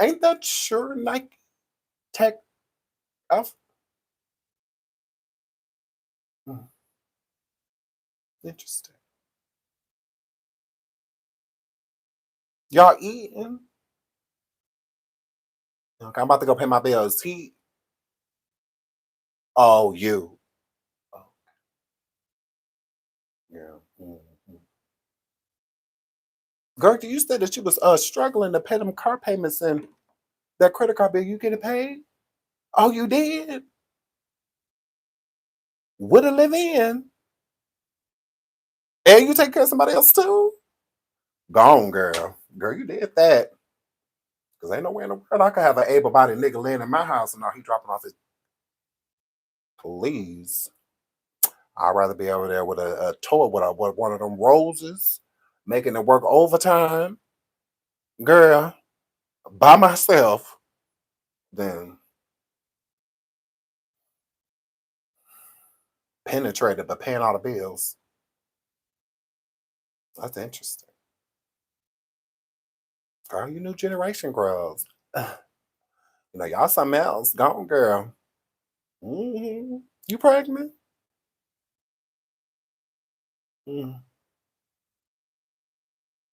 Ain't that sure Nike Tech outfit? Hmm, interesting. Y'all eating? Okay, I'm about to go pay my bills. Oh, you. Oh, yeah. Mhm. Girl, you said that you was struggling to pay them car payments and that credit card bill. You getting paid? Oh, you did? Would have live in. And you take care of somebody else too? Gone, girl. Girl, you did that. Because ain't nowhere in the world I could have an able bodied nigga laying in my house and now he dropping off his. Please. I'd rather be over there with a toy, with one of them roses, making it work overtime, girl, by myself, than penetrated but paying all the bills. That's interesting. Girl, you new generation girls. Y'all something else. Gone, girl. You pregnant? Mm.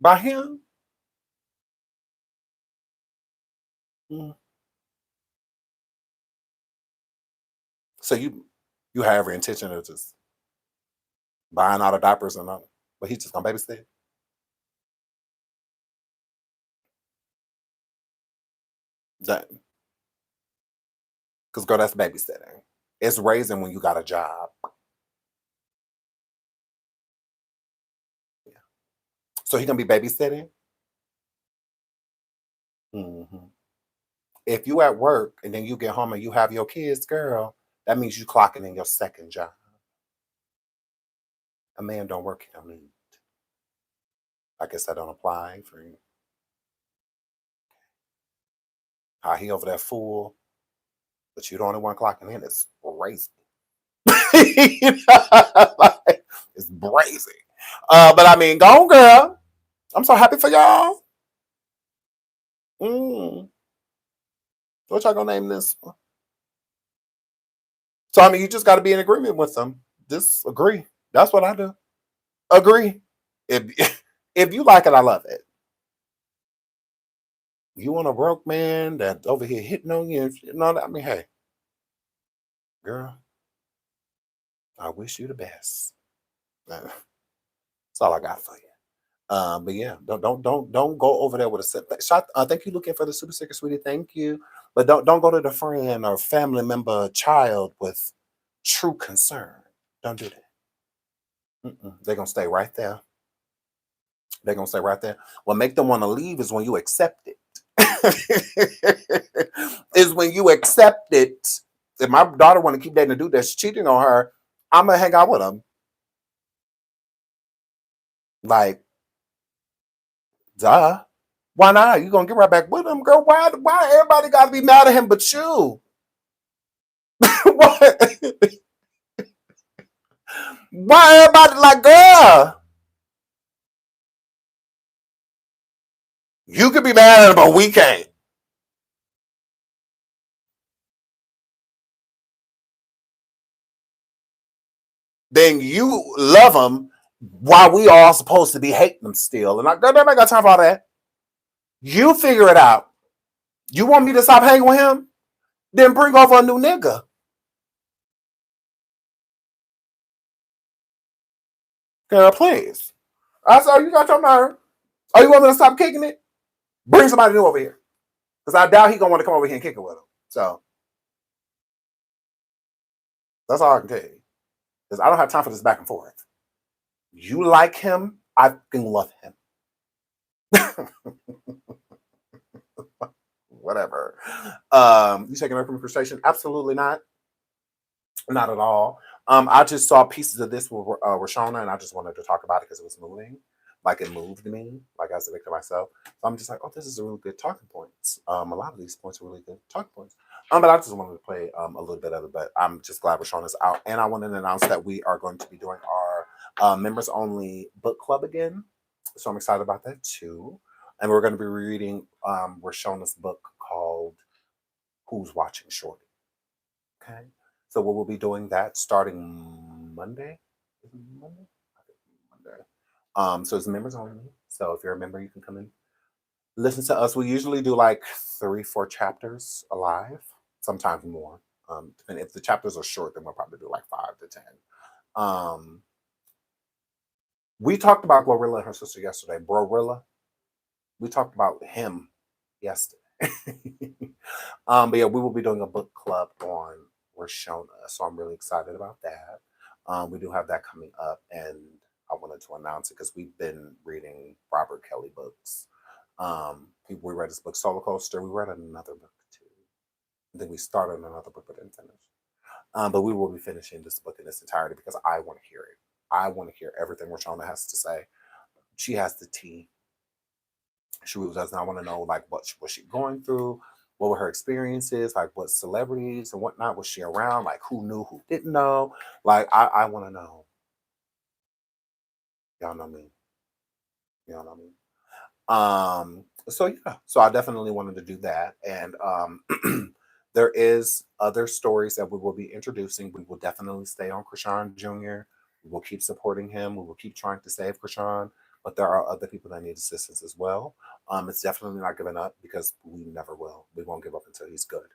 By him? Mm. So you have every intention of just buying all the diapers and all, but he's just gonna babysit. That because girl, that's babysitting. It's raising when you got a job. Yeah. So he gonna be babysitting. hmm If you at work and then you get home and you have your kids, girl, that means you clocking in your second job. A man don't work, he don't need. I guess that don't apply for you. How he over that fool, but you the only one clocking in. It's crazy. Like, it's brazy. But I mean, go on, girl. I'm so happy for y'all. Mm. What y'all gonna name this? So I mean, you just got to be in agreement with them. Just agree. That's what I do. Agree. If if you like it, I love it. You want a broke man that's over here hitting on you and all that? I mean, hey, girl, I wish you the best. That's all I got for you. But yeah, don't go over there with a shot. Thank you, looking for the super sticker, sweetie. Thank you, but don't go to the friend or family member, child with true concern. Don't do that. They're gonna stay right there. They're gonna stay right there. What make them want to leave is when you accept it. Is when you accept it. If my daughter want to keep dating a dude that's cheating on her, I'm gonna hang out with him. Like, duh. Why not? You gonna get right back with him, girl? Why everybody gotta be mad at him but you? What? Why everybody like, girl? You could be mad at him, but we can't. Then you love him while we all supposed to be hating him still. And I girl, I got time for all that. You figure it out. You want me to stop hanging with him? Then bring over a new nigga. Girl, please. I saw you got your nerve. Oh, you want me to stop kicking it? Bring somebody new over here. Because I doubt he gonna want to come over here and kick it with him. So that's all I can tell you. Because I don't have time for this back and forth. You like him, I fucking love him. Whatever. You taking her from frustration? Absolutely not. Not at all. I just saw pieces of this with Rashona, and I just wanted to talk about it because it was moving. Like it moved me, like I was a victim myself. So I'm just like, oh, this is a really good talking points. A lot of these points are really good talking points. But I just wanted to play a little bit of it. But I'm just glad Rashauna's out, and I wanted to announce that we are going to be doing our members only book club again. So I'm excited about that too. And we're going to be reading Rashauna's book called "Who's Watching Shorty." Okay. So we will be doing that starting Monday. Is it Monday? I think Monday. So it's members only. So if you're a member, you can come in, listen to us. We usually do like 3-4 chapters alive, sometimes more. Depending if the chapters are short, then we'll probably do like 5 to 10. Um, we talked about Glorilla and her sister yesterday. Brorilla. We talked about him yesterday. But yeah, we will be doing a book club on Rashona, so I'm really excited about that. We do have that coming up, and I wanted to announce it because we've been reading Robert Kelly books. We read his book Solar Coaster. We read another book too. And then we started another book but didn't finish. But we will be finishing this book in its entirety because I want to hear it. I want to hear everything Rashona has to say. She has the tea. She really does. And I want to know like what was she going through, what were her experiences, like what celebrities and whatnot was she around, like who knew, who didn't know. Like I want to know. Y'all know me. Y'all know me. So yeah, so I definitely wanted to do that. And there is other stories that we will be introducing. We will definitely stay on Krishan Jr. We will keep supporting him. We will keep trying to save Krishan, but there are other people that need assistance as well. It's definitely not giving up because we never will. We won't give up until he's good.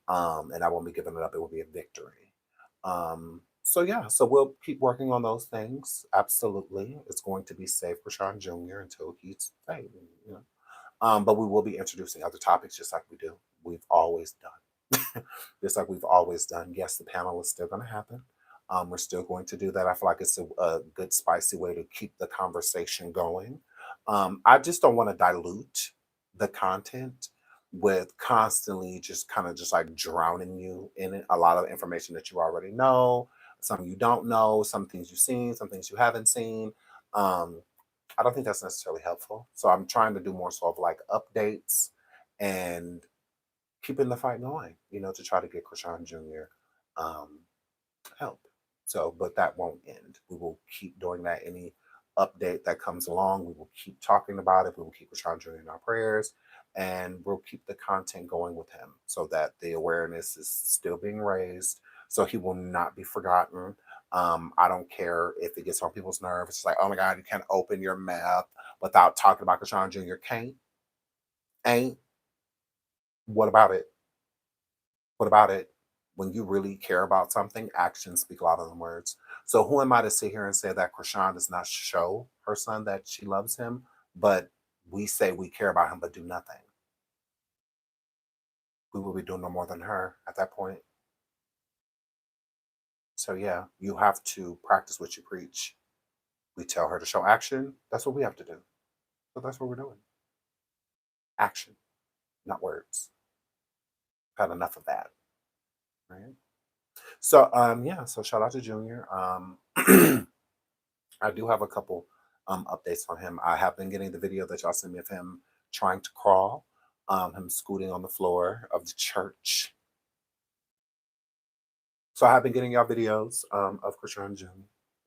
And I won't be giving it up. It will be a victory. So yeah, so we'll keep working on those things. Absolutely, it's going to be safe for Sean Jr. until he's safe. You know, but we will be introducing other topics just like we do. We've always done, just like we've always done. Yes, the panel is still going to happen. We're still going to do that. I feel like it's a good, spicy way to keep the conversation going. I just don't want to dilute the content with constantly just kind of just like drowning you in it. A lot of information that you already know, some you don't know, some things you've seen, some things you haven't seen. Um, I don't think that's necessarily helpful. So I'm trying to do more sort of like updates and keeping the fight going, to try to get Krishan Jr. Um, help. So, but that won't end. We will keep doing that. Any update that comes along, we will keep talking about it. We will keep Krishan Jr. in our prayers, and we'll keep the content going with him so that the awareness is still being raised, so he will not be forgotten. I don't care if it gets on people's nerves. It's like, oh my God, you can't open your mouth without talking about Krishan Jr. Can't, ain't. What about it? What about it? when you really care about something, actions speak louder than words. So who am I to sit here and say that Krishan does not show her son that she loves him, but we say we care about him but do nothing? We will be doing no more than her at that point. So yeah, you have to practice what you preach. We tell her to show action. That's what we have to do. So that's what we're doing. Action, not words. Had enough of that. Right. So yeah, so shout out to Junior. I do have a couple updates on him. I have been getting the video that y'all sent me of him trying to crawl, him scooting on the floor of the church. So I have been getting y'all videos of Krishan Jr.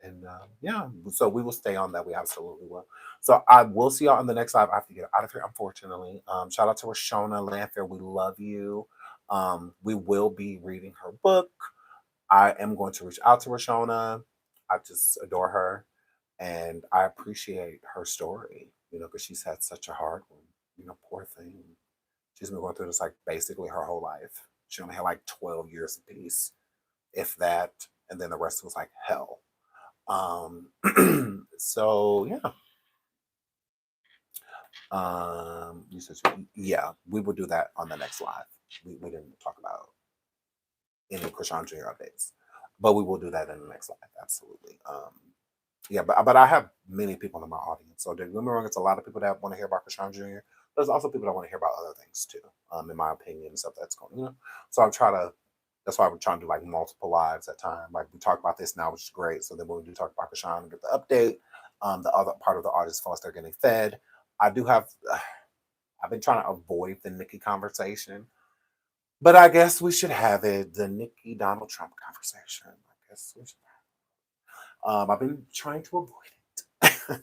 And yeah, so we will stay on that. We absolutely will. So I will see y'all in the next live. I have to get out of here, unfortunately. Shout out to Rashona Lanfair. We love you. We will be reading her book. I am going to reach out to Rashona. I just adore her. And I appreciate her story, because she's had such a hard one. Poor thing. She's been going through this like basically her whole life. She only had like 12 years of peace, if that, and then the rest was like hell. So yeah. You said yeah, we will do that on the next live. We didn't talk about any Krishan Jr. updates, but we will do that in the next live. Absolutely. Yeah, but I have many people in my audience. So don't get me wrong, it's a lot of people that want to hear about Krishan Jr. There's also people that want to hear about other things too. In my opinion, stuff that's going, So that's why we're trying to do like multiple lives at time. Like we talk about this now, which is great. So then when we do talk about Krishan and get the update, the other part of the audience feels they're getting fed. I do have. I've been trying to avoid the Nikki conversation, but I guess we should have it. The Nikki Donald Trump conversation. I guess we should. I've been trying to avoid it.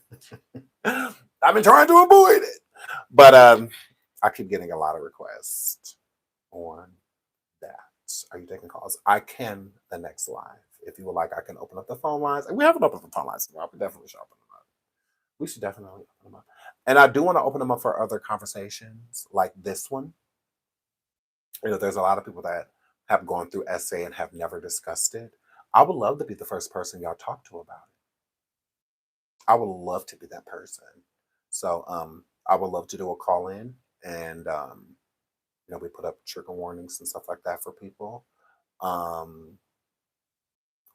I've been trying to avoid it, but I keep getting a lot of requests on that. Are you taking calls? I can the next live. If you would like, I can open up the phone lines. We haven't opened up the phone lines. We definitely should open them up. We should definitely open them up. And I do want to open them up for other conversations like this one. There's a lot of people that have gone through essay and have never discussed it. I would love to be the first person y'all talk to about it. I would love to be that person. So I would love to do a call in and we put up trigger warnings and stuff like that for people.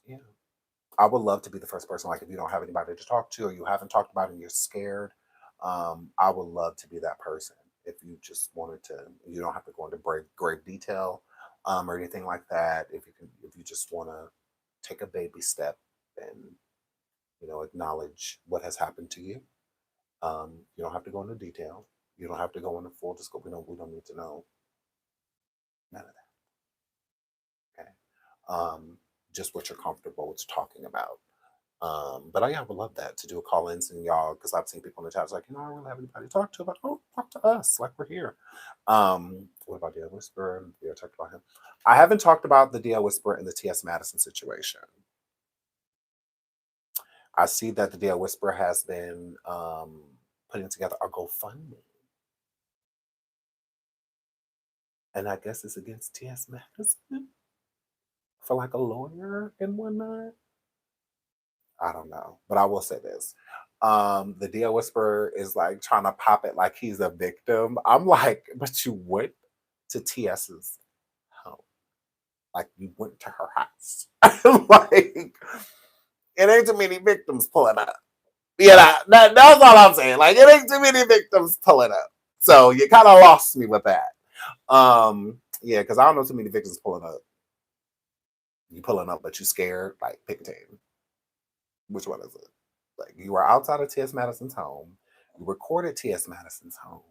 Yeah. I would love to be the first person. Like if you don't have anybody to talk to or you haven't talked about it and you're scared, I would love to be that person. If you just wanted to, you don't have to go into great detail or anything like that. If you just want to take a baby step and acknowledge what has happened to you. You don't have to go into detail. You don't have to go into full disclosure. We don't need to know none of that. Okay. Just what you're comfortable with talking about. But I would love that to do a call-ins and y'all, because I've seen people in the chat like, I don't really have anybody to talk to, but talk to us, like we're here. What about Dia Whisperer? We talked about him. I haven't talked about the Dia Whisperer and the T.S. Madison situation. I see that the Dia Whisperer has been putting together a GoFundMe. And I guess it's against T.S. Madison for like a lawyer and whatnot. I don't know. But I will say this. The Dia Whisperer is like trying to pop it like he's a victim. I'm like, but you went to TS's home. Like you went to her house. Like it ain't too many victims pulling up. That's all I'm saying. Like it ain't too many victims pulling up. So you kind of lost me with that. Yeah, because I don't know too many victims pulling up. You pulling up, but you scared. Like pick a team. Which one is it? Like you were outside of T.S. Madison's home. You recorded T.S. Madison's home.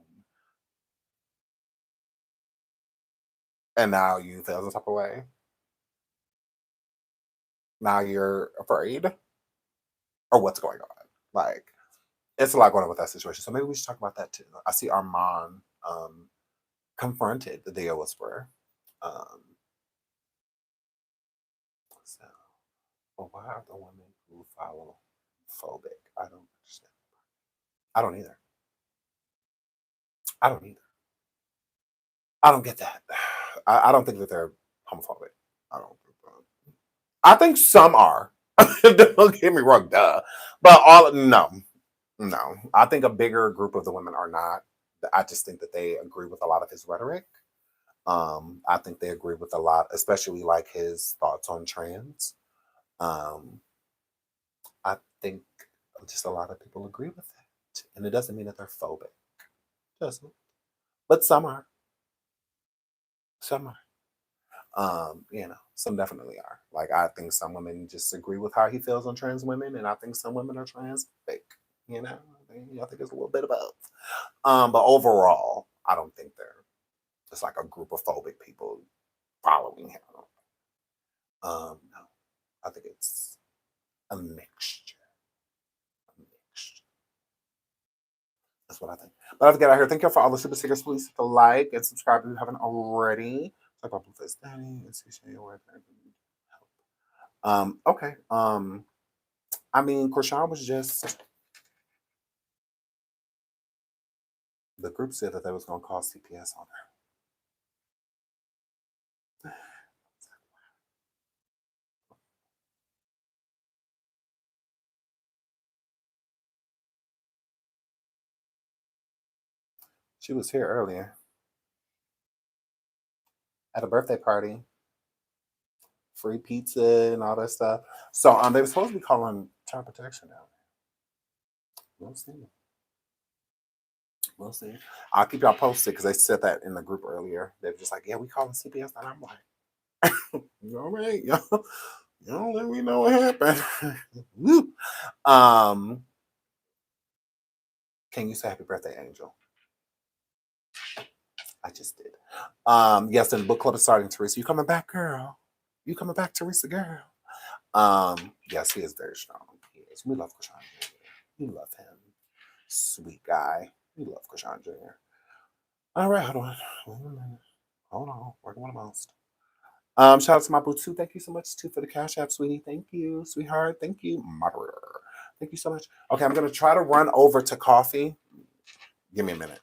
And now you feel some type of way. Now you're afraid. Or what's going on? Like, it's a lot going on with that situation. So maybe we should talk about that too. I see Armand confronted the Dia Whisperer. So, well, why are the women who follow phobic? I don't understand. I don't either. I don't either. I don't get that. I don't think that they're homophobic. I don't think that. I think some are. Don't get me wrong, duh. But no. I think a bigger group of the women are not. I just think that they agree with a lot of his rhetoric. I think they agree with a lot, especially like his thoughts on trans. Um, I think just a lot of people agree with that. And it doesn't mean that they're phobic. It doesn't. But some are. Some are. Some definitely are. Like I think some women just agree with how he feels on trans women, and I think some women are transphobic. I think it's a little bit of both. But overall, I don't think they're just like a group of phobic people following him. No, I think it's a mixture. A mixture. That's what I think. But I have to get out here. Thank you for all the super stickers. Please hit the like and subscribe if you haven't already. Talk about Blueface Danny and see where okay. I mean, Krishan was just the group said that they was gonna call CPS on her. She was here earlier at a birthday party, free pizza and all that stuff. So they were supposed to be calling child protection now. We'll see. We'll see. I'll keep y'all posted because they said that in the group earlier. They were just like, yeah, we calling CPS, and I'm like, all right, y'all let me know what happened. Woo. Can you say happy birthday, Angel? I just did. Yes, and the book club is starting, Teresa. You coming back, girl? You coming back, Teresa, girl? Yes, he is very strong. He is. We love Krishan Jr. We love him. Sweet guy. We love Krishan Jr. All right, hold on. Wait a minute. Hold on. Working on the most. Shout out to my boo too. Thank you so much too for the cash app, sweetie. Thank you, sweetheart. Thank you, moderator. Thank you so much. Okay, I'm gonna try to run over to coffee. Give me a minute.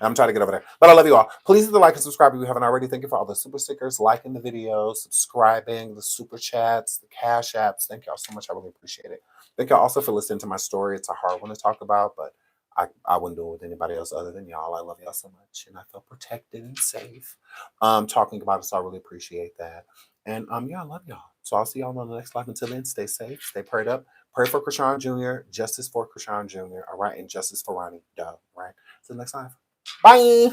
I'm trying to get over there. But I love you all. Please hit the like and subscribe if you haven't already. Thank you for all the super stickers, liking the videos, subscribing, the super chats, the cash apps. Thank y'all so much. I really appreciate it. Thank y'all also for listening to my story. It's a hard one to talk about, but I wouldn't do it with anybody else other than y'all. I love y'all so much. And I feel protected and safe talking about it. So I really appreciate that. And yeah, I love y'all. So I'll see y'all on the next live. Until then, stay safe, stay prayed up. Pray for Krishan Jr., justice for Krishan Jr., all right, and justice for Ronnie Dove, right? See you next time. Bye.